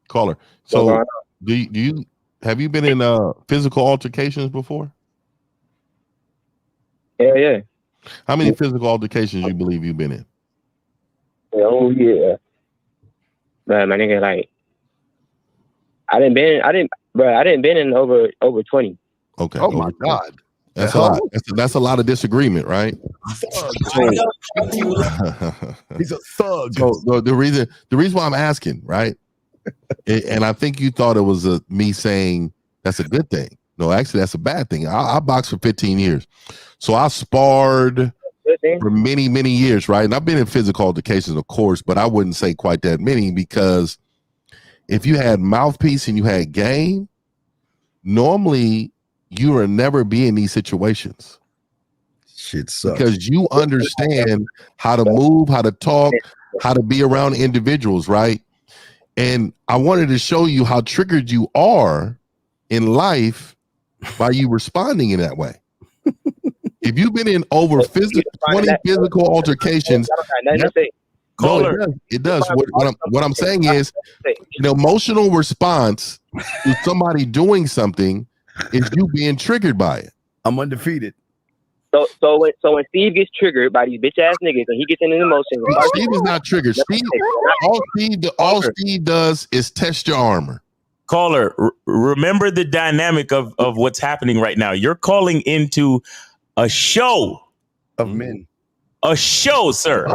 Caller. So have you been in physical altercations before? Yeah. How many physical altercations you believe you've been in? Oh yeah. Man, my nigga, like I didn't been in over 20. Okay. Oh my God. That's a lot. That's a lot of disagreement, right? He's a thug. So the reason why I'm asking, right? And I think you thought it was me saying that's a good thing. No, actually, that's a bad thing. I boxed for 15 years, so I sparred for many, many years, right? And I've been in physical altercations, of course, but I wouldn't say quite that many, because if you had mouthpiece and you had game, normally you will never be in these situations. Shit sucks. Because you understand how to move, how to talk, how to be around individuals, right? And I wanted to show you how triggered you are in life by you responding in that way. If you've been in over 20 physical altercations, it does. What I'm saying is, an emotional response to somebody doing something is you being triggered by it. I'm undefeated. So when Steve gets triggered by these bitch ass niggas and he gets in an emotion, Steve is not triggered. All Steve does is test your armor. Caller, remember the dynamic of what's happening right now. You're calling into a show of men. A show, sir.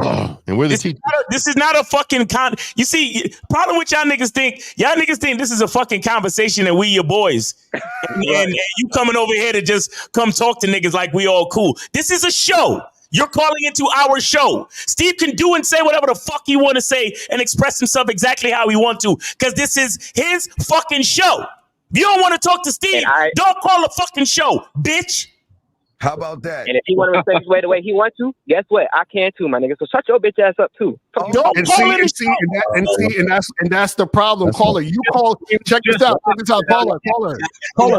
And we're the this is not a fucking you see, problem with y'all niggas think this is a fucking conversation and we your boys. And you coming over here to just come talk to niggas like we all cool. This is a show. You're calling into our show. Steve can do and say whatever the fuck he want to say and express himself exactly how he want to, because this is his fucking show. If you don't want to talk to Steve, don't call a fucking show, bitch. How about that? And if he want to respect his way the way he wants to, guess what? I can too, my nigga. So shut your bitch ass up too. And that's the problem, caller. You call. Check this out. Caller.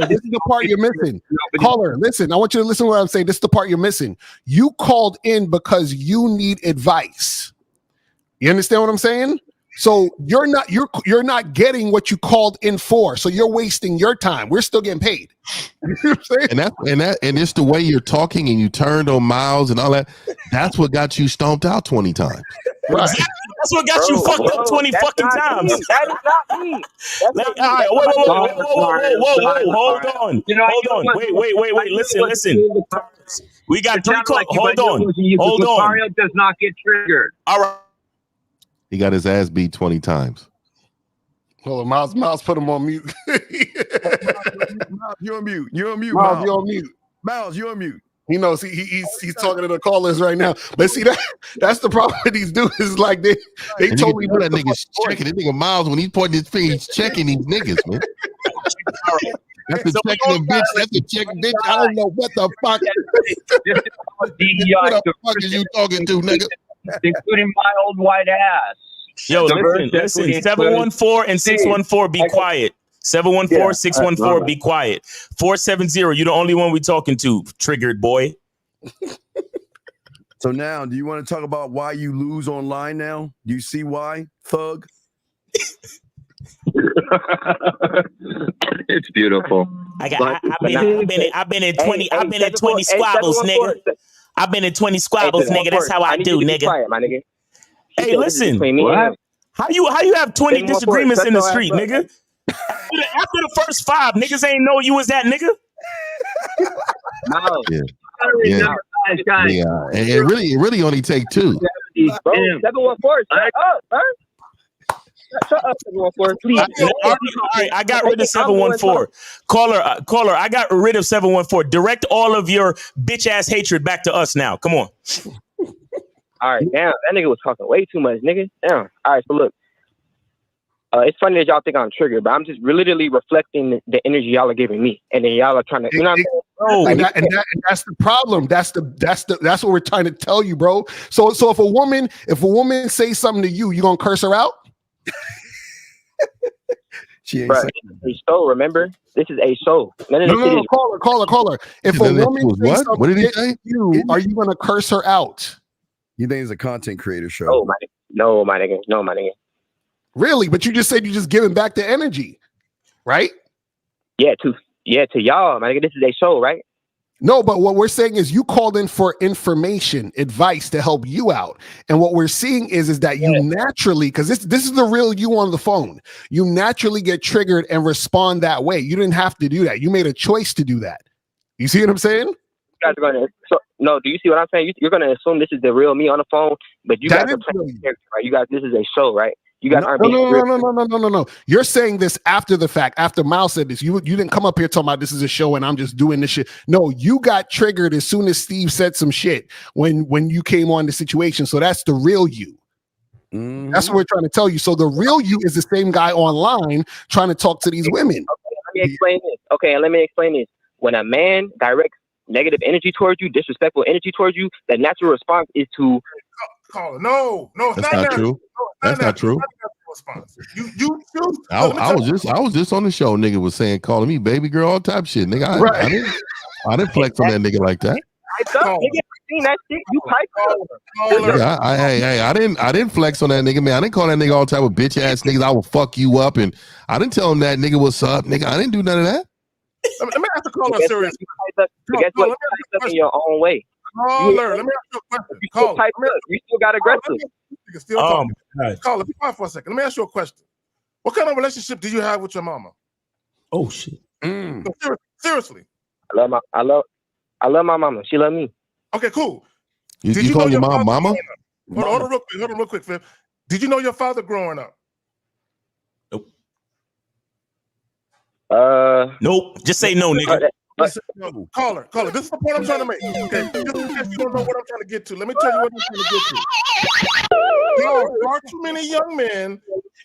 This is the part you're missing. Caller, listen. I want you to listen to what I'm saying. This is the part you're missing. You called in because you need advice. You understand what I'm saying? So you're not getting what you called in for. So you're wasting your time. We're still getting paid. You know what I'm saying? And it's the way you're talking and you turned on Miles and all that. That's what got you stomped out 20 times. Right. That's what got you fucked up 20 fucking times. That is not me. All right, whoa, hold on. Wait. Listen. We got 3 calls. Hold on. Mario does not get triggered. All right. He got his ass beat 20 times. Hold on, Miles put him on mute. Miles, you're on mute. Miles, you're on mute. Miles, you're on mute. He knows he's talking to the callers right now. But see, that's the problem with these dudes, is like they totally know that nigga's checking. That nigga Miles, when he's pointing his finger, he's checking these niggas, man. That's the checking the bitch. That's the checking bitch. I don't know what the fuck. What the fuck is you talking to, nigga? Including my old white ass. Yo, listen. 714 and 614, be quiet. 714-614, be quiet. 470, you're the only one we talking to, triggered boy. So now, do you want to talk about why you lose online now? Do you see why, Thug? It's beautiful. I've been in 20 squabbles, nigga. I've been in 20 squabbles, nigga. That's how I do, nigga. Quiet, my nigga. Hey, listen. How you have 20 disagreements in the street, nigga? After the first 5, niggas ain't know you was that nigga. No. Yeah. And it really only take 2. Bro, 714, shut up, bro. Shut up, 714, please. All right, I got rid of 714. Caller, I got rid of 714. Direct all of your bitch ass hatred back to us now. Come on. All right, damn, that nigga was talking way too much, nigga. Damn. All right, so look. It's funny that y'all think I'm triggered, but I'm just literally reflecting the energy y'all are giving me, and then y'all are trying to, you know what I'm saying? And that's the problem. That's what we're trying to tell you, bro. So if a woman says something to you, you gonna curse her out? She ain't saying a show. Remember, this is a show. No, caller. If a woman says something what did he say? You, are you gonna curse her out? You think it's a content creator show? No, my nigga. Really? But you just said you're just giving back the energy, right? Yeah, to y'all, my nigga. This is a show, right? No, but what we're saying is you called in for information, advice to help you out. And what we're seeing is that you naturally, because this is the real you on the phone, you naturally get triggered and respond that way. You didn't have to do that. You made a choice to do that. You see what I'm saying? You guys are going to, no, do you see what I'm saying? You're going to assume this is the real me on the phone, but you guys are playing character, right? You guys, this is a show, right? You guys aren't being no. You're saying this after the fact. After Miles said this, you didn't come up here talking about this is a show and I'm just doing this shit. No, you got triggered as soon as Steve said some shit when you came on the situation. So that's the real you. Mm-hmm. That's what we're trying to tell you. So the real you is the same guy online trying to talk to these women. Let me explain this. Okay, let me explain this. When a man directs negative energy towards you, disrespectful energy towards you, the natural response is to Caller. No, That's not true. That's not true. You choose. I was just on the show. Nigga was saying, calling me baby girl, all type shit. Nigga, I didn't flex on that nigga like that. Nigga, seen that shit? You piped up. Yeah, I didn't flex on that nigga, man. I didn't call that nigga all type of bitch ass niggas. I will fuck you up, and I didn't tell him that nigga what's up, nigga. I didn't do none of that. Let me ask the caller serious. Guess what? You piped up in your own way. Caller, let me ask you a question. You still got aggressive. Still talking. Caller, be quiet for a second. Let me ask you a question. What kind of relationship do you have with your mama? Oh shit. No, seriously. I love my mama. She love me. Okay, cool. You call your mom mama? Hold on real quick, Fib. Did you know your father growing up? Nope. Just say no, nigga. Caller. This is the point I'm trying to make. Okay, just in case you don't know what I'm trying to get to, let me tell you what I'm trying to get to. There are too many young men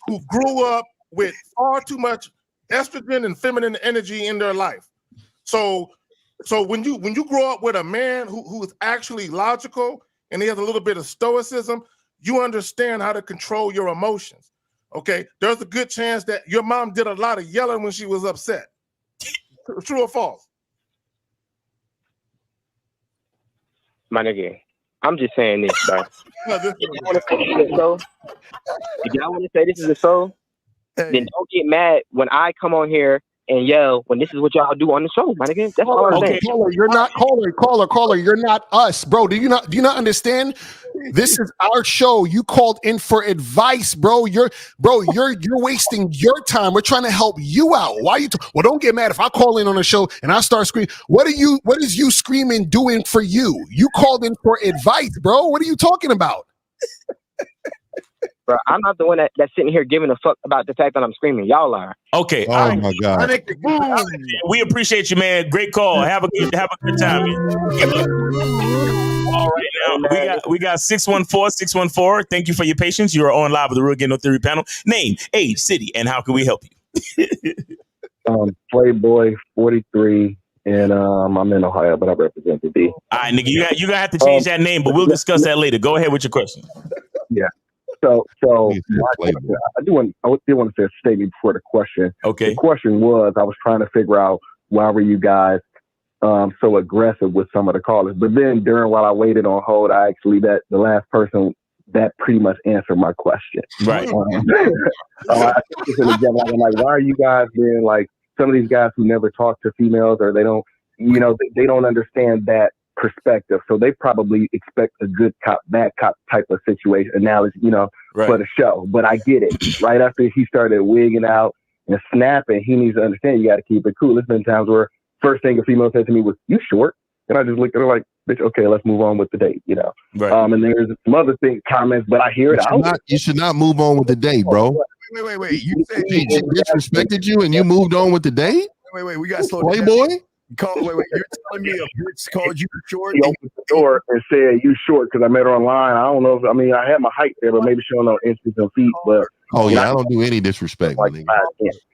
who grew up with far too much estrogen and feminine energy in their life. So when you grow up with a man who is actually logical and he has a little bit of stoicism, you understand how to control your emotions. Okay, there's a good chance that your mom did a lot of yelling when she was upset. True or false? My nigga, I'm just saying this, bro. If y'all want to say this is a show, then don't get mad when I come on here and yell when this is what y'all do on the show, my nigga. That's all I'm saying. Caller, you're not caller. You're not us, bro. Do you not understand? This is our show. You called in for advice, bro. You're wasting your time. We're trying to help you out. Why you? Well, don't get mad if I call in on a show and I start screaming. What is you screaming doing for you? You called in for advice, bro. What are you talking about? Bro, I'm not the one that's sitting here giving a fuck about the fact that I'm screaming. Y'all are. Okay. Oh my God. We appreciate you, man. Great call. Have a good time, man. All right, now we got 614. Thank you for your patience. You are on live with the Real Get No Theory panel. Name, age, city, and how can we help you? Playboy 43, and I'm in Ohio, but I represent the D. All right, nigga, you gonna have to change that name, but we'll discuss that later. Go ahead with your question. Yeah. So I do want to say a statement before the question. Okay. The question was, I was trying to figure out why were you guys so aggressive with some of the callers, but then while I waited on hold, the last person that pretty much answered my question. Right. I took this in the general, I'm like, why are you guys being like some of these guys who never talk to females, or they don't, they don't understand that perspective, so they probably expect a good cop, bad cop type of situation analogy, for the show. But I get it. Right after he started wigging out and snapping, he needs to understand you got to keep it cool. There's been times where first thing a female said to me was, "You short?" And I just looked at her like, "Bitch, okay, let's move on with the date." Right. And there's some other comments, but I hear it out. You should not move on with the date, bro. Wait. You said he disrespected you and you moved on with the date? Wait. We got to slow Playboy? down. Wait. You're telling me a bitch called you short? She opened the door and said, "You short," because I met her online. I don't know. I had my height there, but maybe she don't know inches and feet. But I don't do any disrespect. Like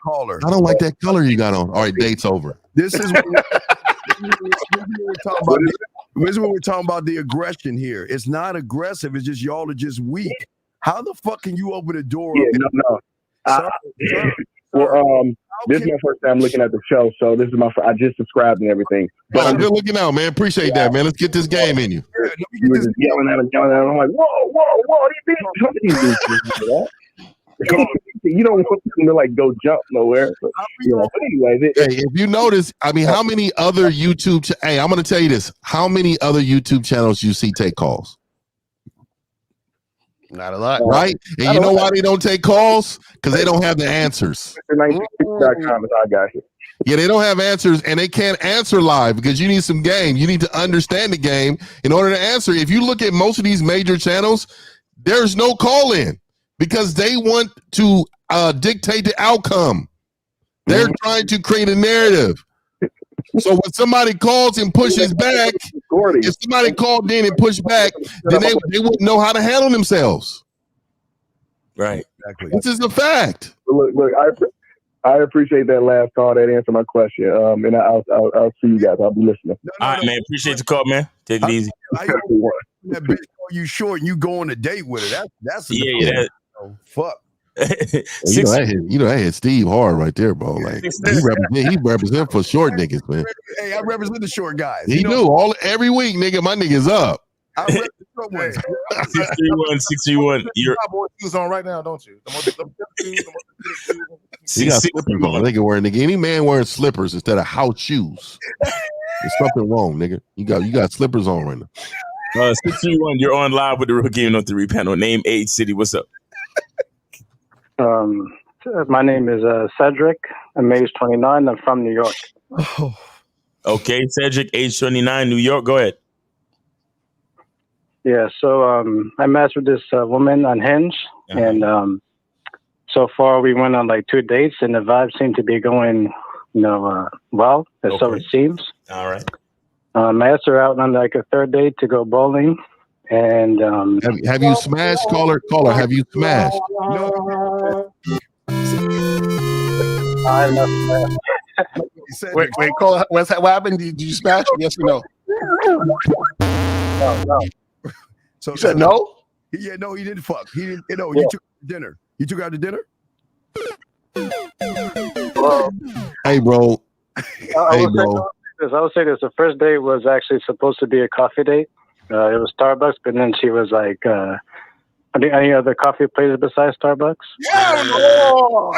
caller. I don't like that color you got on. All right, date's over. This is what we're talking about. The aggression here. It's not aggressive. It's just y'all are just weak. How the fuck can you open a door? No. This is my first time looking at the show, so this is I just subscribed and everything. But I'm good looking out, man. Appreciate that, man. Let's get this game in you. You were just yelling at him. I'm like, whoa, you don't want them to like go jump nowhere. So, but anyway, if you notice, how many other YouTube? I'm going to tell you this: how many other YouTube channels you see take calls? Not a lot, right? And you know why they don't take calls? Because they don't have the answers. .com is I got here. Yeah, they don't have answers, and they can't answer live because you need some game. You need to understand the game in order to answer. If you look at most of these major channels, there's no call in. because they want to dictate the outcome. They're trying to create a narrative. So when somebody calls and pushes back, if somebody called in and pushed back, then they wouldn't know how to handle themselves. Right. Exactly. This is a fact. Look, I appreciate that last call. That answered my question. And I'll see you guys. I'll be listening. All right, man. Appreciate the call, man. Take it easy. That bitch call you short and you go on a date with her. That's yeah. Fuck. You know that hit Steve hard right there, bro. Like he represent for short niggas, man. Hey, I represent the short guys. He do every week, nigga. My nigga's up. I represent the short ones. 631. You're shoes on right now, don't you? He got slippers on. Nigga wearing any man wearing slippers instead of house shoes. There's something wrong, nigga. You got slippers on right now. 631. You're on live with the Real Gaming on 3 panel. Name, age, city. What's up? My name is Cedric. I'm age 29. I'm from New York. Okay, Cedric, age 29, New York. Go ahead. Yeah, so I matched with this woman on Hinge, and so far we went on like 2 dates, and the vibe seemed to be going, well, so it seems. All right. I asked her out on like a 3rd date to go bowling. And have you smashed? Caller, have you smashed? No. Wait, call. What happened? Did you smash? Yes or no? No. So you said no? Yeah, no, he didn't fuck. He didn't. You took out to dinner. You took out to dinner. Hey, bro. I would say this. The first date was actually supposed to be a coffee date. It was Starbucks, but then she was like, any other coffee places besides Starbucks? Yeah, oh,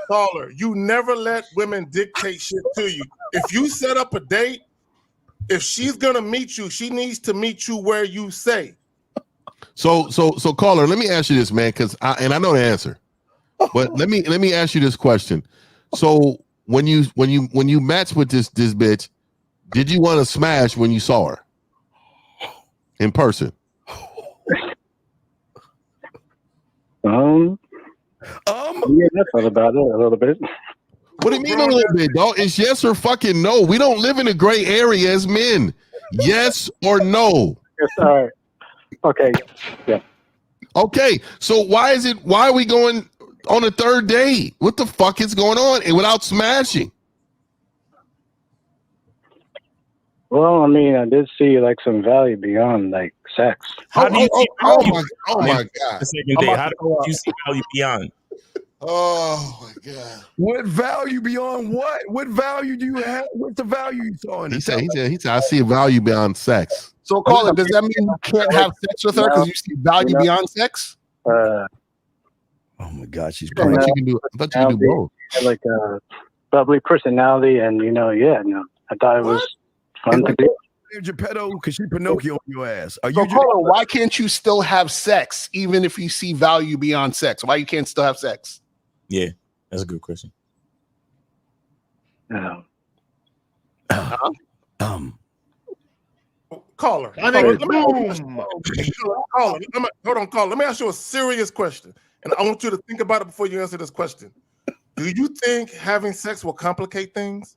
Caller. You never let women dictate shit to you. If you set up a date, if she's gonna meet you, she needs to meet you where you say. So caller, let me ask you this, man, because I know the answer, but let me ask you this question. So when you matched with this bitch, did you want to smash when you saw her in person? Yeah, I thought about it a little bit. What do you mean a little bit, dog? It's yes or fucking no. We don't live in a gray area as men. Yes or no? Yes, all right. Okay. Yeah. Okay. So why are we going on a 3rd date? What the fuck is going on? And without smashing? Well, I mean, I did see like some value beyond like sex. How do you see my God. The second day. How do you see value beyond? Oh my God. What value beyond what? What value do you have? What's the value you saw in it? He said, I see a value beyond sex. So, caller, does that mean you can't have sex with her because you see value beyond sex? Oh my God, she's I thought you can do both. Like a bubbly personality, and I thought it was fun to do. Geppetto, because she Pinocchio on your ass. Caller, why can't you still have sex even if you see value beyond sex? Why you can't still have sex? Yeah, that's a good question. Caller. Hold on, caller. Let me ask you a serious question, and I want you to think about it before you answer this question. Do you think having sex will complicate things?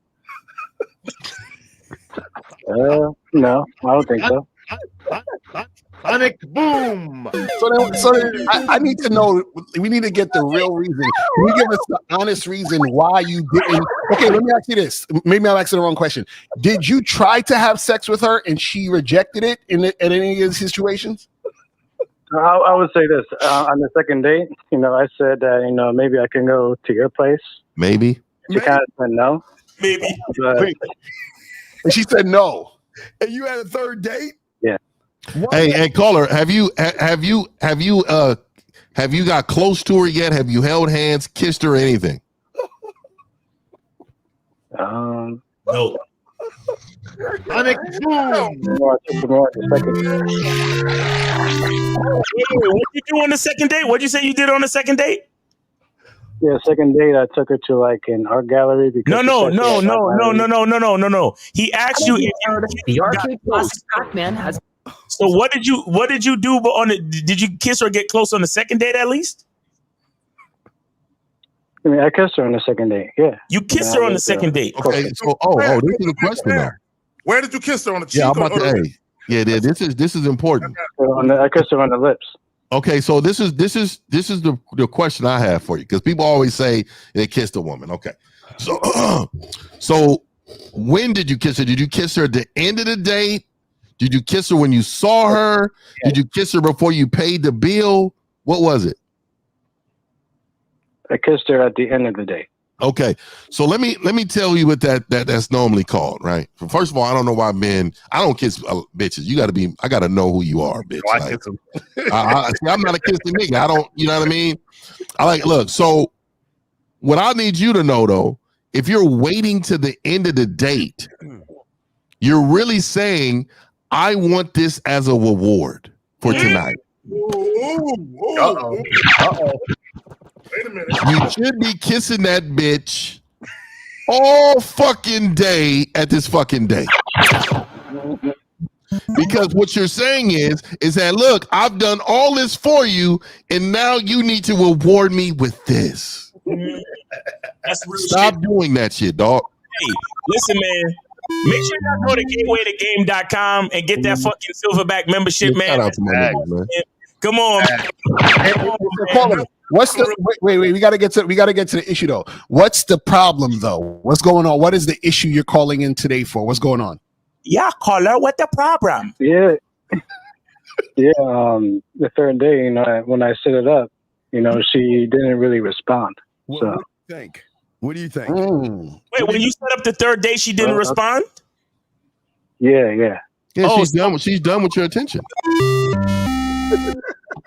No, I don't think so. Sonic boom. So I need to know. We need to get the real reason. Can you give us the honest reason why you didn't? Okay, let me ask you this. Maybe I'm asking the wrong question. Did you try to have sex with her and she rejected it at any of the situations? I would say this on the second date. I said that maybe I can go to your place. Maybe. She kind of said no. Maybe. And she said no. And you had a 3rd date? Yeah. Hey, caller, have you got close to her yet? Have you held hands, kissed her, or anything? No. Sonic boom. What you do on the second date? What'd you say you did on the second date? Yeah, second date, I took her to like an art gallery because No. He asked you if the arcade classic Pac-Man has. So what did you do on it? Did you kiss or get close on the second date at least? I mean, I kissed her on the second date. Yeah. You kissed her on the second date. Okay. So this is a question now. Where did you kiss her, on the cheek? Yeah, I'm about to. This is important. I kissed her on the lips. Okay, so this is the question I have for you, because people always say they kissed a woman. Okay, so when did you kiss her? Did you kiss her at the end of the date? Did you kiss her when you saw her? Did you kiss her before you paid the bill? What was it? I kissed her at the end of the day. Okay, so let me tell you what that's normally called, right? First of all, I don't know why men. I don't kiss bitches. I got to know who you are, bitch. I kiss them. I'm not a kissing nigga. I don't. You know what I mean? Look. So what I need you to know though, if you're waiting to the end of the date, you're really saying, I want this as a reward for tonight. Uh-oh. Wait a minute. You should be kissing that bitch all fucking day at this fucking date. Because what you're saying is that, look, I've done all this for you, and now you need to reward me with this. That's real Stop shit. doing that shit, dog. Hey, listen, man. Make sure y'all go to gatewaythegame.com and get that fucking silverback membership, man. Shout out to my niggas, man. Come on, Caller, what's the wait? We gotta get to the issue though. What's the problem though? What's going on? What is the issue you're calling in today for? What's going on? Yeah, caller, what the problem? Yeah. The third day, when I set it up, she didn't really respond. What So do you think? What do you think? Wait, when you set up the third day, she didn't respond? Yeah. Yeah, she's done with your attention.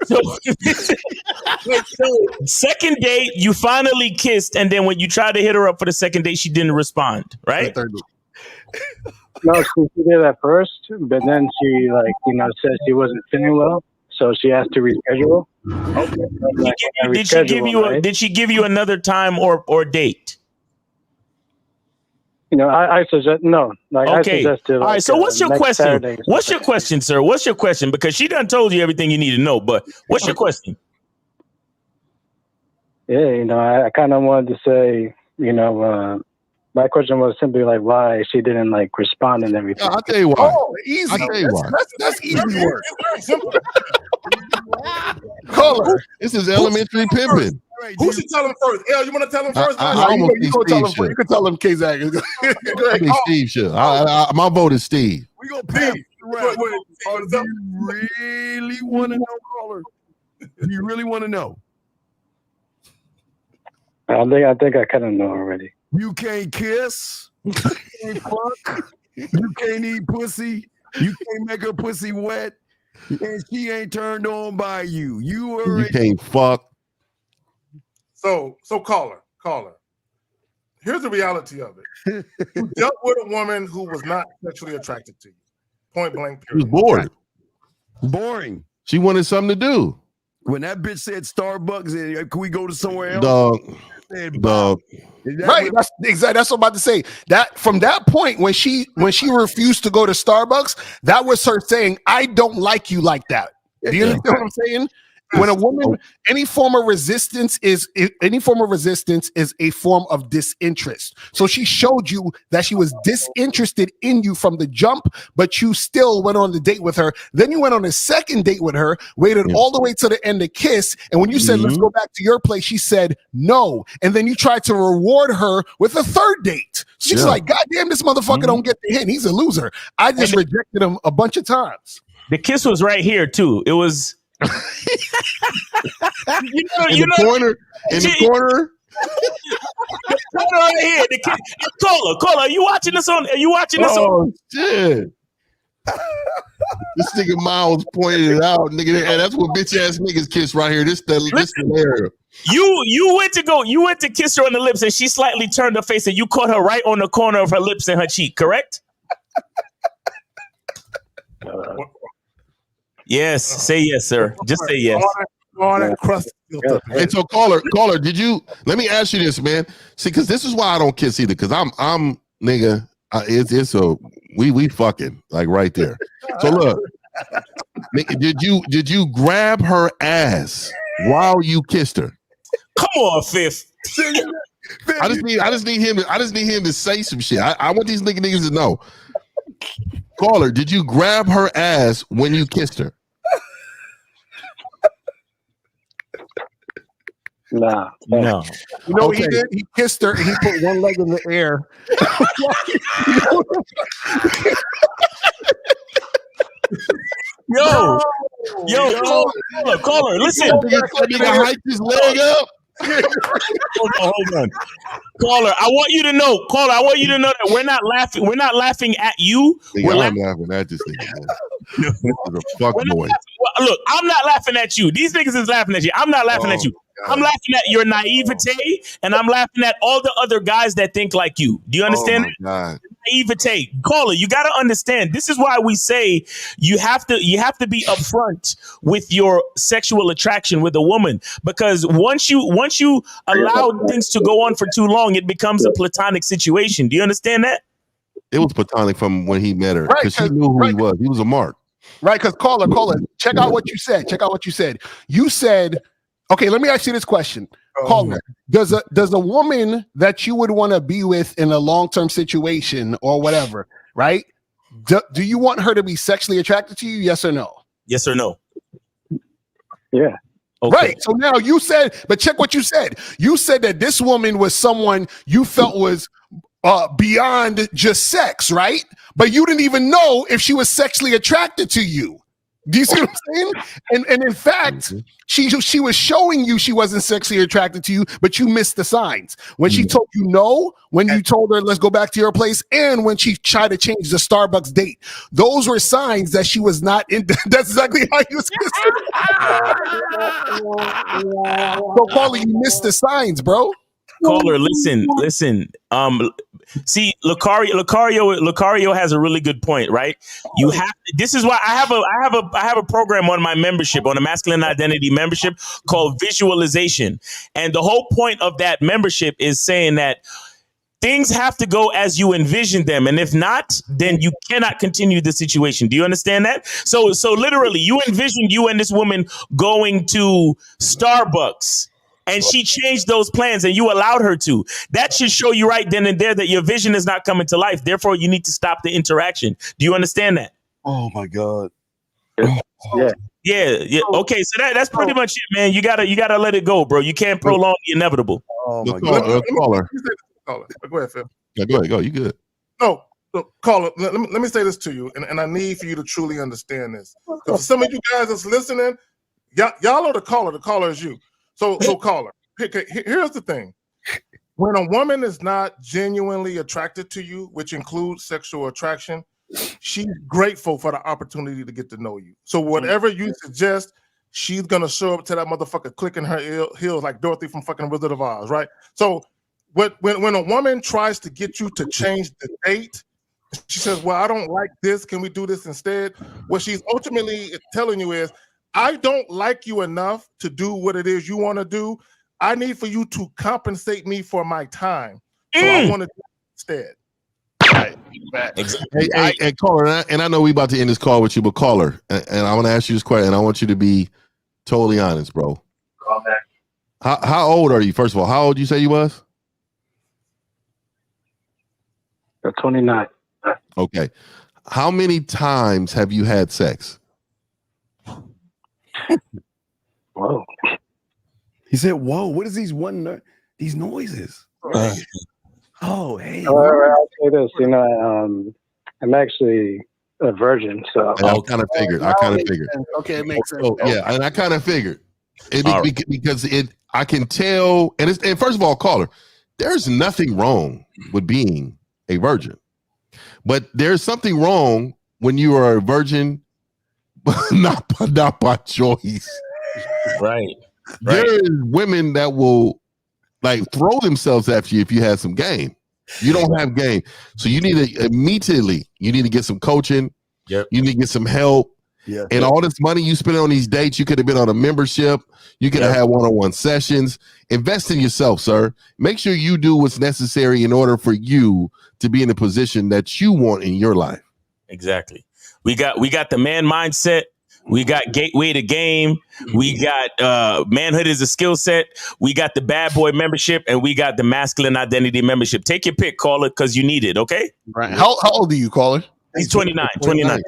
So second date, you finally kissed, and then when you tried to hit her up for the second date, she didn't respond, right? No, she did at first, but then she said she wasn't feeling well, so she asked to reschedule. Did she give you another time or date? I suggest no. I Okay. suggested. All right. So what's your next question? Saturday. What's your question, sir? What's your question? Because she done told you everything you need to know. But what's your question? Yeah, I kind of wanted to say, my question was simply why she didn't respond and everything. I'll tell you why. Oh, easy. I'll tell you why. That's easy work. Caller, this is elementary pimping. Who should tell him first? El, you want to tell him first? I almost think Steve should. You can tell him K-Zag. Go I ahead. think Steve should. My vote is Steve. We gonna pay. Do you really want to know, caller? Do you really want to know? I think I kind of know already. You can't kiss. You can't fuck. You can't eat pussy. You can't make her pussy wet. And she ain't turned on by you. You You can't fuck. So caller. Here's the reality of it. You dealt with a woman who was not sexually attracted to you. Point blank. She was bored. Boring. She wanted something to do. When that bitch said Starbucks, and can we go to somewhere else? Dog. Right, that's exactly. That's what I'm about to say. That from that point when she refused to go to Starbucks, that was her saying, "I don't like you like that." Do you understand what I'm saying? When a woman, any form of resistance is a form of disinterest. So she showed you that she was disinterested in you from the jump, but you still went on the date with her. Then you went on a second date with her, waited all the way to the end to kiss. And when you said, let's go back to your place, she said no. And then you tried to reward her with a third date. She's like, God damn, this motherfucker don't get the hint. He's a loser. I just rejected him a bunch of times. The kiss was right here too. It was in the corner. Right here. The kiss. Caller, are you watching this on? Are you watching this on? Shit. This nigga Miles pointed it out, nigga, and that's what bitch ass niggas kiss right here. This area. You went to kiss her on the lips, and she slightly turned her face, and you caught her right on the corner of her lips and her cheek. Correct? Yes. Say yes, sir. Just say yes. All that crust Hey, so caller, did you? Let me ask you this, man. See, because this is why I don't kiss either. Because I'm nigga. It's a we fucking like right there. So look, did you grab her ass while you kissed her? Come on, Fifth. I just need him to say some shit. I want these niggas to know. Caller, did you grab her ass when you kissed her? No. You know what he did? He kissed her and he put one leg in the air. Caller, listen. Nigga hiked his leg up. Hold on. Caller, I want you to know that we're not laughing at you. Nigga, I'm laughing at this nigga, man. This is a fuck boy. Look, I'm not laughing at you. These niggas is laughing at you. I'm not laughing at you. God. I'm laughing at your naivete, and I'm laughing at all the other guys that think like you. Do you understand that? Naivete. Caller, you got to understand. This is why we say you have to be upfront with your sexual attraction with a woman, because once you allow things to go on for too long, it becomes a platonic situation. Do you understand that? It was platonic from when he met her, because she knew who he was. He was a mark. Right, because caller, check out what you said. You said, okay, let me ask you this question. Caller, does a woman that you would want to be with in a long-term situation or whatever, right? Do you want her to be sexually attracted to you? Yes or no? Yes or no? Yeah. Okay. Right. So now you said, but check what you said. You said that this woman was someone you felt was beyond just sex, right? But you didn't even know if she was sexually attracted to you. Do you see what I'm saying? And in fact, she was showing you she wasn't sexually attracted to you, but you missed the signs. When she told you no, when you told her, let's go back to your place, and when she tried to change the Starbucks date, those were signs that she was not in. That's exactly how you was kissing. So, Paulie, you missed the signs, bro. Caller, listen. See, Lucario has a really good point, right? You have. This is why I have a program on my membership, on a masculine identity membership, called Visualization, and the whole point of that membership is saying that things have to go as you envision them, and if not, then you cannot continue the situation. Do you understand that? So literally, you envisioned you and this woman going to Starbucks, and she changed those plans and you allowed her to. That should show you right then and there that your vision is not coming to life. Therefore, you need to stop the interaction. Do you understand that? Oh my God. Yeah. Okay, so that's pretty much it, man. You gotta let it go, bro. You can't prolong the inevitable. Oh my God. Caller. Go ahead, Phil. Yeah, go ahead. Go. You good? No, look, caller. Let me say this to you, and I need for you to truly understand this. For some of you guys that's listening, y'all are the caller. The caller is you. So caller, here's the thing. When a woman is not genuinely attracted to you, which includes sexual attraction, she's grateful for the opportunity to get to know you. So whatever you suggest, she's gonna show up to that motherfucker clicking her heels like Dorothy from fucking Wizard of Oz, right? So when a woman tries to get you to change the date, she says, well, I don't like this. Can we do this instead? What she's ultimately telling you is, I don't like you enough to do what it is you want to do. I need for you to compensate me for my time. So I want to do it instead. Exactly. Hey, caller, and I know we about to end this call with you, but caller, and I want to ask you this question, and I want you to be totally honest, bro. Call back. How old are you? First of all, how old you say you was? 29. Okay. How many times have you had sex? Whoa. He said, whoa, what is these noises? Oh, hey. I'll say this, I'm actually a virgin, so I kind of figured. Okay, it makes sense. So, yeah, and I kind of figured because I can tell, and first of all, caller, there's nothing wrong with being a virgin, but there's something wrong when you are a virgin, not by choice. Right. There is women that will like throw themselves after you if you have some game. You don't have game, so you need to immediately. You need to get some coaching. Yep. You need to get some help, Yeah. And all this money you spend on these dates, you could have been on a membership. You could have had one-on-one sessions. Invest in yourself, sir. Make sure you do what's necessary in order for you to be in the position that you want in your life. Exactly. We got the man mindset. We got gateway to game. We got manhood is a skill set. We got the bad boy membership, and we got the masculine identity membership. Take your pick, caller, because you need it. Okay. Right. How old are you, caller? He's 29. 29.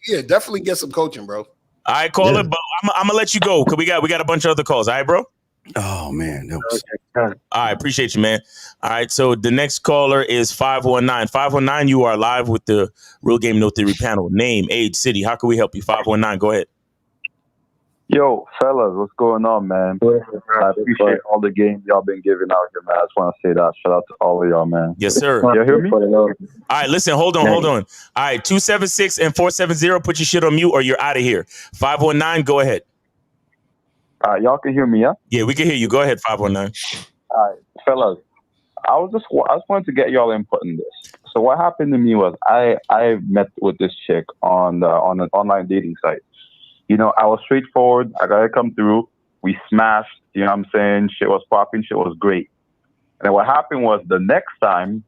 Yeah, definitely get some coaching, bro. All right, caller, but I'm gonna let you go because we got a bunch of other calls. All right, bro. Oh man, that was... All right, appreciate you, man. All right, so the next caller is 519. 519, you are live with the Real Game No Theory panel. Name, age, city. How can we help you? 519, go ahead. Yo, fellas, what's going on, man? I appreciate all the games y'all been giving out here, man. I just want to say that. Shout out to all of y'all, man. Yes, sir. You hear me? All right, listen, hold on. All right, 276 and 470, put your shit on mute or you're out of here. 519, go ahead. Y'all can hear me, yeah? Yeah, we can hear you. Go ahead, 519. All right, fellas. I just wanted to get y'all input in this. So what happened to me was I met with this chick on an online dating site. You know, I was straightforward. I got her come through. We smashed. You know what I'm saying? Shit was popping. Shit was great. And then what happened was the next time,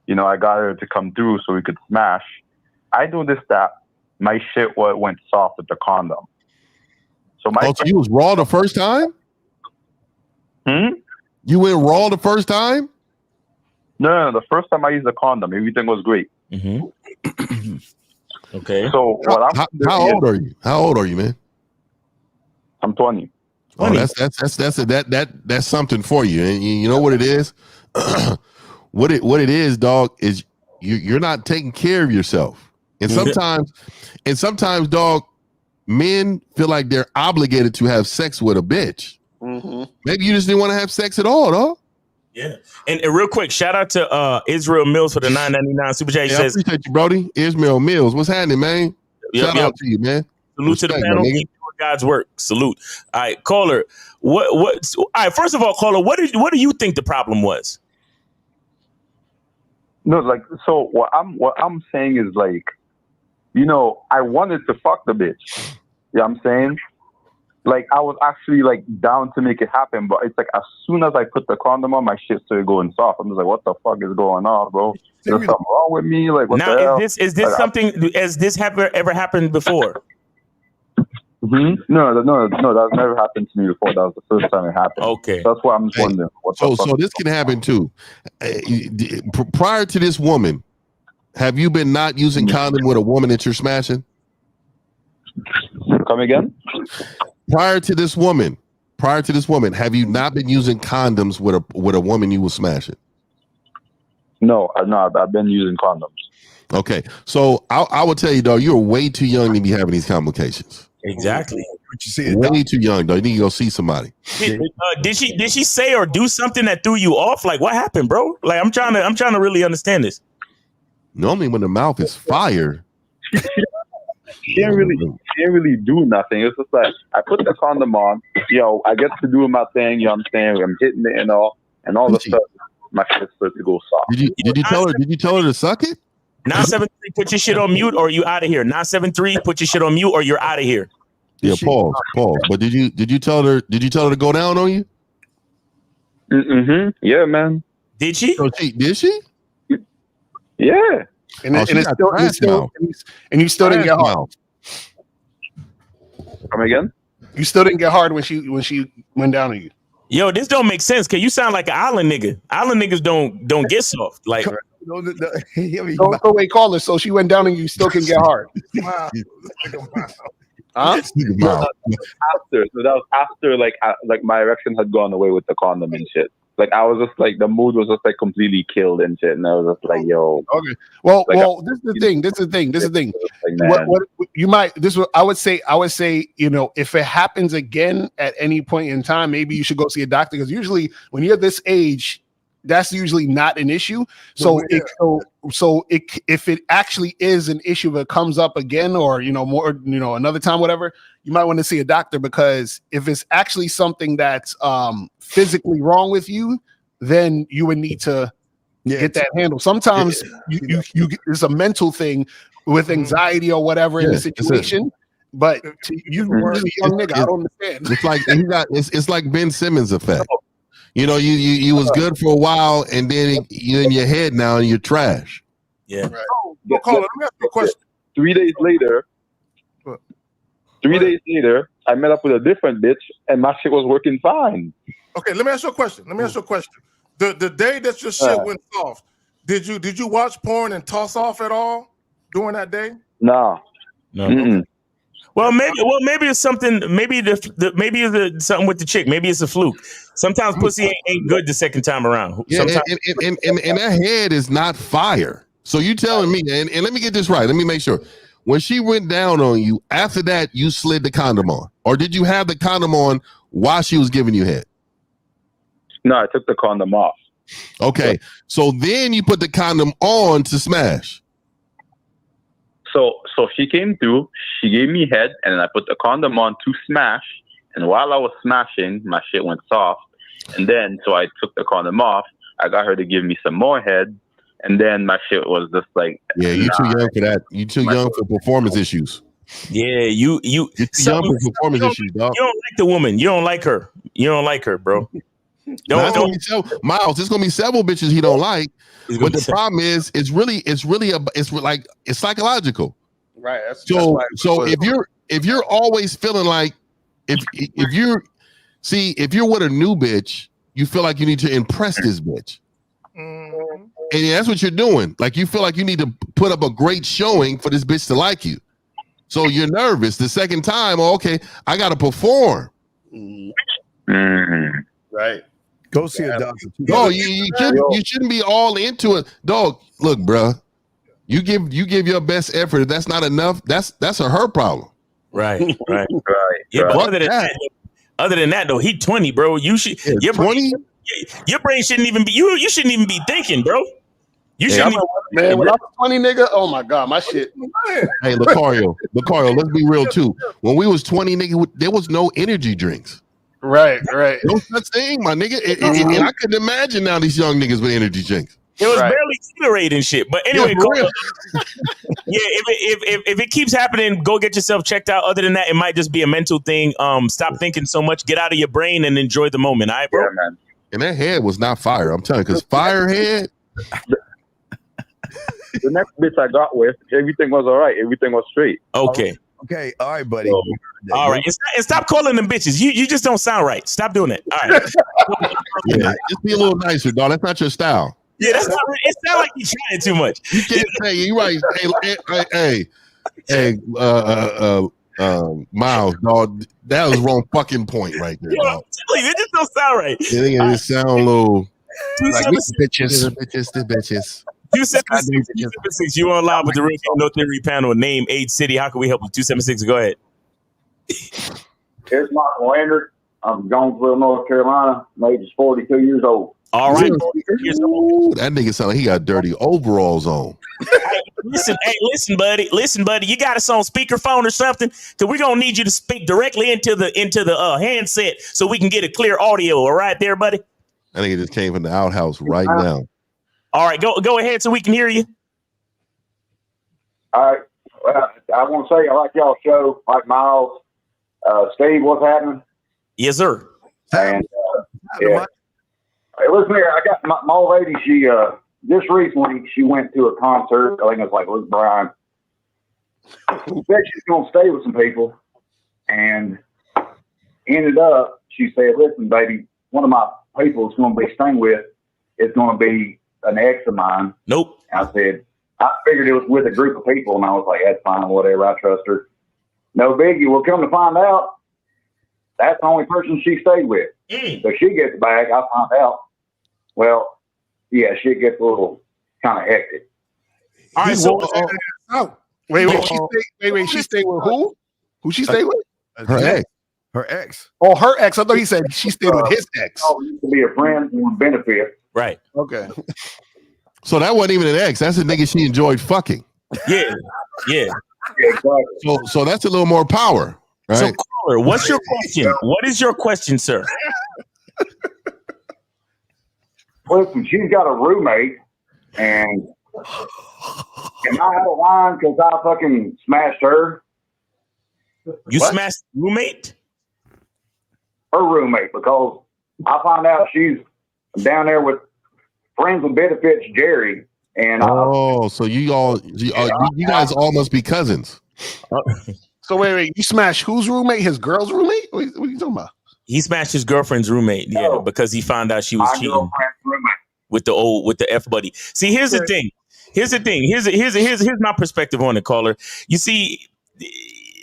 you know, I got her to come through so we could smash. I noticed that my shit went soft with the condom. So so you was raw the first time? You went raw the first time? No. The first time I used the condom, everything was great. Okay. So how old are you? How old are you, man? I'm 20. Oh, that's something for you. And you know what it is? what it is, dog, is you're not taking care of yourself. And sometimes, dog, men feel like they're obligated to have sex with a bitch. Maybe you just didn't want to have sex at all, dog. Yeah. And real quick, shout out to Israel Mills for the $9.99 super chat. He says, I appreciate you, Brody. Israel Mills. What's happening, man? Shout out to you, man. Salute to the panel. Keep doing God's work. Salute. All right, caller. What all right, first of all, caller, what do you think the problem was? No, like, so what I'm saying is, like, you know, I wanted to fuck the bitch. You know what I'm saying? Like, I was actually, like, down to make it happen, but it's like as soon as I put the condom on, my shit started going soft. I'm just like, what the fuck is going on, bro? There's something wrong with me? Like, what the hell? Is this like, something, has this ever happened before? No, that's never happened to me before. That was the first time it happened. Okay. That's why I'm just wondering. So this can happen too. Prior to this woman, have you been not using condom with a woman that you're smashing? Come again? Prior to this woman, have you not been using condoms with a woman you were smashing? No, I've been using condoms. Okay, so I will tell you, dog, you're way too young to be having these complications. Exactly. Way too young, dog. You need to go see somebody. Did she say or do something that threw you off? Like, what happened, bro? Like, I'm trying to really understand this. Normally, when the mouth is fire. She didn't really do nothing. It's just like I put the condom on, you know, I get to do my thing, you know what I'm saying? I'm hitting it and all of a sudden my shit starts to go soft. Did you tell her to suck it? 973, put your shit on mute or you out of here. 973, put your shit on mute or you're out of here. Yeah, pause. But did you tell her to go down on you? Yeah, man. Did she? Did she? Yeah. And you still didn't get hard. Come again? You still didn't get hard when she went down on you. Yo, this don't make sense. Cause you sound like an island nigga. Island niggas don't get soft. Like, so wait, call her. So she went down and you still can get hard. Wow. Huh? That was after like my erection had gone away with the condom and shit. Like I was just like the mood was just like completely killed and shit, and I was just like, "Yo." Okay. Well, this is the thing. This is the thing. What you might I would say, you know, if it happens again at any point in time, maybe you should go see a doctor because usually when you're this age, that's usually not an issue. So if it actually is an issue that comes up again, or more, another time, whatever, you might want to see a doctor because if it's actually something that's physically wrong with you, then you would need to get that handled. Sometimes you it's a mental thing with anxiety or whatever in the situation. But you really young nigga, I don't understand. It's like it's like Ben Simmons effect. You know, you was good for a while, and then you're in your head now, and you're trash. Yeah. Right. Let me ask you a question. 3 days later, I met up with a different bitch, and my shit was working fine. Okay, let me ask you a question. The day that your shit went soft, did you watch porn and toss off at all during that day? No. Okay. Well, maybe it's something. Maybe maybe it's something with the chick. Maybe it's a fluke. Sometimes pussy ain't good the second time around. Yeah, and that head is not fire. So you telling me, and let me get this right. Let me make sure. When she went down on you, after that, you slid the condom on, or did you have the condom on while she was giving you head? No, I took the condom off. Okay, so then you put the condom on to smash. So she came through, she gave me head, and then I put the condom on to smash. And while I was smashing, my shit went soft. And then, so I took the condom off. I got her to give me some more head. And then my shit was just like, yeah, you too young for that. You too young for performance issues. Yeah, you're too young for performance issues, dog. You don't like the woman. You don't like her. You don't like her, bro. Miles, there's gonna be several bitches he don't like. But the problem is, it's psychological. Right. So if you're always feeling like if you're with a new bitch, you feel like you need to impress this bitch. Mm-hmm. And that's what you're doing. Like you feel like you need to put up a great showing for this bitch to like you. So you're nervous. The second time, okay, I gotta perform. Mm-hmm. Right. Go see a doctor. No, you shouldn't be all into it. Dog, look, bro. You give your best effort. If that's not enough, that's her problem. Right. Yeah, but other than that though, he 20, bro. You should your 20. Your brain shouldn't even be you shouldn't even be thinking, bro. You shouldn't man. When I was 20, nigga, oh my god, my shit. Hey, Lucario, let's be real too. When we was 20, nigga, there was no energy drinks. Right. No such thing, my nigga. And I couldn't imagine now these young niggas with energy drinks. It was barely Gatorade and shit. But anyway, if it keeps happening, go get yourself checked out. Other than that, it might just be a mental thing. Stop thinking so much. Get out of your brain and enjoy the moment. All right, bro? Yeah, man. And that head was not fire. I'm telling you, because fire head. The next bitch I got with, everything was all right. Everything was straight. Okay. Okay. All right, buddy. All right. And stop calling them bitches. You just don't sound right. Stop doing that. All right. Yeah, just be a little nicer, dog. That's not your style. Yeah, that's not. It sounds like you're trying too much. You can't say you right. Hey, Miles, dog. That was wrong fucking point right there, dog. It just don't sound right. It sound a little like bitches. 276. You on live with the Real No Theory panel. Name, age, city. How can we help you? 276. Go ahead. Here's Michael Leonard. I'm from Jonesville, North Carolina. My age is 42 years old. All right. Ooh, that nigga sound like he got dirty overalls on. Listen, buddy. You got us on speakerphone or something? Because we're gonna need you to speak directly into the handset so we can get a clear audio. All right, there, buddy. I think it just came from the outhouse right now. All right, go ahead so we can hear you. All right. Well, I want to say I like y'all's show, like Miles. Steve, what's happening? Yes, sir. And yeah. Hey, listen here. I got my old lady. She just recently she went to a concert. I think it was like Luke Bryan. She said she's gonna stay with some people, and ended up. She said, "Listen, baby, one of my people is going to be staying with is going to be an ex of mine." Nope. And I said, I figured it was with a group of people, and I was like, "That's fine, whatever. I trust her." No biggie. We'll come to find out, that's the only person she stayed with. So she gets back. I find out. Well, yeah, shit gets a little kind of hectic. All right, so wait. She stayed with who? Who she stayed with? Her ex. Her ex. Oh, her ex. I thought he said she stayed with his ex. Oh, used to be a friend and benefit. Right. Okay. So that wasn't even an ex. That's a nigga she enjoyed fucking. Yeah. Exactly. So that's a little more power, right? So, caller, what's your question? What is your question, sir? Listen, she's got a roommate, and I had a line because I fucking smashed her. You smashed roommate? Her roommate, because I found out she's down there with friends with benefits, Jerry. And so you guys all must be cousins. So wait, you smashed whose roommate? His girl's roommate? What are you talking about? He smashed his girlfriend's roommate, because he found out she was cheating with the F buddy. See, here's the thing. Here's my perspective on it, caller. You see,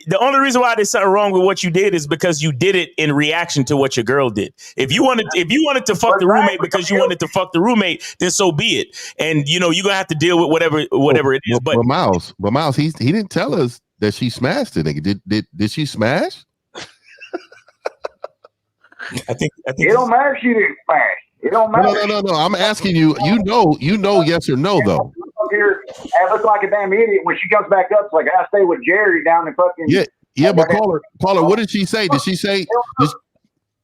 the only reason why there's something wrong with what you did is because you did it in reaction to what your girl did. If you wanted to fuck the roommate because you wanted to fuck the roommate, then so be it. And you're gonna have to deal with whatever it is. But Miles, he didn't tell us that she smashed it. Nigga. Did she smash? I think it don't matter if she didn't smash. It don't matter. No. I'm asking you. You know, yes or no though. Here, I look like a damn idiot when she comes back up. It's like I stay with Jerry down in fucking. Yeah. But caller, what did she say? Did she say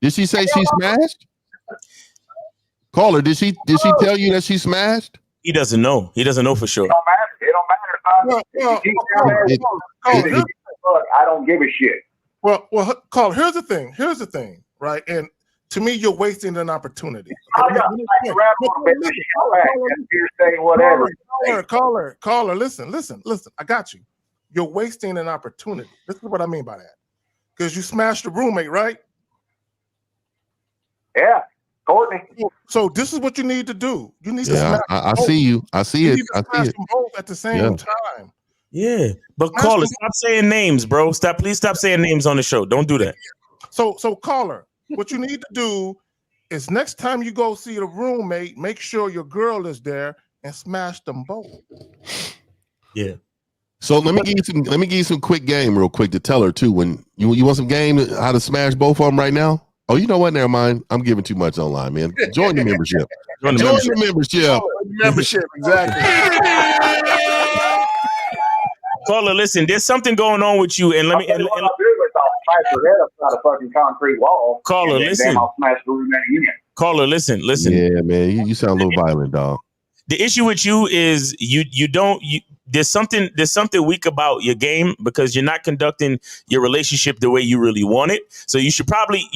she smashed? Caller, did she tell you that she smashed? He doesn't know. He doesn't know for sure. It don't matter. I don't give a shit. Well, caller. Here's the thing, right? And to me, you're wasting an opportunity. Caller, listen. I got you. You're wasting an opportunity. This is what I mean by that. Because you smashed the roommate, right? Yeah, Courtney. So this is what you need to do. You need to smash. I see you. I see it. I see it. Them both at the same time. Yeah, but caller, stop saying names, bro. Please stop saying names on the show. Don't do that. So caller, what you need to do is next time you go see the roommate, make sure your girl is there and smash them both. Yeah. So let me give you some quick game real quick to tell her too. When you want some game how to smash both of them right now? Oh, you know what? Never mind. I'm giving too much online, man. Join the membership. Join the membership. Exactly. Caller, listen. There's something going on with you, and let me. I'll smash her head upside a fucking concrete wall. Caller, listen. I'll smash the roommate again. Caller, listen. Yeah, man. You sound a little violent, dog. The issue with you is there's something weak about your game because you're not conducting your relationship the way you really want it. So you should probably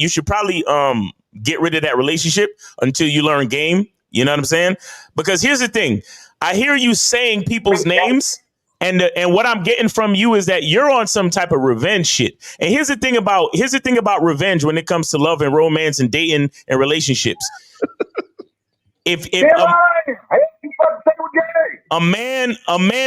get rid of that relationship until you learn game. You know what I'm saying? Because here's the thing. I hear you saying people's names. And what I'm getting from you is that you're on some type of revenge shit. And here's the thing about revenge when it comes to love and romance and dating and relationships. If a man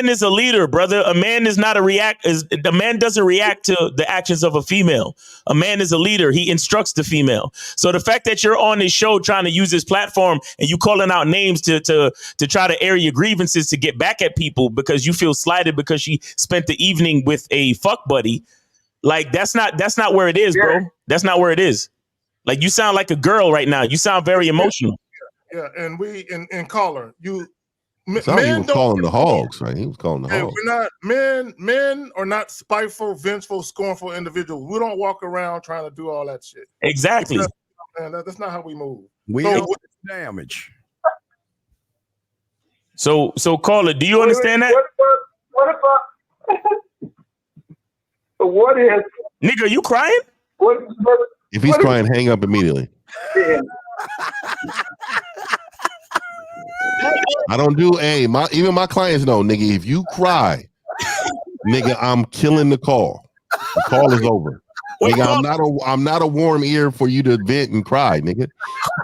is a leader, brother. A man is not the man doesn't react to the actions of a female. A man is a leader. He instructs the female. So the fact that you're on this show trying to use this platform and you calling out names to try to air your grievances to get back at people because you feel slighted because she spent the evening with a fuck buddy, like that's not where it is, bro. That's not where it is. Like you sound like a girl right now. You sound very emotional. Yeah, and caller, he was calling the hogs, right? He was calling the hogs. We're not men are not spiteful, vengeful, scornful individuals. We don't walk around trying to do all that shit. Exactly. That's not how we move. We don't damage. So caller, do you understand that? What if nigga, you crying? If he's crying, hang up immediately. I don't do even my clients know, nigga, if you cry, nigga, I'm killing the call. The call is over. Nigga, I'm not a warm ear for you to vent and cry, nigga.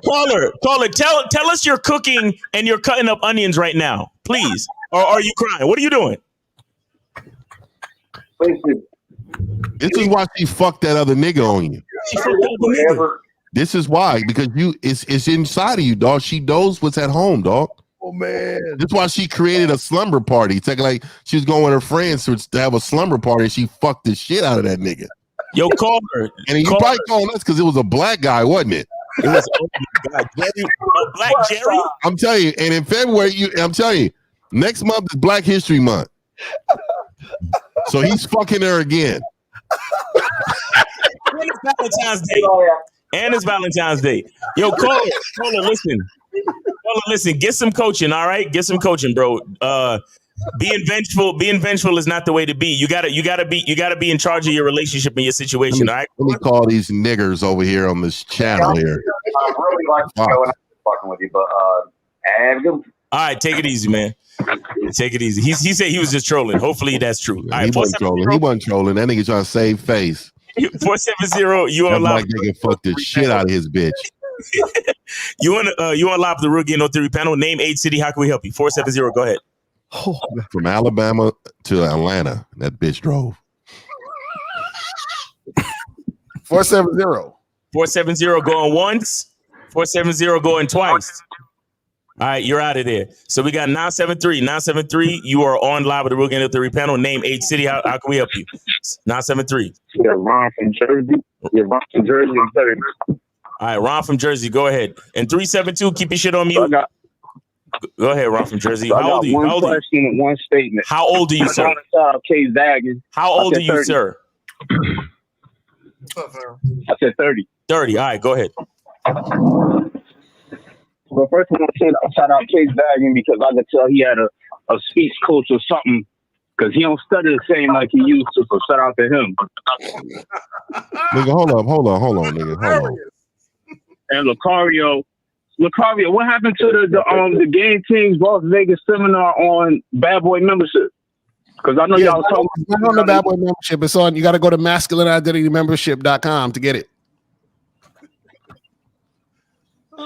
Caller, tell us you're cooking and you're cutting up onions right now, please. Or are you crying? What are you doing? This is why she fucked that other nigga on you. This is why, because it's inside of you, dog. She knows what's at home, dog. Oh man. That's why she created a slumber party. It's like she was going with her friends to have a slumber party and she fucked the shit out of that nigga. Yo, call her. And you probably calling us because it was a black guy, wasn't it? It was a black Jerry. I'm telling you, and in February, I'm telling you, next month is Black History Month. So he's fucking her again. And it's Valentine's Day. And it's Valentine's Day. Yo, caller, listen. Caller, listen. Get some coaching, all right? Get some coaching, bro. Being vengeful is not the way to be. You gotta be in charge of your relationship and your situation. All right. Let me call these niggers over here on this channel here. I really like the show and I'm fucking with you, but all right, take it easy, man. Take it easy. He said he was just trolling. Hopefully that's true. All right, he wasn't trolling. He wasn't trolling. That nigga trying to save face. 470. You on live? Like they can fuck the shit out of his bitch. You on live with the Real Game No Theory panel? Name, age, city. How can we help you? 470. Go ahead. From Alabama to Atlanta, that bitch drove. 470. 470 going once. 470 going twice. All right, you're out of there. So we got 973. 973, you are on live with the Real Game No Theory panel. Name, age, city. How can we help you? 973. Yeah, Ron from Jersey. Ron from Jersey and 30. All right, Ron from Jersey, go ahead. And 372, keep your shit on mute. Go ahead, Ron from Jersey. How old are you? One question and one statement. How old are you, sir? How old are you, sir? I said 30. 30. All right, go ahead. Well, first I want to shout out Case Dagan because I could tell he had a speech coach or something because he don't stutter the same like he used to. So shout out to him. Nigga, hold on, nigga, hold on. And Lucario, what happened to the Game Teams Las Vegas seminar on Bad Boy membership? Because I know y'all was talking about on the Bad Boy membership. It's on. You got to go to masculineidentitymembership.com to get it.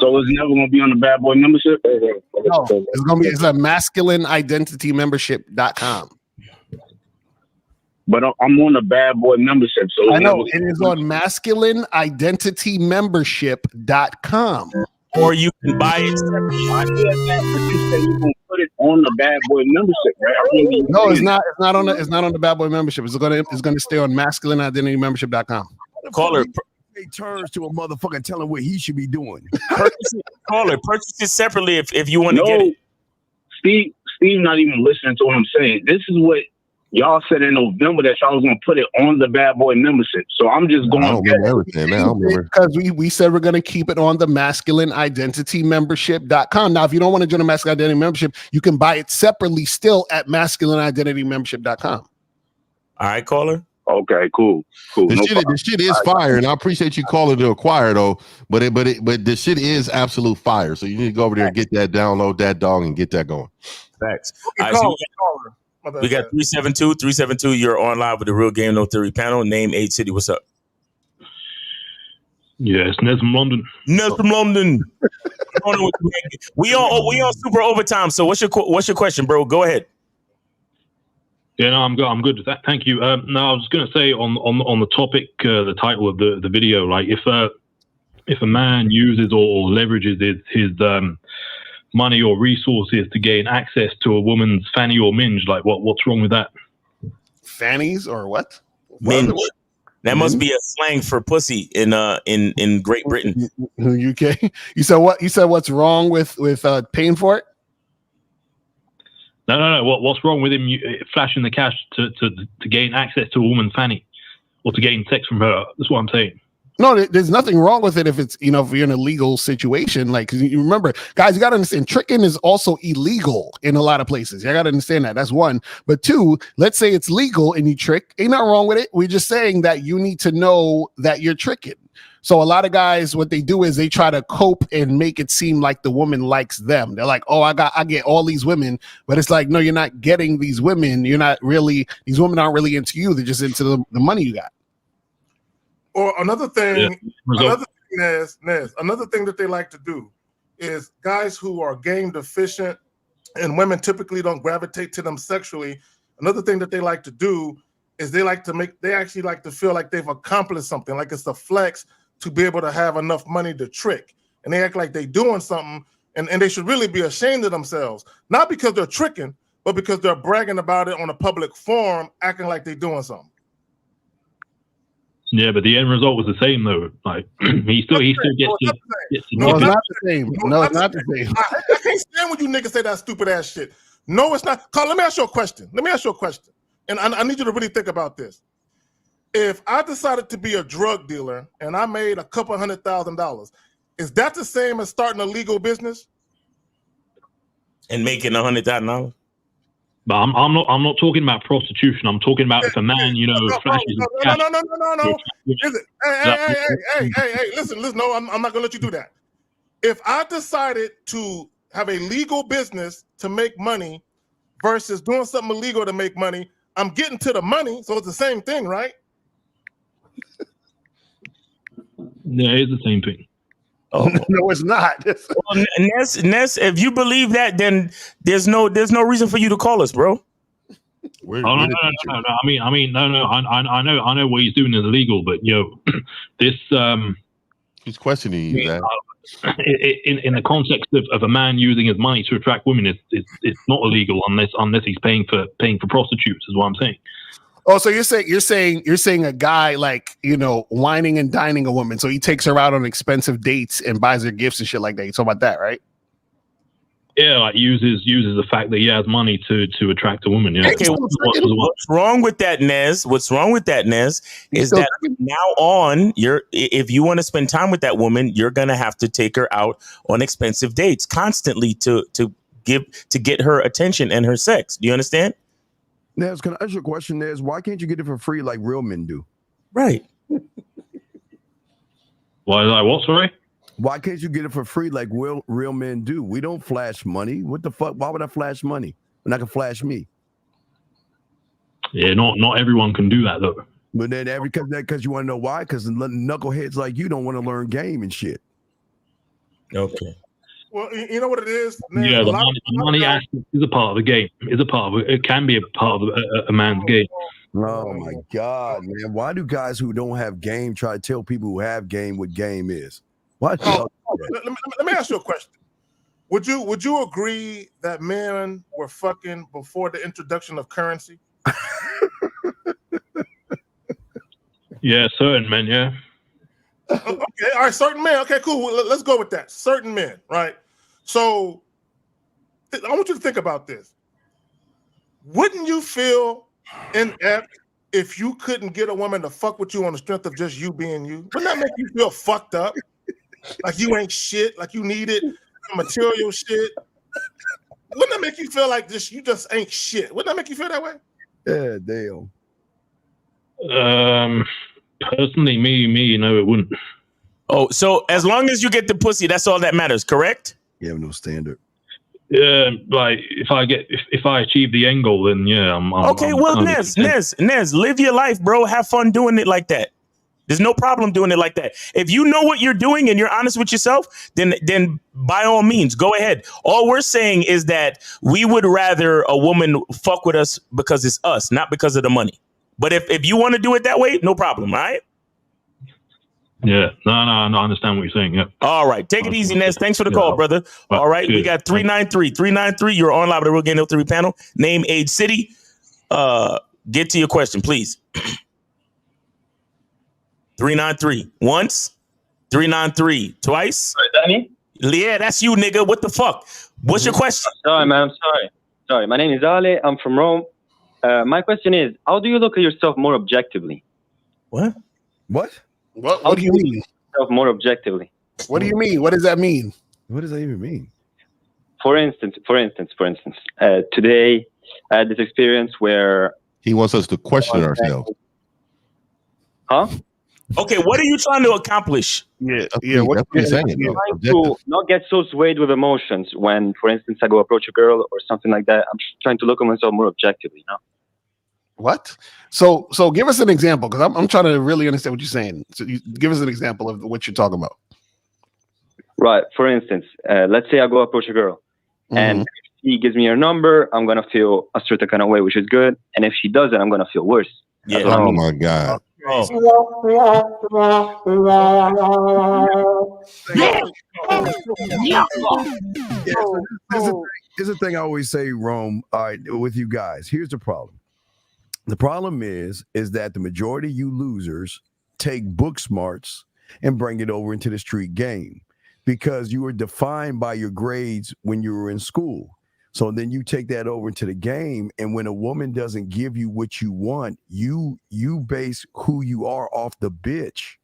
So it's never going to be on the Bad Boy membership? No, it's going to be. It's at masculineidentitymembership.com. But I'm on the Bad Boy membership. So I know it is on masculineidentitymembership.com. Or you can buy it. I hear that, but you say you can put it on the Bad Boy membership, right? No, it's not. It's not on the Bad Boy membership. It's going to stay on masculineidentitymembership.com. Caller. He turns to a motherfucker and tell him what he should be doing. Purchase it separately if you want to get it. Steve not even listening to what I'm saying. This is what y'all said in November that y'all was going to put it on the Bad Boy membership. So I'm just going to get everything, man. I don't remember. Because we said we're going to keep it on the masculineidentitymembership.com. Now, if you don't want to join the Masculine Identity Membership, you can buy it separately still at masculineidentitymembership.com. All right, caller. Okay, cool. The shit is fire, and I appreciate you calling to acquire though. But the shit is absolute fire. So you need to go over there and get that, download that dog, and get that going. Facts. All right, so we got 372. 372. You're on live with the Real Game No Theory panel. Name, age, city. What's up? Yes, Nez from London. Nez from London. we on super overtime. So what's your question, bro? Go ahead. Yeah, no, I'm good. Thank you. No, I was going to say on the topic, the title of the video, like if a man uses or leverages his money or resources to gain access to a woman's fanny or minge, like what's wrong with that? Fannies or what? Minge. That must be a slang for pussy in Great Britain. UK. You said what? You said what's wrong with paying for it? No. What's wrong with him flashing the cash to gain access to a woman's fanny or to gain sex from her? That's what I'm saying. No, there's nothing wrong with it if it's, if you're in a legal situation. Like, 'cause you remember, guys, you got to understand, tricking is also illegal in a lot of places. You got to understand that. That's one. But two, let's say it's legal and you trick. Ain't nothing wrong with it. We're just saying that you need to know that you're tricking. So a lot of guys, what they do is they try to cope and make it seem like the woman likes them. They're like, oh, I get all these women, but it's like, no, you're not getting these women. These women aren't really into you. They're just into the money you got. Or another thing, another thing that they like to do is guys who are game deficient and women typically don't gravitate to them sexually. Another thing that they like to do is they actually like to feel like they've accomplished something, like it's a flex to be able to have enough money to trick. And they act like they're doing something, and they should really be ashamed of themselves. Not because they're tricking, but because they're bragging about it on a public forum, acting like they're doing something. Yeah, but the end result was the same though. Like he still gets to. No, it's not the same. No, it's not the same. I can't stand when you niggas say that stupid ass shit. No, it's not. Carl, let me ask you a question. And I need you to really think about this. If I decided to be a drug dealer and I made a couple $100,000, is that the same as starting a legal business? And making $100,000? But I'm not talking about prostitution. I'm talking about if a man, flashes. No. Hey, listen. No, I'm not gonna let you do that. If I decided to have a legal business to make money versus doing something illegal to make money, I'm getting to the money, so it's the same thing, right? Yeah, it's the same thing. Oh. No, it's not. Well, Ness, if you believe that, then there's no reason for you to call us, bro. No. I mean, no. I know what he's doing is illegal, but this. He's questioning you. In the context of a man using his money to attract women, it's not illegal unless he's paying for prostitutes, is what I'm saying. Oh, so you're saying a guy whining and dining a woman, so he takes her out on expensive dates and buys her gifts and shit like that. You talking about that, right? Yeah, like uses the fact that he has money to attract a woman. Yeah. Okay, what's wrong with that, Nez? What's wrong with that, Nez? Is that now on if you want to spend time with that woman, you're gonna have to take her out on expensive dates constantly to get her attention and her sex. Do you understand? Nez, can I ask you a question, Nez? Why can't you get it for free like real men do? Right. Why? What? Sorry. Why can't you get it for free like real men do? We don't flash money. What the fuck? Why would I flash money when I can flash me? Yeah, not everyone can do that though. But then because you want to know why? Because knuckleheads like you don't want to learn game and shit. Okay. Well, you know what it is? Man, yeah, the money aspect is a part of the game. It can be a part of a man's game. Oh my God, man! Why do guys who don't have game try to tell people who have game what game is? What? Let me ask you a question. Would you agree that men were fucking before the introduction of currency? Yeah, certain men, yeah. Okay, all right, certain men. Okay, cool. Let's go with that. Certain men, right? So I want you to think about this. Wouldn't you feel inept if you couldn't get a woman to fuck with you on the strength of just you being you? Wouldn't that make you feel fucked up? Like you ain't shit, like you needed material shit. Wouldn't that make you feel like you just ain't shit? Wouldn't that make you feel that way? Yeah, damn. Personally, me, it wouldn't. Oh, so as long as you get the pussy, that's all that matters, correct? You have no standard. Yeah, like if I achieve the end goal, then yeah, I'm okay. Well, Nez, live your life, bro. Have fun doing it like that. There's no problem doing it like that. If you know what you're doing and you're honest with yourself, then by all means, go ahead. All we're saying is that we would rather a woman fuck with us because it's us, not because of the money. But if you want to do it that way, no problem, all right? Yeah, no, I understand what you're saying. Yeah. All right, take it easy, Nez. Thanks for the call, brother. All right, we got 393. You're on live with the Real Game No 3 panel. Name, age, city. Get to your question, please. 393 once, 393 twice. Danny? Yeah, that's you, nigga. What the fuck? What's your question? Sorry, man. Sorry. My name is Ali. I'm from Rome. My question is, how do you look at yourself more objectively? What? What do you mean? More objectively. What do you mean? What does that mean? What does that even mean? For instance, today I had this experience where he wants us to question ourselves. Huh? Okay, what are you trying to accomplish? Yeah. What you're saying? Trying to not get so swayed with emotions when, for instance, I go approach a girl or something like that. I'm trying to look at myself more objectively, What? So give us an example, because I'm trying to really understand what you're saying. So give us an example of what you're talking about. Right. For instance, let's say I go approach a girl, and if she gives me her number, I'm gonna feel a certain kind of way, which is good. And if she doesn't, I'm gonna feel worse. Yeah. Oh my God. Here's the thing I always say, Rome. All right, with you guys. Here's the problem. The problem is that the majority of you losers take book smarts and bring it over into the street game because you were defined by your grades when you were in school. So then you take that over into the game, and when a woman doesn't give you what you want, you base who you are off the bitch.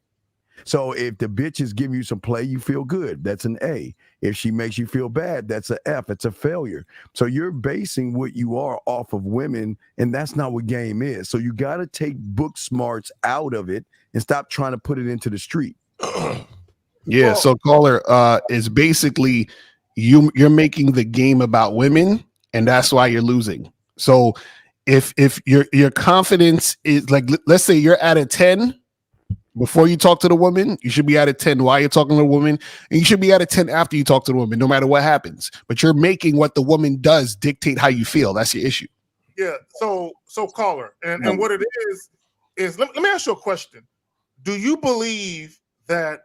So if the bitch is giving you some play, you feel good. That's an A. If she makes you feel bad, that's an F. It's a failure. So you're basing what you are off of women, and that's not what game is. So you got to take book smarts out of it and stop trying to put it into the street. Yeah. So caller is basically you're making the game about women, and that's why you're losing. So if your confidence is like, let's say you're at a 10 before you talk to the woman, you should be at a 10 while you're talking to the woman, and you should be at a 10 after you talk to the woman, no matter what happens. But you're making what the woman does dictate how you feel. That's your issue. Yeah. So caller, and what it is let me ask you a question. Do you believe that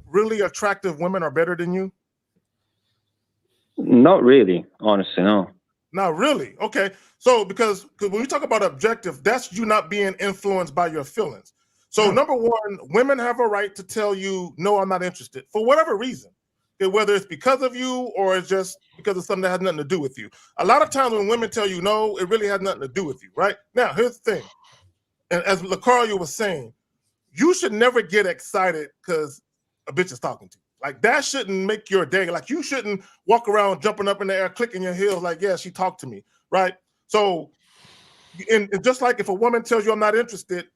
really attractive women are better than you? Not really, honestly, no. Not really. Okay. So because when we talk about objective, that's you not being influenced by your feelings. So number one, women have a right to tell you, no, I'm not interested for whatever reason. Okay, whether it's because of you or it's just because of something that has nothing to do with you. A lot of times when women tell you no, it really has nothing to do with you, right? Now, here's the thing. And as Lucario was saying, you should never get excited because a bitch is talking to you. Like that shouldn't make your day. Like you shouldn't walk around jumping up in the air, clicking your heels like, yeah, she talked to me, right? So, and just like if a woman tells you I'm not interested,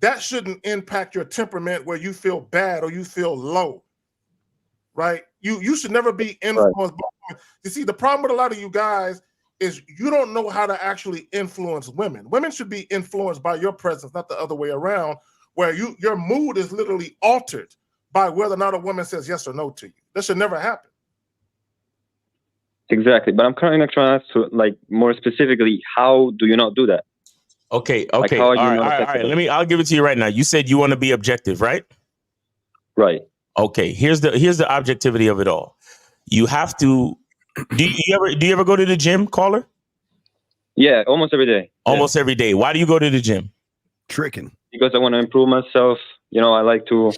that shouldn't impact your temperament where you feel bad or you feel low, right? You should never be influenced by. You see, the problem with a lot of you guys is you don't know how to actually influence women. Women should be influenced by your presence, not the other way around, where your mood is literally altered by whether or not a woman says yes or no to you. That should never happen. Exactly, but I'm currently trying to ask, like, more specifically, how do you not do that? Okay. Like, All right. I'll give it to you right now. You said you want to be objective, right? Right. Okay. Here's the objectivity of it all. You have to. Do you ever go to the gym, caller? Yeah, almost every day. Almost every day. Why do you go to the gym? Tricking. Because I want to improve myself. You know, I like to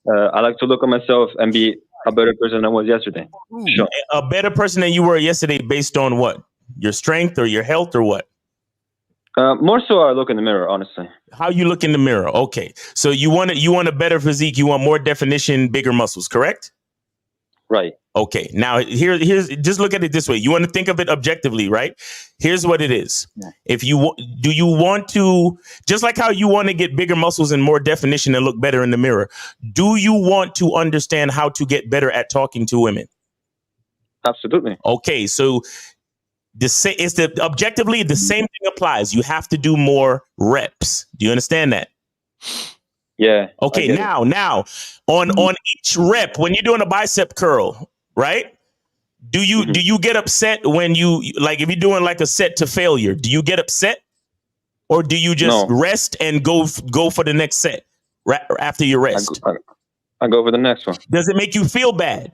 look at myself and be a better person than I was yesterday. Sure. A better person than you were yesterday based on what? Your strength or your health or what? More so I look in the mirror, honestly. How you look in the mirror. Okay. So you want a better physique, you want more definition, bigger muscles, correct? Right. Okay. Now here's just look at it this way. You want to think of it objectively, right? Here's what it is. Yeah. If you want to, just like how you want to get bigger muscles and more definition and look better in the mirror, do you want to understand how to get better at talking to women? Absolutely. Okay. So objectively the same thing applies. You have to do more reps. Do you understand that? Yeah. Okay. Now on each rep, when you're doing a bicep curl, right? Do you get upset when you, like, if you're doing like a set to failure, do you get upset, or do you just rest and go for the next set after you rest? I go for the next one. Does it make you feel bad?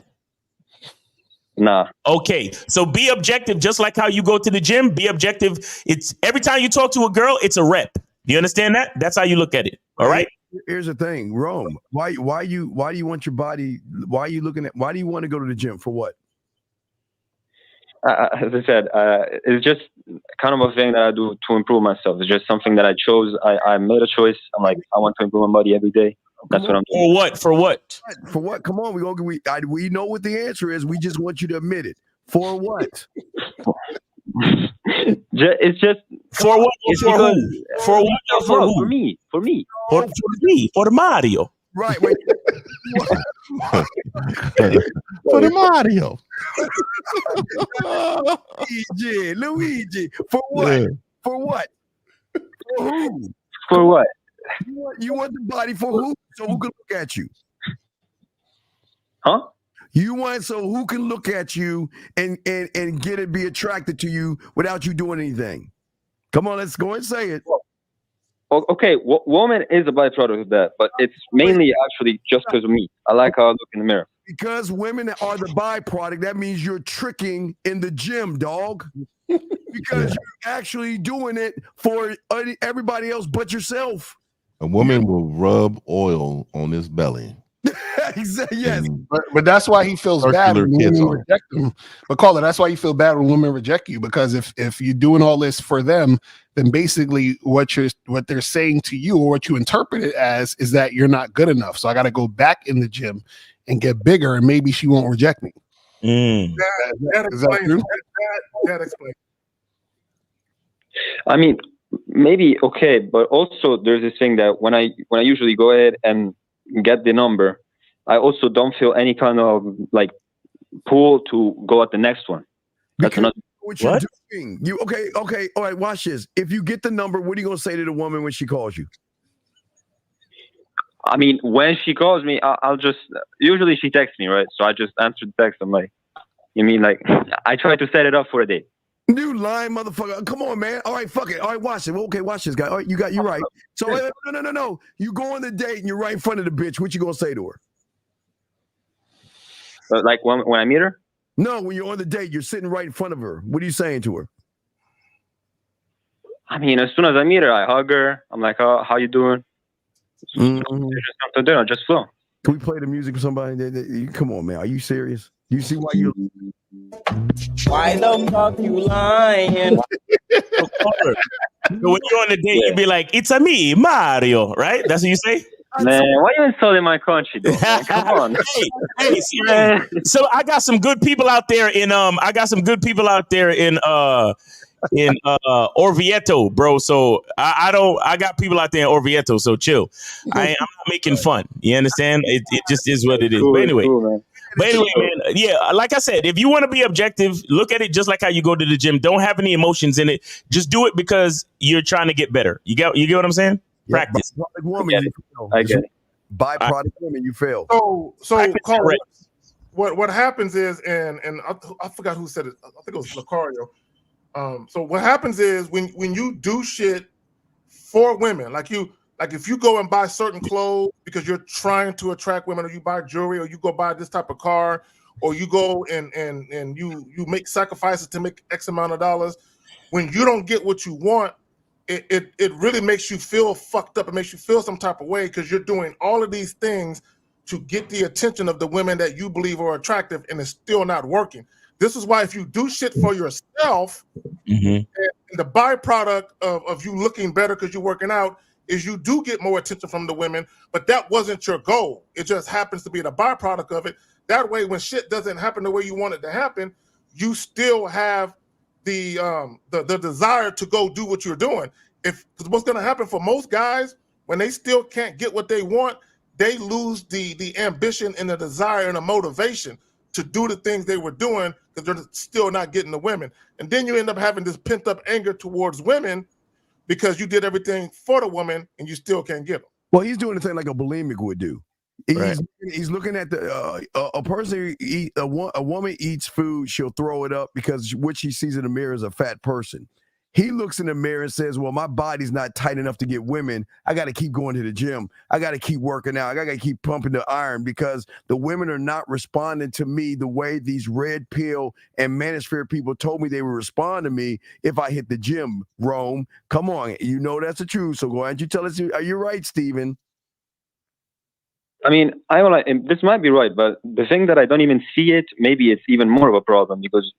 Nah. Okay. So be objective, just like how you go to the gym. Be objective. It's every time you talk to a girl, it's a rep. Do you understand that? That's how you look at it. All right. Here's the thing, Rome. Why do you want your body? Why do you want to go to the gym for? What? As I said, it's just kind of a thing that I do to improve myself. It's just something that I chose. I made a choice. I'm like, I want to improve my body every day. That's what I'm doing. For what? For what? Come on, we know what the answer is. We just want you to admit it. For what? It's just for what? For who? For what? For who? For me. For me. For me. For the Mario. Right. Wait. For the Mario. Luigi. For what? Yeah. For what? For who? For what? You want the body for who? So who can look at you? Huh? You want so who can look at you and get it, be attracted to you without you doing anything? Come on, let's go and say it. Okay, woman is a byproduct of that, but it's mainly actually just because of me. I like how I look in the mirror. Because women are the byproduct, that means you're tricking in the gym, dog. Because you're actually doing it for everybody else but yourself. A woman will rub oil on his belly. Exactly. Yes, but that's why he feels bad when women reject him. But Caller, that's why you feel bad when women reject you, because if you're doing all this for them, then basically what they're saying to you or what you interpret it as is that you're not good enough. So I got to go back in the gym and get bigger, and maybe she won't reject me. That explains. I mean, maybe okay, but also there's this thing that when I usually go ahead and get the number, I also don't feel any kind of like pull to go at the next one. That's another. What you're doing? You okay? All right. Watch this. If you get the number, what are you gonna say to the woman when she calls you? I mean, when she calls me, I'll just usually she texts me, right? So I just answer the text. I'm like, you mean like I try to set it up for a date. You lying motherfucker. Come on, man. All right, fuck it. All right, watch it. Okay, watch this guy. All right, you're right. So no. You go on the date and you're right in front of the bitch. What you gonna say to her? Like when I meet her? No, when you're on the date, you're sitting right in front of her. What are you saying to her? I mean, as soon as I meet her, I hug her. I'm like, oh, how you doing? Just come to dinner, just flow. Can we play the music for somebody? Come on, man. Are you serious? You see why you... Why the fuck you lying? So when you're on the date, you be like, "It's a me, Mario," right? That's what you say. Man, why you insulting my country, though? Man? Come on. So I got some good people out there in Orvieto, bro. So I got people out there in Orvieto. So chill. I'm not making fun. You understand? It just is what it is. Cool, but anyway. cool, man. Man, yeah, like I said, if you want to be objective, look at it just like how you go to the gym. Don't have any emotions in it. Just do it because you're trying to get better. You get what I'm saying? Practice. I get it. Byproduct women, you fail. So Carl, what happens is, and I forgot who said it. I think it was Lucario. So what happens is when you do shit for women, like if you go and buy certain clothes because you're trying to attract women, or you buy jewelry, or you go buy this type of car, or you go and you make sacrifices to make X amount of dollars, when you don't get what you want, it really makes you feel fucked up. It makes you feel some type of way because you're doing all of these things to get the attention of the women that you believe are attractive, and it's still not working. This is why if you do shit for yourself, and the byproduct of you looking better because you're working out is you do get more attention from the women, but that wasn't your goal. It just happens to be the byproduct of it. That way, when shit doesn't happen the way you want it to happen, you still have the desire to go do what you're doing. Because what's going to happen for most guys, when they still can't get what they want, they lose the ambition and the desire and the motivation to do the things they were doing because they're still not getting the women. And then you end up having this pent up anger towards women because you did everything for the woman and you still can't get them. Well, he's doing the thing like a bulimic would do. He's looking at the a person a woman eats food, she'll throw it up because what she sees in the mirror is a fat person. He looks in the mirror and says, well, my body's not tight enough to get women. I got to keep going to the gym. I got to keep working out. I got to keep pumping the iron because the women are not responding to me the way these red pill and manosphere people told me they would respond to me if I hit the gym. Rome, come on. You know that's the truth. So go ahead and you tell us, are you right, Steven? I mean, this might be right, but the thing that I don't even see it, maybe it's even more of a problem because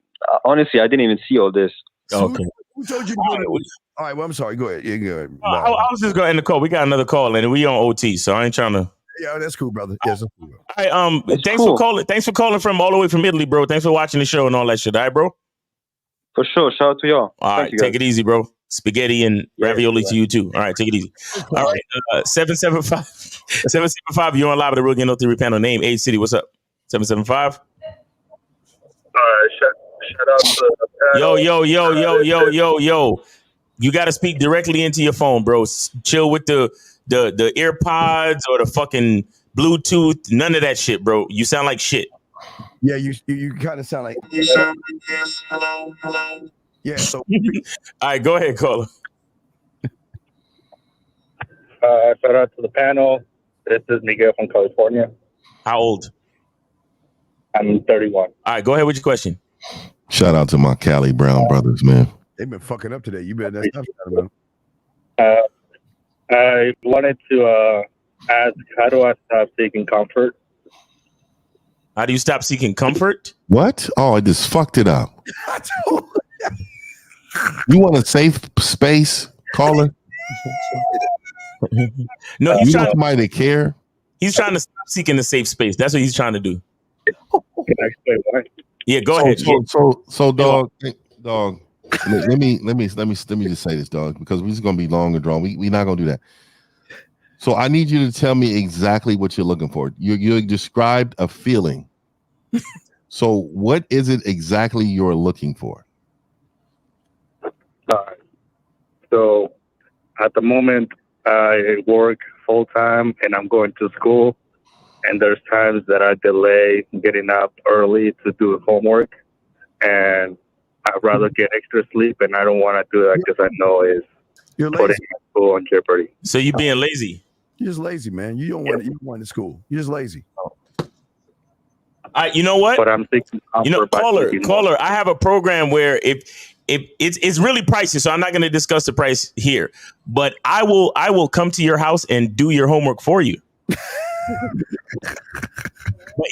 honestly, I didn't even see all this. Okay. Who told you to go to all right, well, I'm sorry. Go ahead. Yeah, go ahead. I was just going to end the call. We got another call and we on OT, so I ain't trying to. Yeah, that's cool, brother. Yes, that's cool. All right, thanks for calling. Thanks for calling from all the way from Italy, bro. Thanks for watching the show and all that shit. All right, bro? For sure. Shout out to y'all. All right, take it easy, bro. Spaghetti and ravioli to you too. All right, take it easy. All right, 775. You're on live with the Real Game No Theory panel. Name, age, city. What's up? 775. All right, shout out to Yo. You got to speak directly into your phone, bro. Chill with the AirPods or the fucking Bluetooth. None of that shit, bro. You sound like shit. Yeah, you kind of sound like. Yeah. So. All right, go ahead, caller. Shout out to the panel. This is Miguel from California. How old? I'm 31. All right, go ahead with your question. Shout out to my Cali Brown brothers, man. They've been fucking up today. You better not stop. I wanted to ask, how do I stop seeking comfort? How do you stop seeking comfort? What? Oh, I just fucked it up. You want a safe space, caller? No, you want somebody to care. He's trying to stop seeking a safe space. That's what he's trying to do. Can I explain why? Yeah, go ahead. So, dog. Let me just say this, dog, because we're just gonna be long and drawn. We're not gonna do that. So I need you to tell me exactly what you're looking for. You described a feeling. So what is it exactly you're looking for? So at the moment, I work full time and I'm going to school. And there's times that I delay getting up early to do homework. And I'd rather get extra sleep. And I don't want to do that because I know it's putting my school on jeopardy. So you being lazy? You're just lazy, man. You don't want. You don't want to school. You're just lazy. You know what? But I'm thinking, caller. I have a program where if it's really pricey, so I'm not going to discuss the price here. But I will come to your house and do your homework for you. But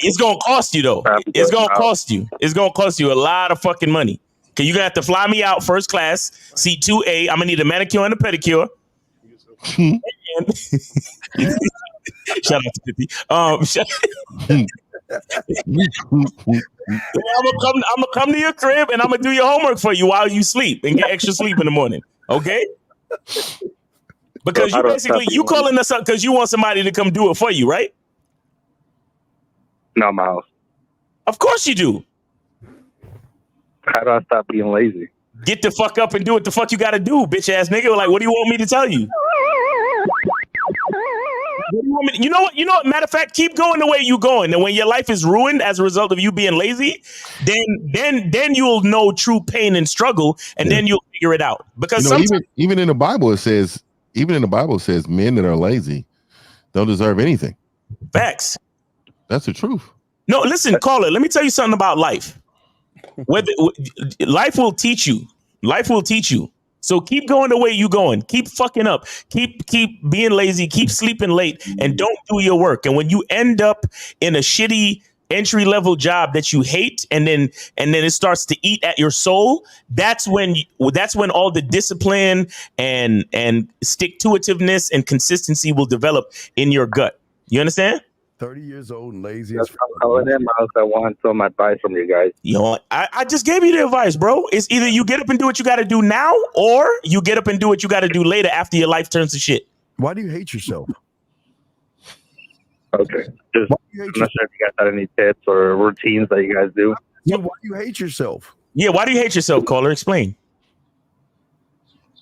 it's gonna cost you though. It's gonna cost you. It's gonna cost you a lot of fucking money. Cause you're gonna have to fly me out first class, seat 2A. I'm gonna need a manicure and a pedicure. Shout out to 50. I'm gonna come to your crib and I'm gonna do your homework for you while you sleep and get extra sleep in the morning. Okay? Because you calling us up because you want somebody to come do it for you, right? No, Miles. Of course you do. How do I stop being lazy? Get the fuck up and do what the fuck you gotta do, bitch ass nigga. Like, what do you want me to tell you? You know what? Matter of fact, keep going the way you going. And when your life is ruined as a result of you being lazy, then you'll know true pain and struggle, and then you'll figure it out. Because even in the Bible it says, men that are lazy don't deserve anything. Facts. That's the truth. No, listen, caller. Let me tell you something about life. Life will teach you. Life will teach you. So keep going the way you going. Keep fucking up. Keep being lazy. Keep sleeping late, and don't do your work. And when you end up in a shitty entry level job that you hate, and then it starts to eat at your soul, that's when all the discipline and stick to itiveness and consistency will develop in your gut. You understand? 30 years old and lazy. That's calling in, Miles. I want some advice from you guys. You know, I just gave you the advice, bro. It's either you get up and do what you got to do now, or you get up and do what you got to do later after your life turns to shit. Why do you hate yourself? Okay. I'm not sure if you guys had any tips or routines that you guys do. Yeah, why do you hate yourself? Yeah, why do you hate yourself, caller? Explain.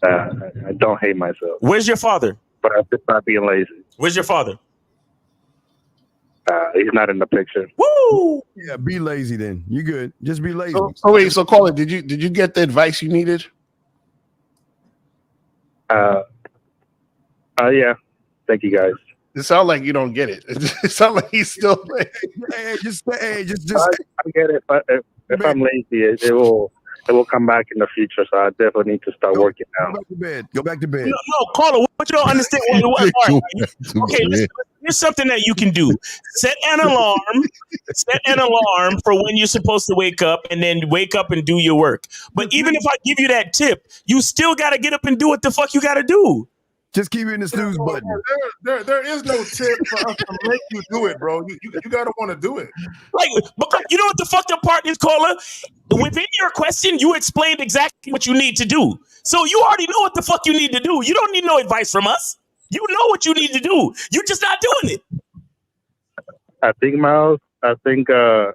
I don't hate myself. Where's your father? But I'm just not being lazy. Where's your father? He's not in the picture. Woo! Yeah, be lazy then. You good. Just be lazy. So caller, did you get the advice you needed? Yeah. Thank you guys. It sounds like you don't get it. It sounds like he's still Hey, just I get it, but if I'm lazy, it will come back in the future. So I definitely need to start working now. Go back to bed. No, caller, what you don't understand? Okay, listen, here's something that you can do. Set an alarm for when you're supposed to wake up, and then wake up and do your work. But even if I give you that tip, you still got to get up and do what the fuck you got to do. Just keep hitting the snooze button. There is no tip for us to make you do it, bro. You gotta want to do it. Like, because you know what the fucked up part is, caller? Within your question, you explained exactly what you need to do. So you already know what the fuck you need to do. You don't need no advice from us. You know what you need to do. You're just not doing it. I think, Miles. I think I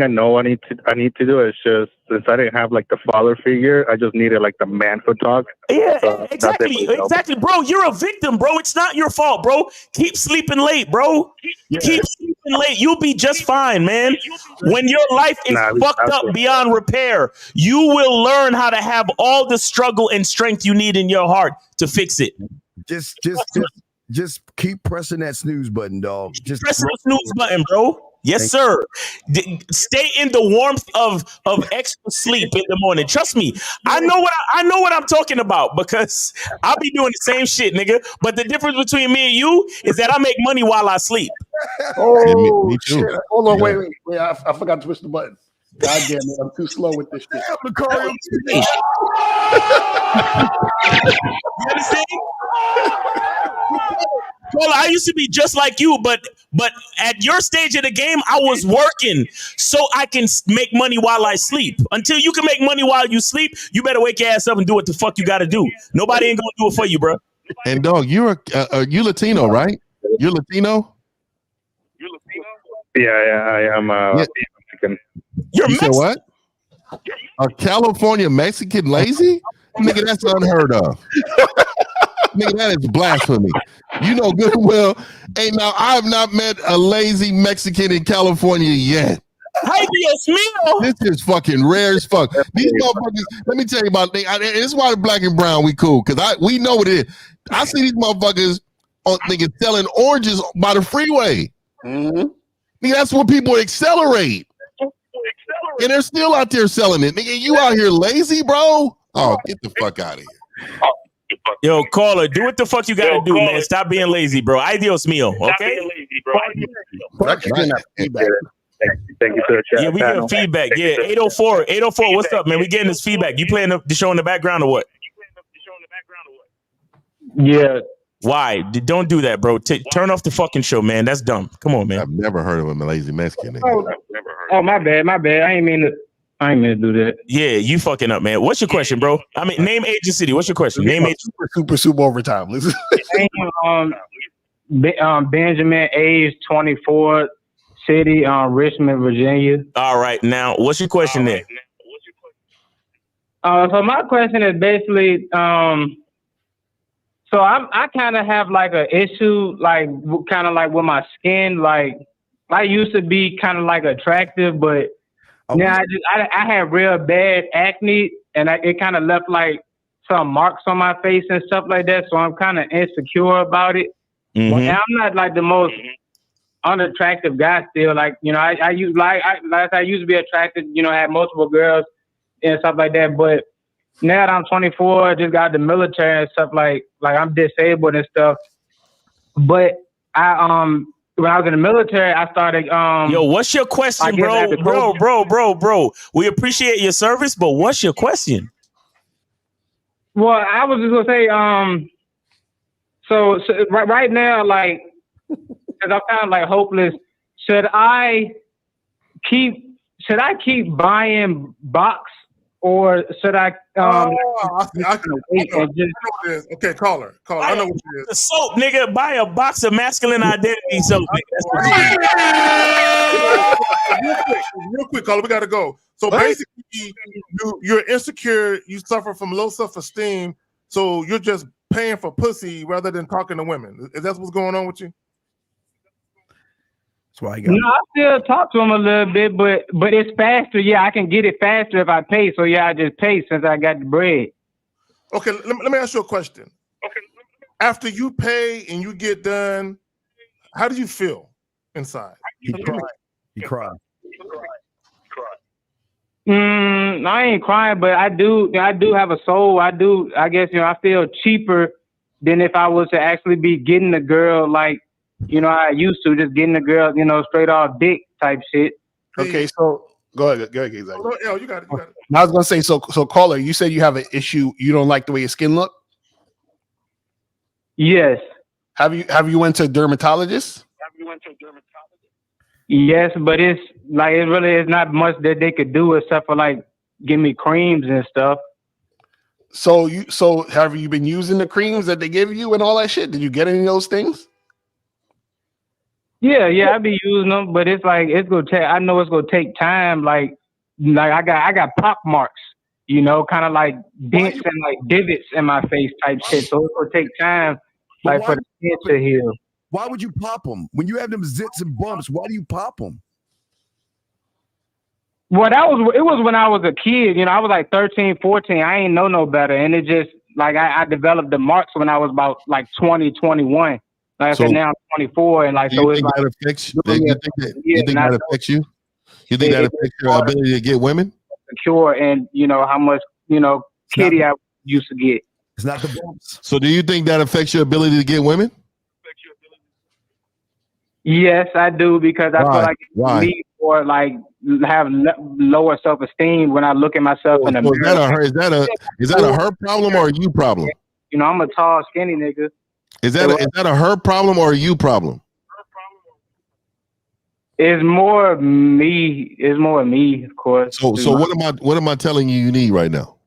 know what I need to do. It's just since I didn't have like the father figure, I just needed like the man to talk. Yeah, exactly, bro. You're a victim, bro. It's not your fault, bro. Keep sleeping late, bro. Yeah. Keep sleeping late. You'll be just fine, man. When your life is fucked up beyond repair, you will learn how to have all the struggle and strength you need in your heart to fix it. Just keep pressing that snooze button, dog. Just press the snooze button, bro. Yes, sir. Stay in the warmth of extra sleep in the morning. Trust me, I know what I'm talking about because I'll be doing the same shit, nigga. But the difference between me and you is that I make money while I sleep. Oh, me too. Shit. Hold on, wait. I forgot to push the button. God damn it, I'm too slow with this shit. Lucario. You understand? Well, I used to be just like you, but at your stage of the game, I was working so I can make money while I sleep. Until you can make money while you sleep, you better wake your ass up and do what the fuck you got to do. Nobody ain't gonna do it for you, bro. And dog, you're you Latino, right? You're Latino. Yeah, I am Mexican. You're you said what? A California Mexican lazy? Nigga, that's unheard of. Nigga, that is blasphemy. You know good and well. Hey, now I have not met a lazy Mexican in California yet. Ay, Dios mío. This is fucking rare as fuck. These motherfuckers, let me tell you about this is why the black and brown we cool, because we know what it is. I see these motherfuckers nigga selling oranges by the freeway. Mm-hmm. Nigga, that's what people accelerate. And they're still out there selling it. Nigga, you out here lazy, bro? Oh, get the fuck out of here. Yo, caller, do what the fuck you gotta do, man. Stop being lazy, bro. Adios mio, okay? Thank you for the chat. Yeah, we getting feedback. Yeah, 804. What's up, man? We getting this feedback. You playing the show in the background or what? Yeah. Why? Don't do that, bro. Turn off the fucking show, man. That's dumb. Come on, man. I've never heard of a lazy Mexican. Oh, my bad. I ain't mean to do that. Yeah, you fucking up, man. What's your question, bro? I mean, name, age, and city. What's your question? Name, age. Super overtime. Benjamin, age 24, city, Richmond, Virginia. All right, now what's your question there? So my question is basically, so I kind of have like an issue, like kind of like with my skin. Like I used to be kind of like attractive, but now I had real bad acne, and it kind of left like some marks on my face and stuff like that. So I'm kind of insecure about it. Mm-hmm. And I'm not like the most unattractive guy still. Like, you know, I used to be attracted, you know, had multiple girls and stuff like that. But now that I'm 24, I just got the military and stuff, like I'm disabled and stuff. But when I was in the military, I started. Yo, what's your question, bro? We appreciate your service, but what's your question? Well, I was just gonna say, so right now, like, because I'm kind of like hopeless. Should I keep buying box, or should I? I know what it is. Okay, caller. I know what it is. The soap, nigga. Buy a box of masculine identity soap. Real quick, caller. We gotta go. So basically, you're insecure. You suffer from low self-esteem. So you're just paying for pussy rather than talking to women. Is that what's going on with you? That's why I got. No, I still talk to them a little bit, but it's faster. Yeah, I can get it faster if I pay. So yeah, I just pay since I got the bread. Okay, let me ask you a question. Okay, after you pay and you get done, how do you feel inside? He cried. I ain't crying, but I do have a soul. I guess, you know, I feel cheaper than if I was to actually be getting a girl like, you know, I used to, just getting a girl, you know, straight off dick type shit. Okay, so go ahead, exactly. Oh, you got it. I was gonna say, so caller, you said you have an issue. You don't like the way your skin look. Yes. Have you went to a dermatologist? Yes, but it's like it really is not much that they could do except for like give me creams and stuff. So have you been using the creams that they give you and all that shit? Did you get any of those things? Yeah, I be using them, but it's like I know it's gonna take time. Like I got pock marks, you know, kind of like dents and like divots in my face type shit. So it's gonna take time, like for the skin to heal. Why would you pop them when you have them zits and bumps? Why do you pop them? Well, it was when I was a kid. You know, I was like 13, 14. I ain't know no better, and it just like I developed the marks when I was about like 20, 21. Like I said, now I'm 24, and like so it's like. You think that affects you? You think that affects your ability to get women? Secure, and you know how much kitty I used to get. It's not the bumps. So do you think that affects your ability to get women? Yes, I do, because I feel like it's me or like have lower self-esteem when I look at myself in the So mirror. is that a her problem or a you problem? You know, I'm a tall, skinny nigga. Is that a her problem or a you problem? It's more me. It's more me, of course. So what am I telling you need right now?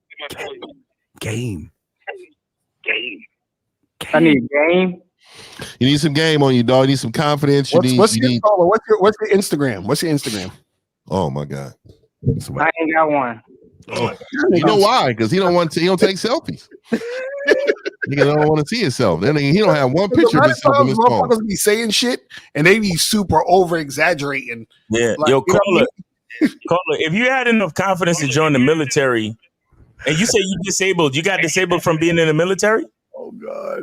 Game. I need game. You need some game on you, dog. You need some confidence. What's your Instagram? What's your Instagram? Oh my God. I ain't got one. Oh, you know why? Because he don't take selfies. He don't want to see himself. Then he don't have one picture of himself on his phone. Motherfuckers be saying shit and they be super over exaggerating. Yeah, Like, yo, you know what I mean? Caller, if you had enough confidence to join the military, and you say you disabled, you got disabled from being in the military? Oh God.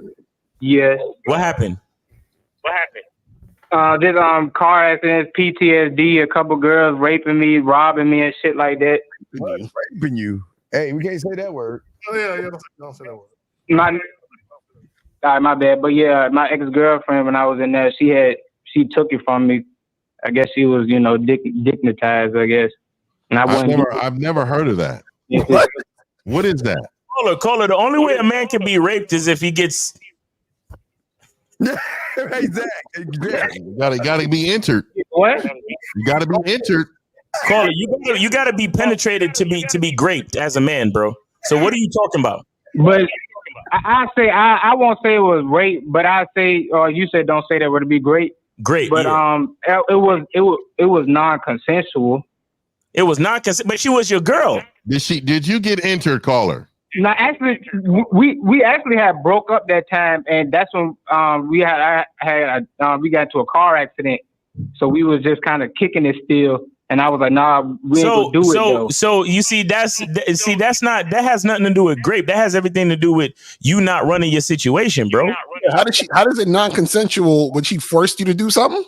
Yes. What happened? Just car accidents, PTSD, a couple girls raping me, robbing me, and shit like that. Raping you? Hey, we can't say that word. Oh yeah, don't say that word. My bad. But yeah, my ex-girlfriend, when I was in there, she took it from me. I guess she was, dignitized, I guess. And I've never heard of that. What is that? Caller, the only way a man can be raped is if he gets exactly. You gotta be entered. What? You gotta be entered. Caller, you gotta be penetrated to be raped as a man, bro. So what are you talking about? But I say I won't say it was rape, but I say, or you said don't say that would be great. Great, but it was non-consensual. It was non-consensual, but she was your girl. Did you get entered, caller? No, actually, we actually had broke up that time, and that's when we got into a car accident. So we was just kind of kicking it still, and I was like, "Nah, we ain't gonna do it." Though. So you see, that has nothing to do with grape. That has everything to do with you not running your situation, bro. How does it non-consensual when she forced you to do something?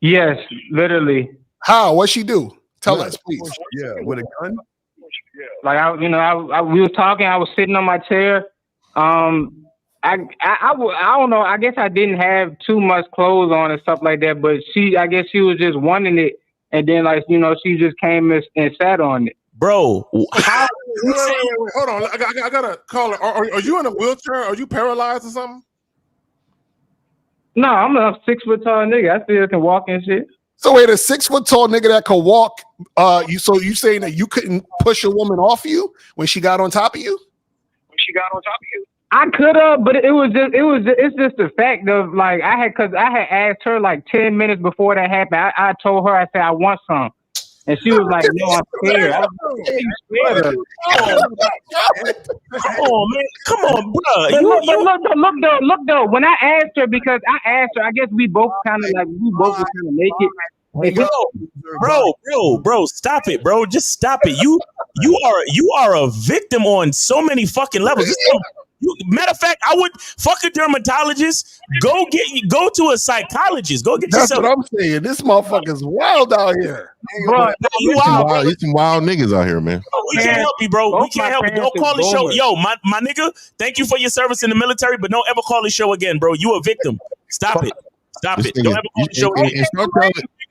Yes, literally. How? What'd she do? Tell us, please. Yeah, with a gun. Like we were talking. I was sitting on my chair. I don't know. I guess I didn't have too much clothes on and stuff like that. But I guess she was just wanting it, and then she just came and sat on it. Bro, wait, hold on. I got to call her. Are you in a wheelchair? Are you paralyzed or something? No, I'm a 6 foot tall nigga. I still can walk and shit. So wait, a 6 foot tall nigga that could walk. You saying that you couldn't push a woman off you when she got on top of you? I could have, but it's just the fact of like I had asked her like 10 minutes before that happened. I told her, I said I want some, and she was like, "No, I'm scared." I was like, Come on, man. Come on, bro. Look though. When I asked her, because I asked her, I guess we both were kind of naked. Bro, stop it, bro. Just stop it. You are a victim on so many fucking levels. Matter of fact, I would fuck a dermatologist. Go to a psychologist. Go get That's yourself. what I'm saying. This motherfucker's wild out here. Bro, There's some wild niggas out here, man. We can't help you, bro. We can't help you. Don't call the show. Yo, my nigga, thank you for your service in the military, but don't ever call the show again, bro. You a victim. Stop it. Don't ever call the show again.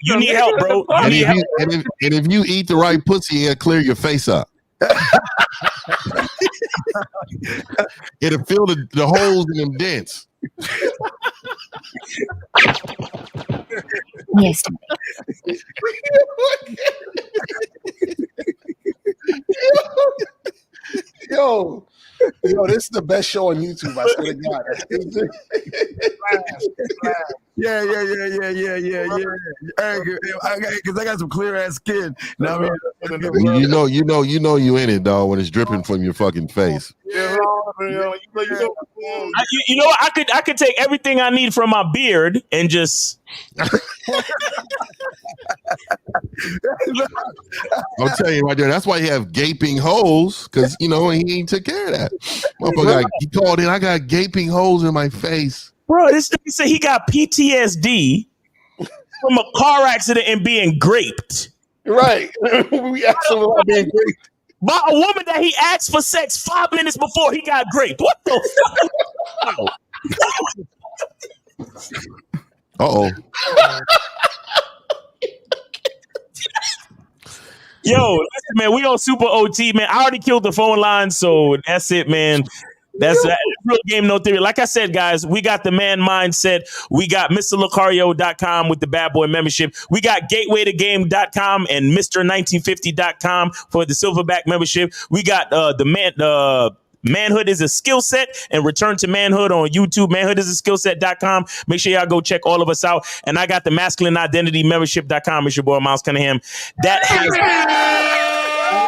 You need help, bro. You need help. And if you eat the right pussy, it'll clear your face up. It'll fill the holes in them dents. Yes. Yo, this is the best show on YouTube. I swear to God. Yeah. Because I got some clear ass skin. Now, You know you in it, dog, when it's dripping from your fucking face. You know what? I could take everything I need from my beard and just. I'm telling you right there. That's why you have gaping holes, because he ain't took care of that. Motherfucker, he called in. I got gaping holes in my face, bro. This nigga said he got PTSD from a car accident and being graped. Right. We asked him about being graped by a woman that he asked for sex 5 minutes before he got graped. What the fuck? Uh-oh. Yo, listen, man, we on Super OT, man. I already killed the phone line, so that's it, man. That's real game, no theory. Like I said, guys, we got the man mindset. We got MrLocario.com with the bad boy membership. We got gatewaytogame.com and Mr1950.com for the silverback membership. We got Manhood is a skill set and Return to Manhood on YouTube. Manhood is a skillset.com. Make sure y'all go check all of us out. And I got the masculine identity membership.com. It's your boy Miles Cunningham. That has